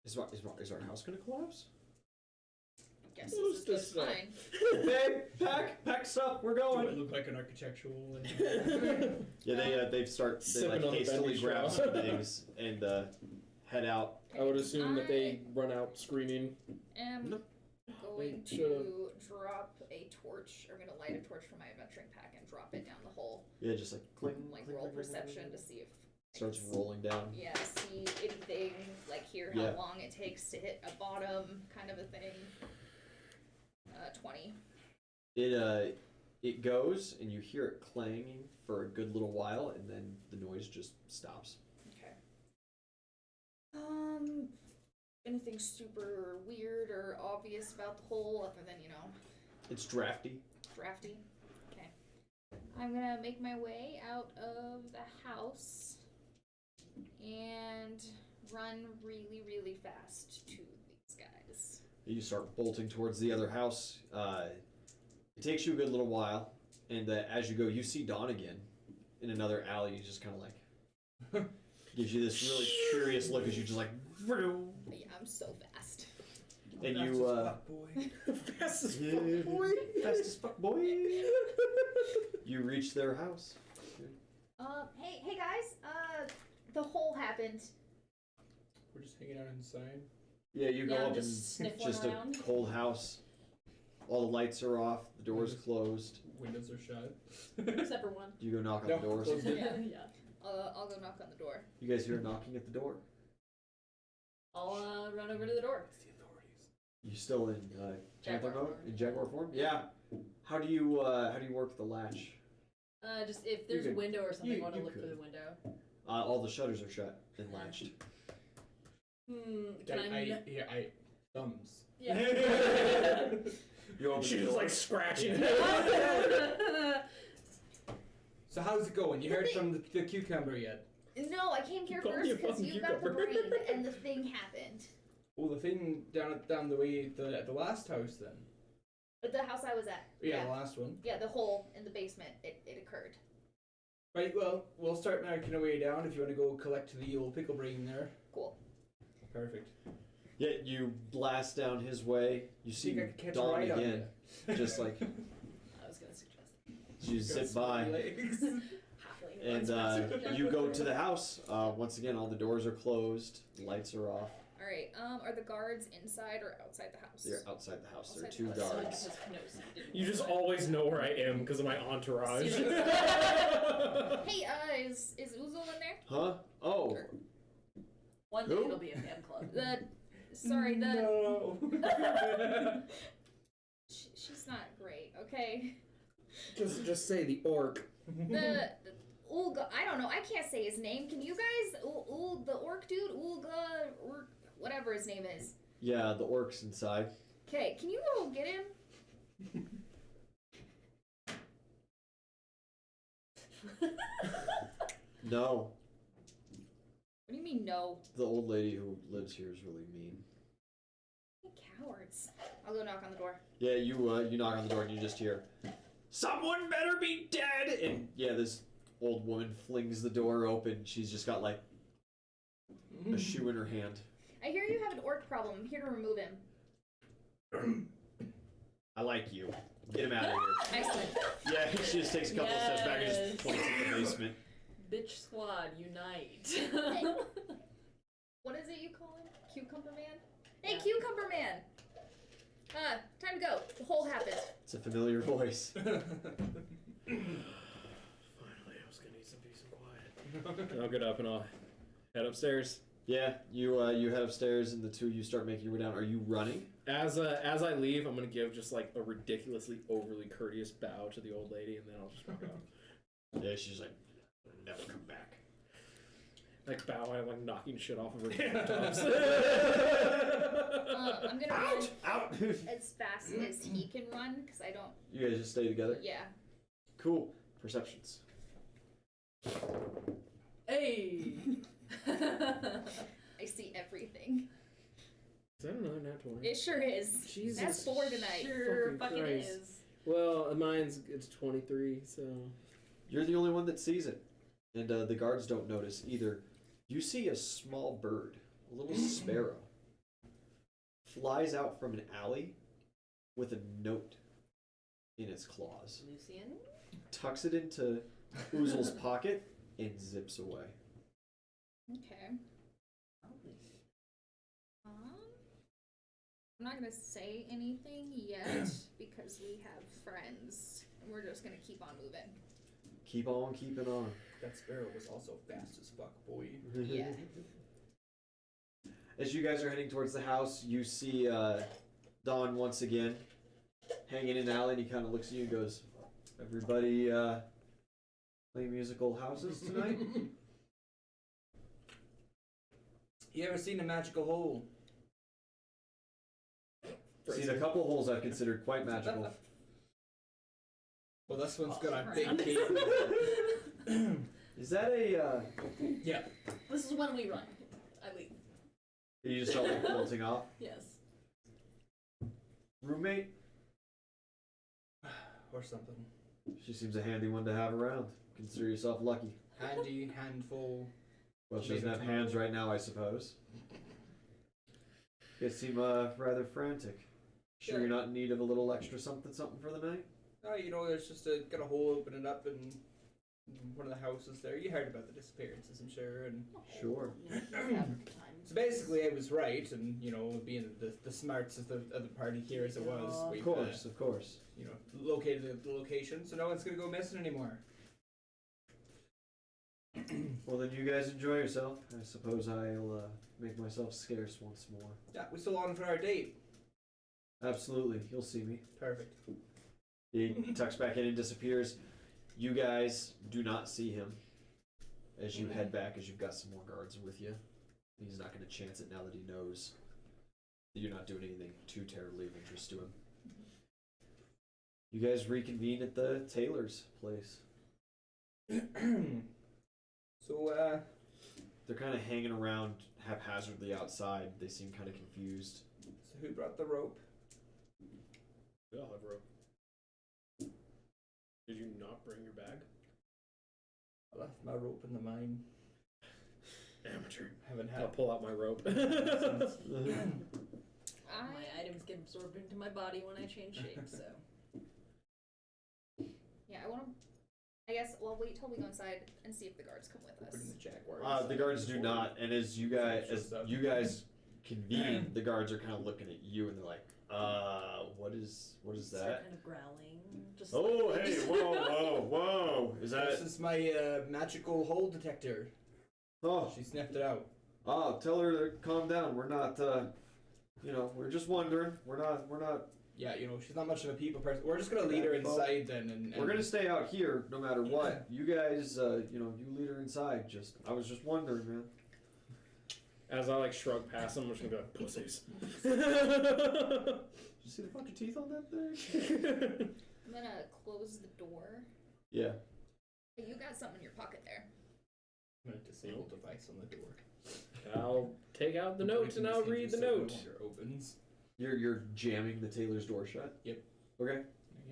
Is our house gonna collapse? I guess this is just fine. Babe, pack stuff. We're Do I going. look like an architectural Yeah, they Sipping like on the hastily bendy grab straw. some things and head out. I would assume that they run out screaming. am No. going They to drop a torch. I'm gonna light a torch from my adventuring pack and drop it down the hole. Yeah, just like clink. Like clink, roll clink, clink, perception clink, to see if starts rolling down. Yeah, see anything, like hear how Yeah. long it takes to hit a bottom, kind of a thing. 20. It goes and you hear it clanging for a good little while, and then the noise just stops. Okay. Anything super weird or obvious about the hole other than, It's drafty. drafty? Okay. I'm gonna make my way out of the house and run really, really fast to these guys. You start bolting towards the other house. It takes you a good little while, and as you go, you see Dawn again in another alley. He's just kind of like gives you this really curious look as you just like. Yeah, I'm so fast. And you boy. Fast as yeah, fuck, boy. fast as fuck, boy. You reach their house. Hey guys, the hole happened. We're just hanging out inside. Yeah, you go Yeah, up just and sniffling just around. a cold house. All the lights are off. The door's closed. Windows are shut. Except for one. You go knock on No, the doors. closed it. Yeah. I'll go knock on the door. You guys hear knocking at the door. I'll run over to the door. It's the authorities. You still in Panther Jaguar mode? form. In Jaguar form? Yeah. How do you work the latch? Just if there's a could- window or something, you- I want to you look through could. the window. All the shutters are shut and latched. Can I? I thumbs. Yeah. You open She the was door. like scratching. So how's it going? You heard from the cucumber yet? No, I came here Call me a first because fucking you got the cucumber. brain and the thing happened. Oh, the thing down the way at the last house then. At the house I was at. Yeah, the last one. Yeah, the hole in the basement. It occurred. Right. Well, we'll start making our way down. If you want to go collect the old pickle brain there. Cool. Perfect. Yeah, you blast down his way. You see Think I could catch a Dawn ride on again. Just like I was gonna suggest you zip by. halfling. And you go to the house. Once again, all the doors are closed. Lights are off. All right. Are the guards inside or outside the house? They're outside the house. There are Outside two the house. guards. You just always know where I am because of my entourage. Hey, is Uzo in there? Huh? Oh. One day Who? it'll be a fan club. Sorry, No. she's not great. Okay. just say the orc. the Ulga. I don't know. I can't say his name. Can you guys? The orc dude, Ulga, or whatever his name is. Yeah, the orc's inside. Okay, can you go get him? No, What do you mean no? the old lady who lives here is really mean. Cowards. I'll go knock on the door. Yeah, you knock on the door and you just hear, "Someone better be dead!" And yeah, this old woman flings the door open. She's just got like a shoe in her hand. I hear you have an orc problem. I'm here to remove him. I like you. Get him out of here. Excellent. Yeah, she just takes a couple steps back and just points at the basement. Bitch squad, unite. What is it you call him? Cucumber Man? Hey, Cucumber Man! Time to go. The hole happened. It's a familiar voice. Finally, I was gonna need some peace and quiet. I'll get up and I'll head upstairs. Yeah, you head upstairs and the two of you start making your way down. Are you running? As I leave, I'm gonna give just like a ridiculously overly courteous bow to the old lady, and then I'll just walk out. Yeah, she's like, never come back. Like bowing, like knocking shit off of her countertops. I'm gonna run Out! as fast as he can run, because I don't... You guys just stay together? Yeah. Cool. Perceptions. Hey! I see everything. Is that another nat 20? It sure is. Jesus. That's 4 tonight. Sure Fucking fucking Christ. is. Well, it's 23, so... You're the only one that sees it. And the guards don't notice either. You see a small bird, a little sparrow, flies out from an alley with a note in its claws, Lucian? tucks it into Ouzel's pocket, and zips away. Okay. I'm not gonna say anything yet, because we have friends. And we're just gonna keep on moving. Keep on keeping on. That sparrow was also fast as fuck, boy. Yeah. As you guys are heading towards the house, you see Don once again hanging in the alley, and he kind of looks at you and goes, "Everybody play musical houses tonight?" You ever seen a magical hole? Seen a couple holes I've considered quite magical. Well, this one's got a Awesome. big gate. Is that a, Yeah. This is when we run. I leave. you just start like bolting off? Yes. Roommate? Or something. She seems a handy one to have around. Consider yourself lucky. Handy, handful. Well, she doesn't have hands right now, I suppose. You seem rather frantic. Sure you're not in need of a little extra something for the night? Oh, you know, there's just got a hole opening up in one of the houses there. You heard about the disappearances, I'm sure. And Sure. so basically, I was right, and you know, being the smarts of the party here as it was, Of we've course. you know, located the location, so no one's gonna go missing anymore. Well, then you guys enjoy yourself. I suppose I'll make myself scarce once more. Yeah, we still on for our date. Absolutely. You'll see me. Perfect. He tucks back in and disappears. You guys do not see him as you head back, as you've got some more guards with you. He's not going to chance it now that he knows that you're not doing anything too terribly of interest to him. You guys reconvene at the tailor's place. So, They're kind of hanging around haphazardly outside. They seem kind of confused. so who brought the rope? We all have rope. Did you not bring your bag? I left my rope in the mine. Amateur. Haven't I'll had. pull out my rope. My items get absorbed into my body when I change shape, so. Yeah, I guess we'll wait till we go inside and see if the guards come with us. Bring the jaguars. The guards do not, and as you guys convene, the guards are kind of looking at you, and they're like, what is Start that? kind of growling. Just Oh, like, hey, whoa! Is that? This is my magical hole detector. Oh, She sniffed it out. tell her to calm down. We're not, we're just wondering. We're not yeah, you know, she's not much of a people person. We're just gonna lead her inside then, and We're gonna stay out here no matter what. You guys, you know, you lead her inside. I was just wondering, man. As I like shrug past them, I'm just gonna be like, pussies. Did you see the fucking teeth on that thing? I'm gonna close the door. Yeah. Hey, you got something in your pocket there. I'm gonna disable device on the door. I'll take out the notes and I'll read the note. No longer opens. You're jamming the tailor's door shut? Yep. Okay.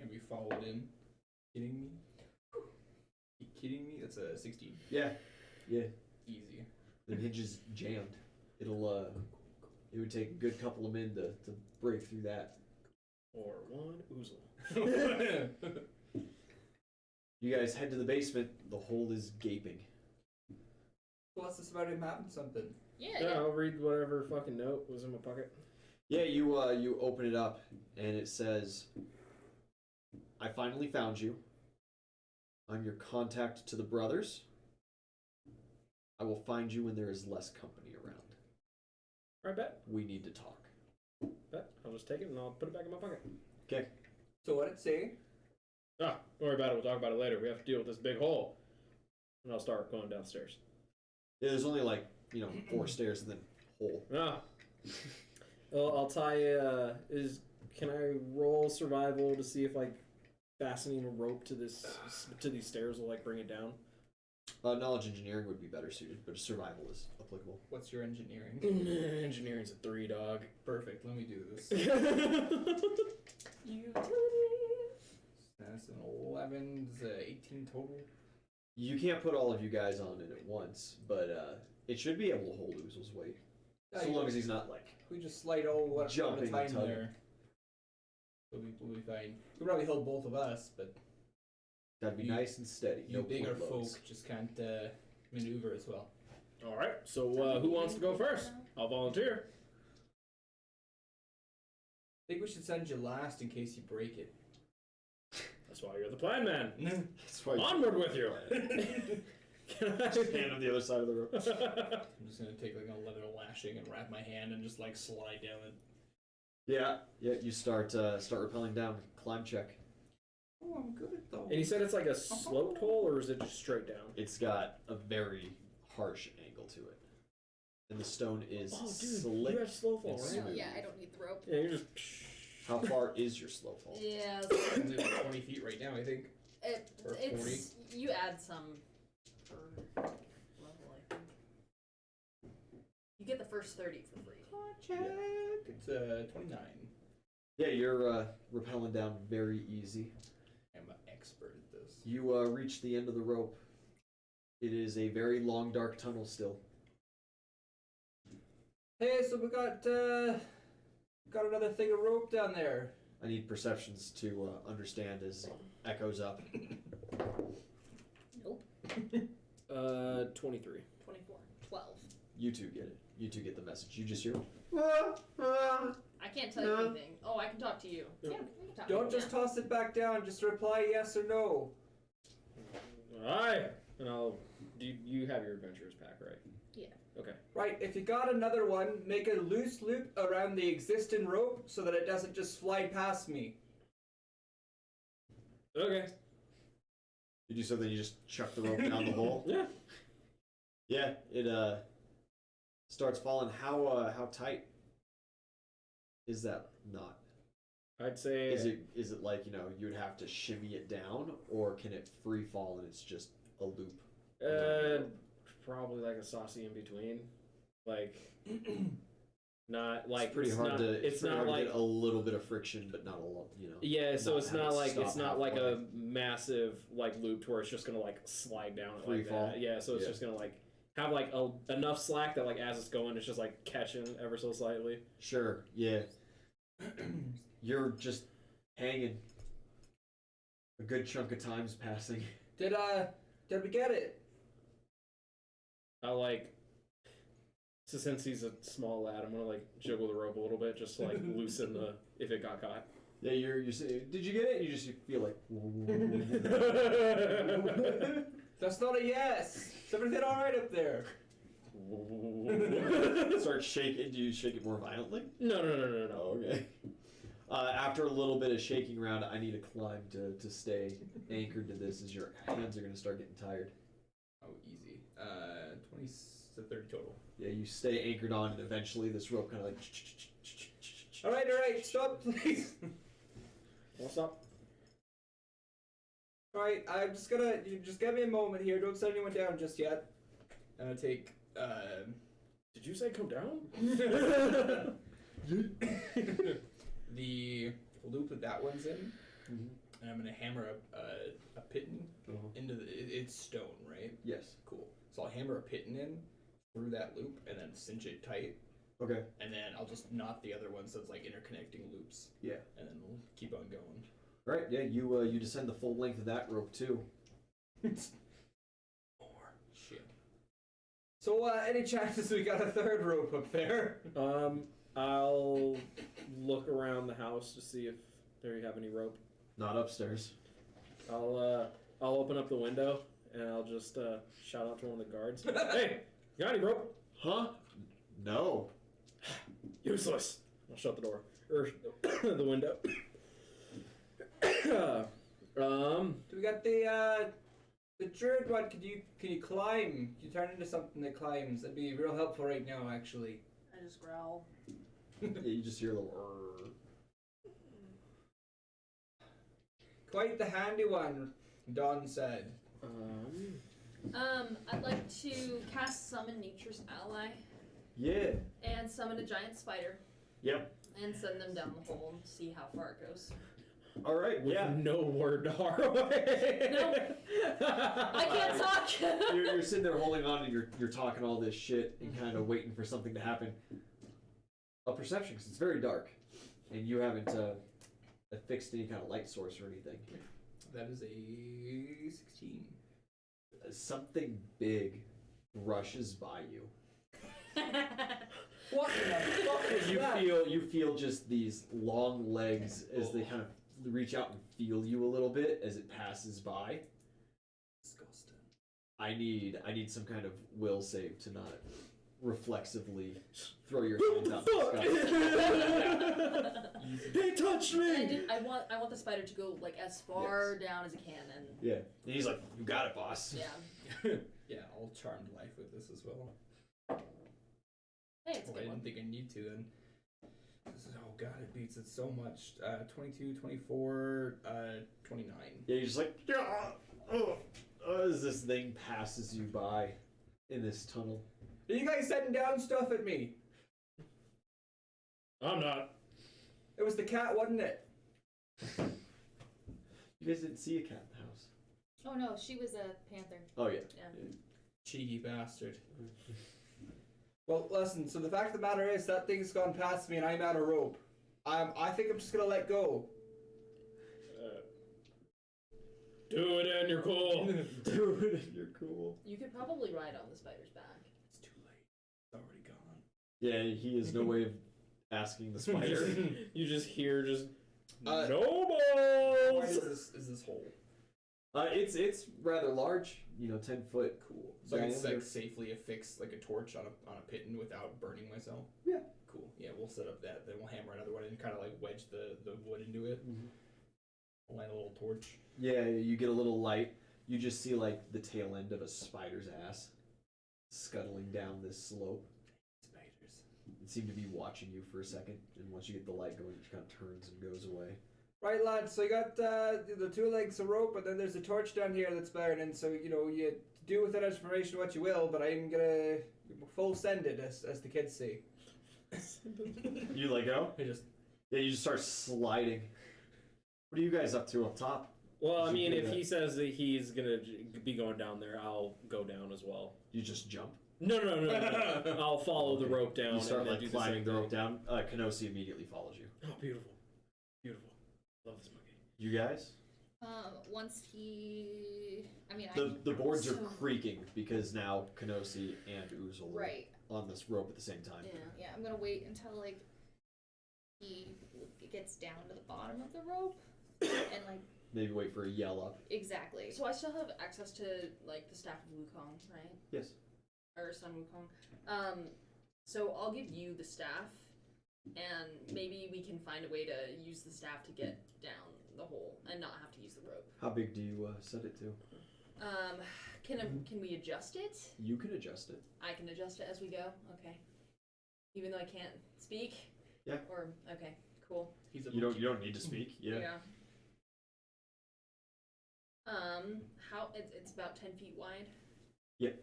And we followed in. Kidding me? You kidding me? That's a 16. Yeah. Yeah. Easy. The hinge is jammed. It'll it would take a good couple of men to break through that. Or one oozle. You guys head to the basement. The hole is gaping. What's this about him having something? Yeah. Yeah, I'll read whatever fucking note was in my pocket. Yeah, you open it up and it says, "I finally found you. I'm your contact to the brothers. I will find you when there is less company around. Alright, bet. We need to talk." Bet. I'll just take it and I'll put it back in my pocket. Okay. So what did it say? Ah, don't worry about it. We'll talk about it later. We have to deal with this big hole. And I'll start going downstairs. Yeah, there's only like, 4 stairs and then hole. Ah. Well, I'll tie. Can I roll survival to see if like fastening a rope to these stairs will like bring it down? Knowledge engineering would be better suited, but survival is applicable. What's your engineering? Engineering's a 3, dog. Perfect. Let me do this. Utility. That's an 11. Is 18 total. You can't put all of you guys on it at once, but it should be able to hold Oozle's weight. Yeah, So long as he's not like we just slide all one at a jumping time and tugging. there. We'll be fine. We'll probably hold both of us, but gotta be You- nice and steady. you No bigger point loads. folk just can't maneuver as well. All right. So who wants to go first? I'll volunteer. I think we should send you last in case you break it. That's why you're the plan man. That's why Onward with you. Can I hand on the other side of the rope. I'm just gonna take like a leather lashing and wrap my hand and just like slide down it. Yeah. You start rappelling down. Climb check. Oh, I'm good at those. And he said it's like a sloped hole, or is it just straight down? It's got a very harsh angle to it, and the stone is Oh, dude, slick. you have slow fall, and right? smooth. Yeah, I don't need the rope. Yeah, you're just. How far is your slow fall? Yeah, It's about 20 feet right now, I think. Or it's you add some per level, I think. You get the first 30 for free. Check. It's 29. Yeah, you're rappelling down very easy. I'm an expert at this. You reach the end of the rope. It is a very long, dark tunnel still. Hey, so we got another thing of rope down there. I need perceptions to understand as echoes up. Nope. 23. 24. 12. You two get it. You two get the message. You just hear. I can't tell you anything. Oh, I can talk to you. Yeah, we can talk. Don't just toss it back down. Just reply yes or no. Aye. And I'll. You have your adventurer's pack, right? Yeah. Okay. Right, if you got another one, make a loose loop around the existing rope so that it doesn't just slide past me. Okay. You do something. You just chuck the rope down the hole. Yeah. Yeah. It starts falling. How tight is that knot? I'd say. Is it like you would have to shimmy it down, or can it free fall and it's just a loop? Probably like a saucy in between, like not like It's pretty hard not, to. It's pretty not hard to like get a little bit of friction, but not a lot. yeah. So not it's have not it like stop it's not like halfway. a massive like loop to where it's just gonna like slide down Free like fall? that. Yeah. So it's Yeah. just gonna like have like enough slack that like as it's going, it's just like catching ever so slightly. Sure. Yeah. You're just hanging. A good chunk of time's passing. Did we get it? I like. So since he's a small lad, I'm gonna like jiggle the rope a little bit, just to, like loosen the if it got caught. Yeah, you say, did you get it? You just feel like. That's not a yes. Is everything all right up there? Start shaking. Do you shake it more violently? No. Oh, okay. After a little bit of shaking around, I need a climb to stay anchored to this as your hands are going to start getting tired. Oh, easy. 20 to 30 total. Yeah, you stay anchored on, and eventually this rope kind of like... Alright, stop, please. What's up? Alright, I'm just gonna, you just give me a moment here, don't set anyone down just yet. I'm gonna take, Did you say come down? the loop that one's in, Mhm. and I'm gonna hammer a pitten into the, it's stone, right? Yes. Cool. So I'll hammer a pitten in through that loop and then cinch it tight, Okay. and then I'll just knot the other one so it's like interconnecting loops, Yeah. and then we'll keep on going. All right. Yeah. You descend the full length of that rope too. More shit. So, any chances we got a third rope up there? I'll look around the house to see if there have any rope. Not upstairs. I'll open up the window and I'll just shout out to one of the guards. Hey, you got any rope? Huh? No. Useless. I'll shut the door or the window. Do we got the druid one? Can you climb? You turn into something that climbs. That'd be real helpful right now, actually. I just growl. Yeah, you just hear a little. Quite the handy one, Don said. I'd like to cast Summon Nature's Ally Yeah. and summon a giant spider Yep. and send them down the hole and see how far it goes. All right. With Yeah. no word to Haraway. No. I can't talk. You're sitting there holding on, and you're talking all this shit and kind of waiting for something to happen. A perception, because it's very dark, and you haven't affixed any kind of light source or anything. That is a 16. Something big rushes by you. What the fuck is that? You feel just these long legs as they kind of reach out and feel you a little bit as it passes by. Disgusting. I need some kind of will save to not reflexively throw your hands out. They touched me. I want the spider to go like as far down as it can, and Yeah, and he's like, "You got it, boss." yeah. Yeah, I'll charmed life with this as well. Hey, it's a I good didn't one. think I need to then. This is, oh god, it beats it so much. 22, 24, 29. Yeah, you're just like, as this thing passes you by in this tunnel. Are you guys setting down stuff at me? I'm not. It was the cat, wasn't it? You guys didn't see a cat in the house. Oh no, she was a panther. Oh yeah. Yeah. Cheeky bastard. Well, listen, so the fact of the matter is that thing's gone past me and I'm out of rope. I think I'm just gonna let go. Do it and you're cool. Do it if you're cool. You could probably ride on the spider's back. It's too late. It's already gone. Yeah, he has no way of asking the spider. You just hear just How no wide balls. is this hole? It's rather large. 10 foot. Cool. So I can diameter. like safely affix like a torch on a pitten without burning myself. Yeah. Cool. Yeah, we'll set up that. Then we'll hammer another one and kind of like wedge the wood into it. Mhm. Line a little torch. Yeah, you get a little light. You just see like the tail end of a spider's ass scuttling down this slope. Spiders. It seemed to be watching you for a second, and once you get the light going, it kind of turns and goes away. Right, lads. So you got the 2 legs of rope, but then there's a torch down here that's burning. So you do with that information what you will, but I'm gonna full send it, as the kids say. You let go? I You just start sliding. What are you guys up to up top? Well, I You mean, do if that. he says that he's gonna be going down there, I'll go down as well. You just jump. No. I'll follow the rope down. You start and then like do climbing the same rope thing. down. Kenosi immediately follows you. Oh, beautiful, beautiful. Love this monkey. You guys? Once he, The boards are so- creaking because now Kenosi and Uzel are Right. on this rope at the same time. Yeah. Yeah, I'm gonna wait until like he gets down to the bottom of the rope and like Maybe wait for a yell up. exactly. So I still have access to like the staff of Wukong, right? Yes. Or Sun Wukong. So I'll give you the staff, and maybe we can find a way to use the staff to get down the hole and not have to use the rope. How big do you set it to? Can we adjust it? You can adjust it. I can adjust it as we go. Okay. Even though I can't speak. Yeah. Or okay, cool. He's a You don't need to speak. Yeah. How it's about 10 feet wide. Yep.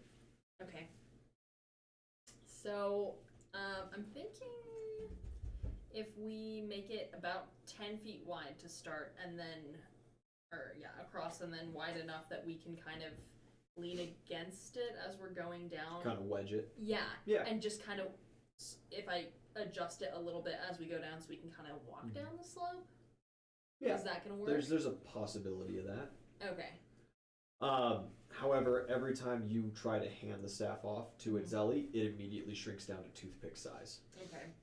Okay. So, I'm thinking if we make it about 10 feet wide to start, and then, across, and then wide enough that we can kind of lean against it as we're going down. Kind of wedge it. Yeah. Yeah. And just kind of, if I adjust it a little bit as we go down, so we can kind of walk down the slope. Yeah. Is that gonna work? There's a possibility of that. Okay. However, every time you try to hand the staff off to Itzelli, it immediately shrinks down to toothpick size. Okay.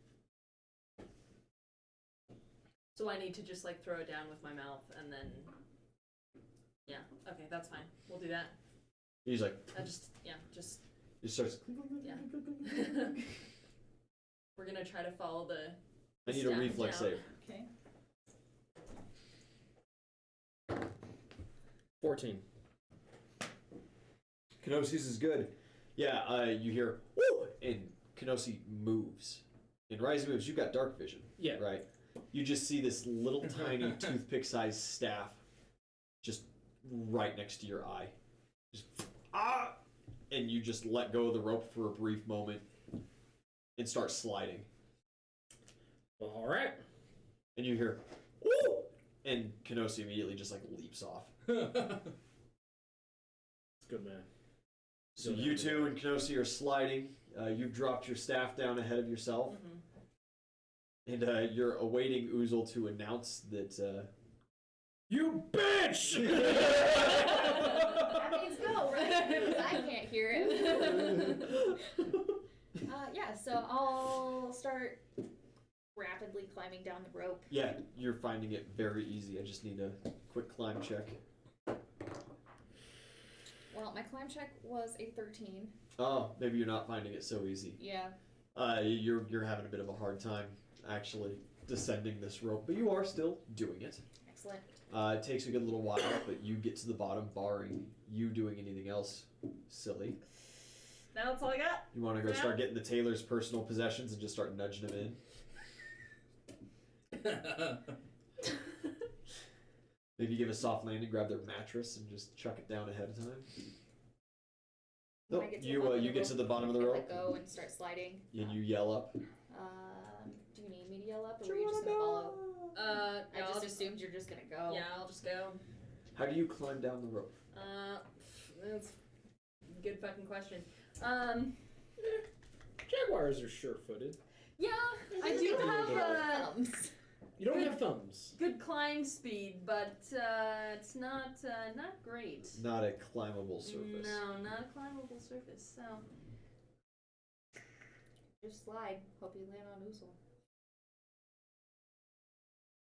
So I need to just like throw it down with my mouth and then. Yeah. Okay, that's fine. We'll do that. He's like. He starts. Yeah. We're gonna try to follow the. I need a staff reflex down. save. Okay. 14. Kenosi's is good. Yeah, you hear woo, and Kenosi moves. And Rising moves. You've got dark vision. Yeah. Right. You just see this little tiny toothpick-sized staff, just right next to your eye. Just and you just let go of the rope for a brief moment, and start sliding. All right. And you hear woo, and Kenosi immediately just like leaps off. It's good, man. So you two and Kenosi are sliding. You've dropped your staff down ahead of yourself. Mm-hmm. And you're awaiting Oozle to announce that. You bitch! That means go, right? Because I can't hear it. So I'll start rapidly climbing down the rope. Yeah, you're finding it very easy. I just need a quick climb check. Well, my climb check was a 13. Oh, maybe you're not finding it so easy. Yeah. You're having a bit of a hard time actually descending this rope, but you are still doing it. Excellent. It takes a good little while, but you get to the bottom, barring you doing anything else silly. Now that's all I got. You want to go start getting the tailor's personal possessions and just start nudging him in? Maybe give a soft landing, grab their mattress, and just chuck it down ahead of time. Nope. You get to the bottom of the rope. Let go and start sliding. And you yell up. Do you need me to yell up, or are you just gonna follow? I just assumed you're just gonna go. Yeah, I'll just go. How do you climb down the rope? That's a good fucking question. Jaguars are sure-footed. Yeah, I do have thumbs. You don't have thumbs. good climb speed, but it's not great. Not a climbable surface. No, not a climbable surface. So Just slide. Hope you land on Oozle.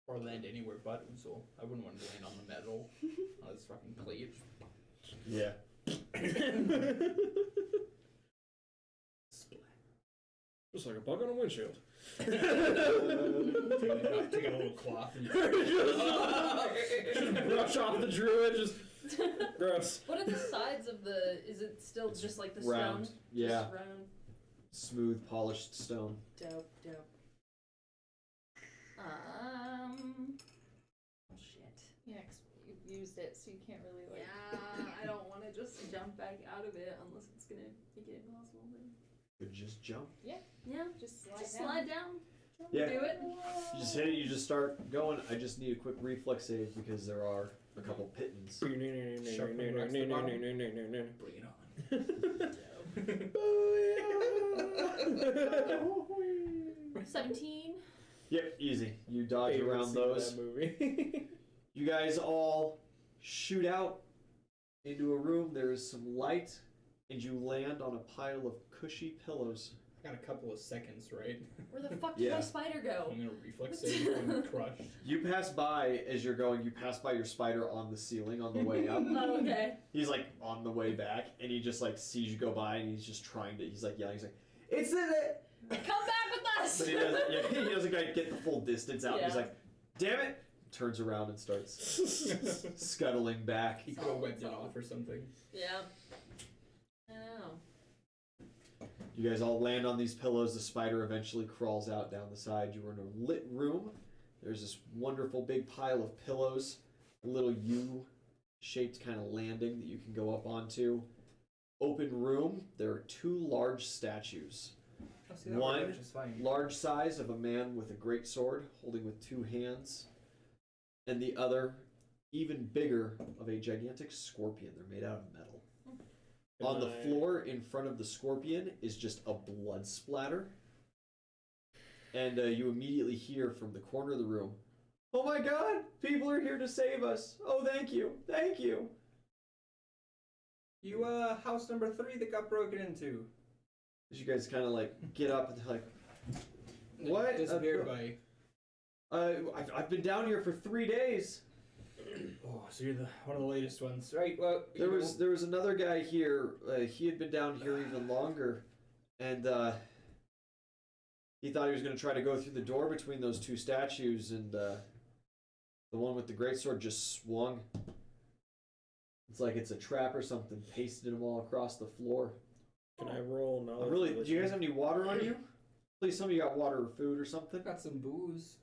Or land anywhere but Oozle. I wouldn't want to land on the metal. On this fucking plate. Yeah. Just like a bug on a windshield. Taking a little cloth and just brush off the druid, just gross. what are the sides of the? Is it still just like the round. stone? Yeah. Just round. Smooth, polished stone. Dope. Oh shit. Yeah, 'cause you've used it, so you can't really like. Yeah, I don't want to just jump back out of it unless it's gonna make it impossible. Could just jump. Yeah, Just slide just down. slide down. Yeah. Do it. You just hit it, you just start going. I just need a quick reflex save because there are a couple pittons. Sharpen rocks to the bottom. Bring it on. 17. Yep, easy. You dodge around those. That movie. You guys all shoot out into a room. There is some light, and you land on a pile of cushy pillows. Got a couple of seconds, right? Where the fuck did my spider go? I'm gonna reflex save and crush. You pass by, as you're going, you pass by your spider on the ceiling on the way up. Oh, okay. He's like on the way back, and he just like sees you go by, and he's just trying to, he's like yelling, he's like, it's in it! Come back with us! But he doesn't, yeah, he doesn't like, get the full distance out. He's Yeah. like, damn it! Turns around and starts scuttling back. He could have went off or something. Yeah. I know. You guys all land on these pillows. The spider eventually crawls out down the side. You are in a lit room. There's this wonderful big pile of pillows, a little U-shaped kind of landing that you can go up onto. Open room. There are 2 large statues. Oh, see, that One range is fine. large size of a man with a great sword holding with 2 hands, and the other even bigger of a gigantic scorpion. They're made out of metal. On the floor in front of the scorpion is just a blood splatter, and you immediately hear from the corner of the room, "Oh my God! People are here to save us! Oh, thank you, thank you!" You, house number 3 that got broken into. As you guys kind of like get up and they're like, "What?" Disappeared by. I've been down here for 3 days. Oh, so you're one of the latest ones, right? Well, There was another guy here. He had been down here even longer, and he thought he was going to try to go through the door between those 2 statues, and the one with the greatsword just swung. It's like it's a trap or something, pasted them all across the floor. Can I roll knowledge? Really? Do you guys have any water on you? Please, some of you got water or food or something. got some booze.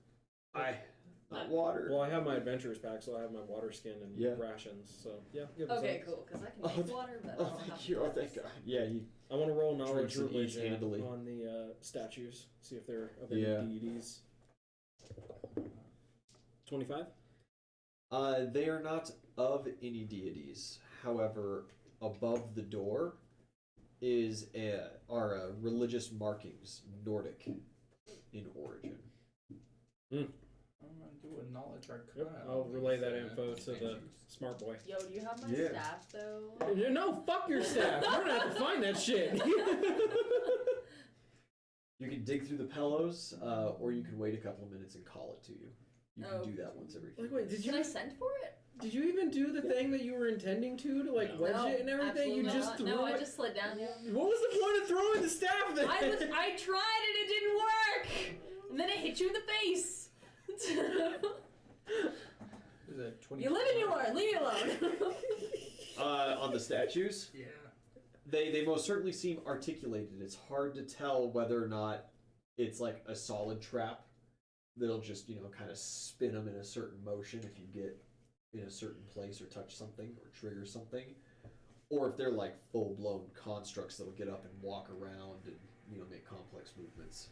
Not water. Well, I have my adventurer's pack, so I have my water skin and Yeah. rations. So yeah. Give it Okay, some. cool, because I can make water, but I Oh, don't have thank you. Oh, thank glass. God. Yeah, you. I want to roll knowledge Drinks and eats religion handily. on the statues. See if they're of any Yeah. deities. 25. They are not of any deities. However, above the door are religious markings, Nordic in origin. I'm gonna do a knowledge arcana. Yep, I'll relay that info to the smart boy. Yo, do you have my Yeah. staff, though? No, fuck your staff. You're gonna have to find that shit. You can dig through the pillows, or you can wait a couple of minutes and call it to you. You can Oh. do that once every few Like, wait, did Can I you send for it? even do the thing that you were intending to wedge it and everything? You absolutely just not. threw No, it. I just slid down. What was the point of throwing the staff then? I tried and it didn't work! And then it hit you in the face! Is it 20? You live and you learn, leave me alone! On the statues, Yeah. they most certainly seem articulated. It's hard to tell whether or not it's like a solid trap that'll just, kind of spin them in a certain motion if you get in a certain place or touch something or trigger something, or if they're like full-blown constructs that'll get up and walk around and, make complex movements.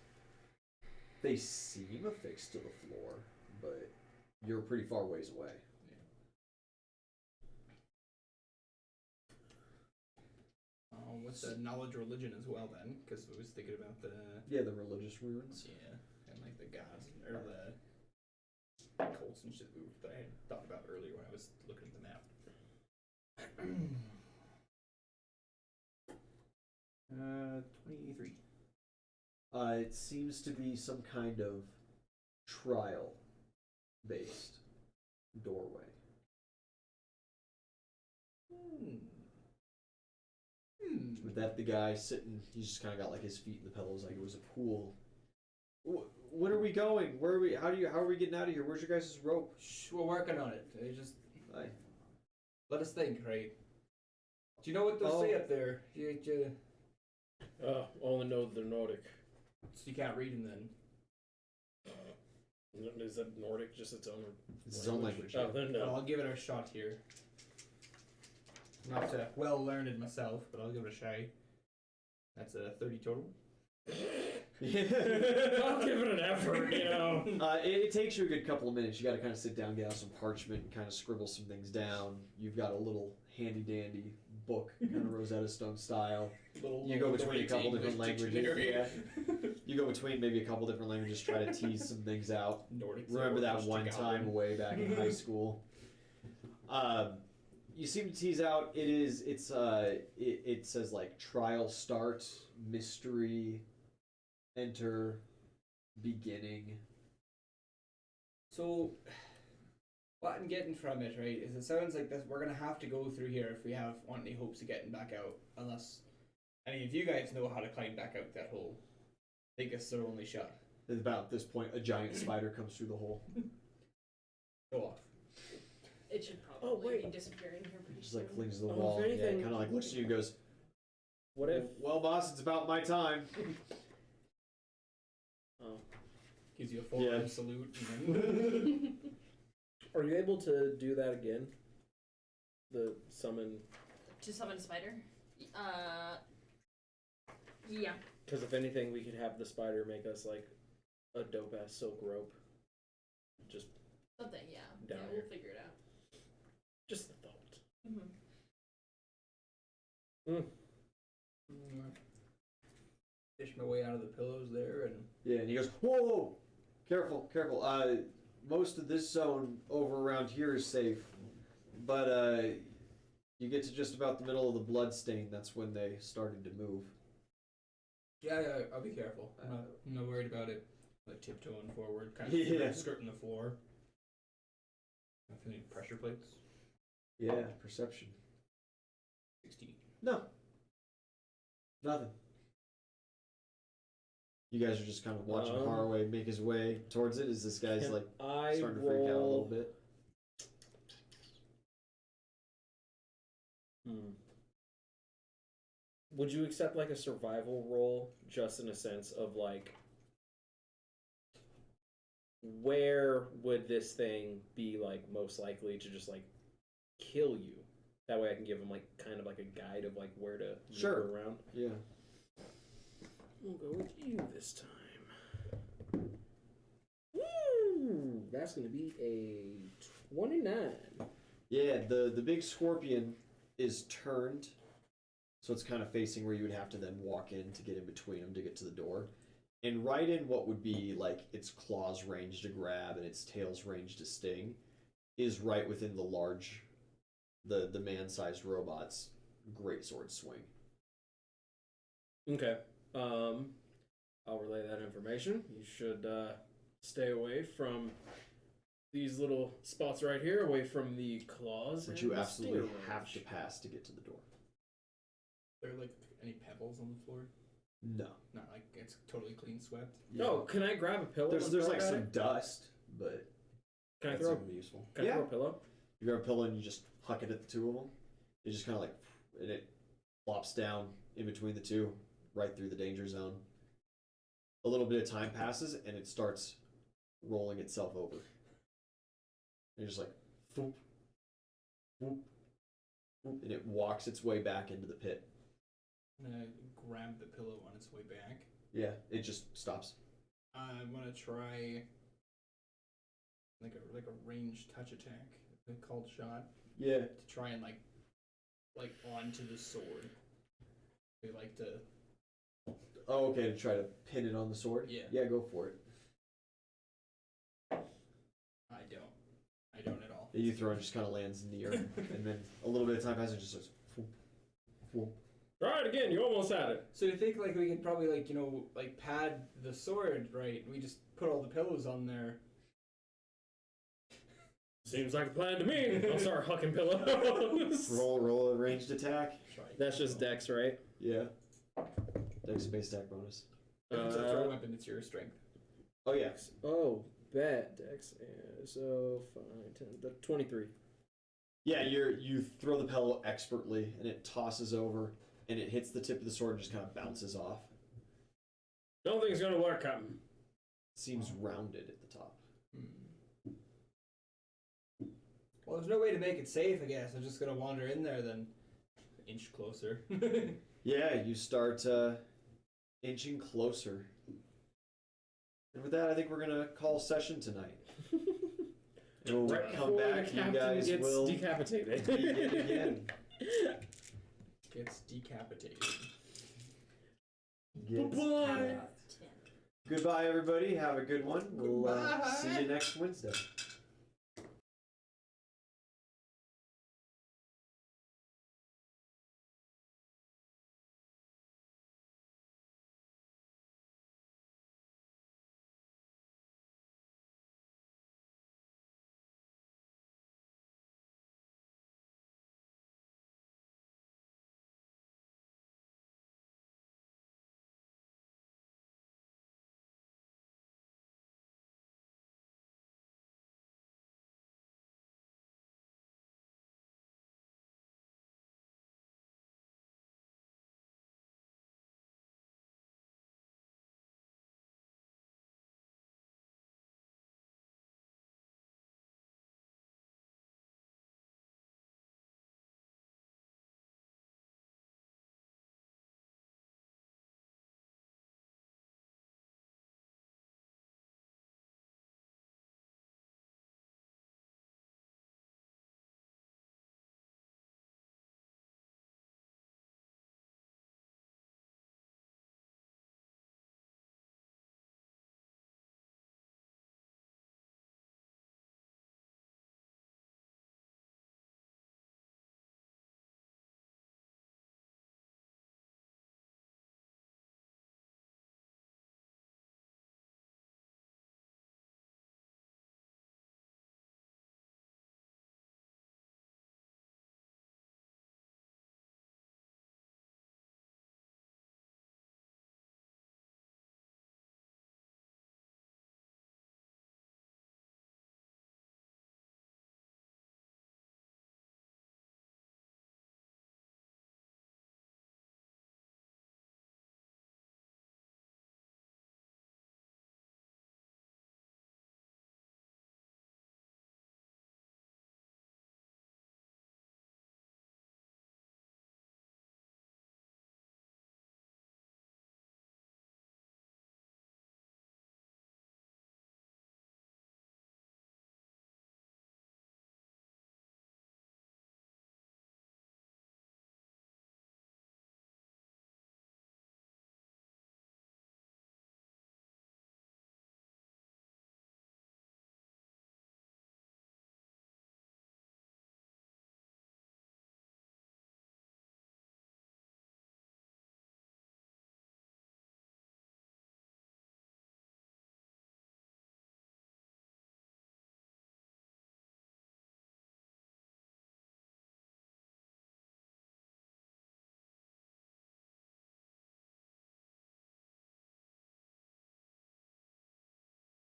They seem affixed to the floor, but you're pretty far ways away. With the knowledge religion as well, then, because I was thinking about the Yeah, the religious runes. and like the gas or the cults and shit that I had thought about earlier when I was looking at the map. 23. It seems to be some kind of trial-based doorway. With that, the guy sitting, he's just kind of got like his feet in the pillows like it was a pool. When are we going? Where are we? How are we getting out of here? Where's your guys' rope? Shh, we're working on it. They just Aye. let us think, right? Do you know what those say up there? Only know that they're Nordic. So you can't read them then. Is that Nordic just its own? It's his own language. Oh, then Well, no. I'll give it a shot here. Not well learned myself, but I'll give it a try. That's a 30 total. I'll give it an effort, It takes you a good couple of minutes. You got to kind of sit down, get out some parchment, and kind of scribble some things down. You've got a little handy dandy book, kind of Rosetta Stone style. You go between a couple different languages. Yeah. You go between maybe a couple different languages, try to tease some things out. Nordic. Remember that one time way back in high school? You seem to tease out. It says like trial start, mystery, enter, beginning. So, what I'm getting from it, right, is it sounds like this, we're gonna have to go through here if we want any hopes of getting back out, unless any of you guys know how to climb back out that hole. I guess their only shot. At about this point, a giant spider comes through the hole. Go off. It should probably wait. be disappearing here pretty Just soon. like clings to the Oh, if wall. Yeah, anything- kind of like looks at you and goes, What if? well, boss, it's about my time. Oh. Gives you a full arm salute. And then Are you able to do that again? The summon. To summon a spider? Yeah. Because if anything, we could have the spider make us like a dope ass silk rope. Just Something, yeah. Down yeah, here. we'll figure it out. just the thought. Mm-hmm. fish my way out of the pillows there, and Yeah, and he goes, whoa, whoa, careful, careful. Most of this zone over around here is safe, but you get to just about the middle of the blood stain. That's when they started to move. yeah, I'll be careful. I'm not worried about it. Like tiptoeing forward, kind Yeah. of skirting the floor. I feel any pressure plates. Yeah, perception. 16. No, nothing. You guys are just kind of watching Haraway make his way towards it as this guy's Can like I starting to freak out a little roll? bit. Would you accept like a survival roll, just in a sense of like, where would this thing be like most likely to just like kill you? That way I can give him like kind of like a guide of like where to Sure. move around. Yeah. We'll go with you this time. Woo! That's gonna be a 29. Yeah, the big scorpion is turned, so it's kind of facing where you would have to then walk in to get in between them to get to the door. And right in what would be like its claws range to grab and its tail's range to sting is right within the large, the man-sized robot's greatsword swing. Okay. I'll relay that information. You should stay away from these little spots right here, away from the claws. Which and you the absolutely sting have range. to pass to get to the door. Are there like any pebbles on the floor? No. Not like it's totally clean swept. No, can I grab a pillow? There's and there's throw like it at some it? dust, but Can I that's throw? not gonna be useful. Can I throw a pillow? You grab a pillow and you just huck it at the two of them. It just kind of like, and it flops down in between the two, right through the danger zone. A little bit of time passes and it starts rolling itself over. And you're just like, thoop, whoop, whoop, and it walks its way back into the pit. I'm gonna grab the pillow on its way back. Yeah, it just stops. I'm gonna try like a ranged touch attack, a called shot, Yeah. to try and like onto the sword. They like to. Oh, okay, to try to pin it on the sword? Yeah. Yeah, go for it. I don't at all. You throw it, just kind of lands in the air. And then a little bit of time passes, it just goes, whoop, whoop. Try it again. You almost had it. So you think like we could probably like pad the sword, right? We just put all the pillows on there. Seems like a plan to me. I'll start hucking pillows. Roll a ranged attack. That's just Dex, right? Yeah. Dex base attack bonus. If it's a throw weapon, it's your strength. Oh, yeah. Oh, bad Dex. So 5, 10, 23. Yeah, you throw the pillow expertly, and it tosses over, and it hits the tip of the sword and just kind of bounces off. Don't think it's gonna work, Captain. Seems rounded at the top. Well, there's no way to make it safe, I guess. I'm just gonna wander in there, then inch closer. Yeah, you start inching closer. And with that, I think we're going to call session tonight. And when we Right come before back, the you captain guys gets will decapitated. begin again. Gets decapitated. Bye-bye. Goodbye, everybody. Have a good one. We'll see you next Wednesday.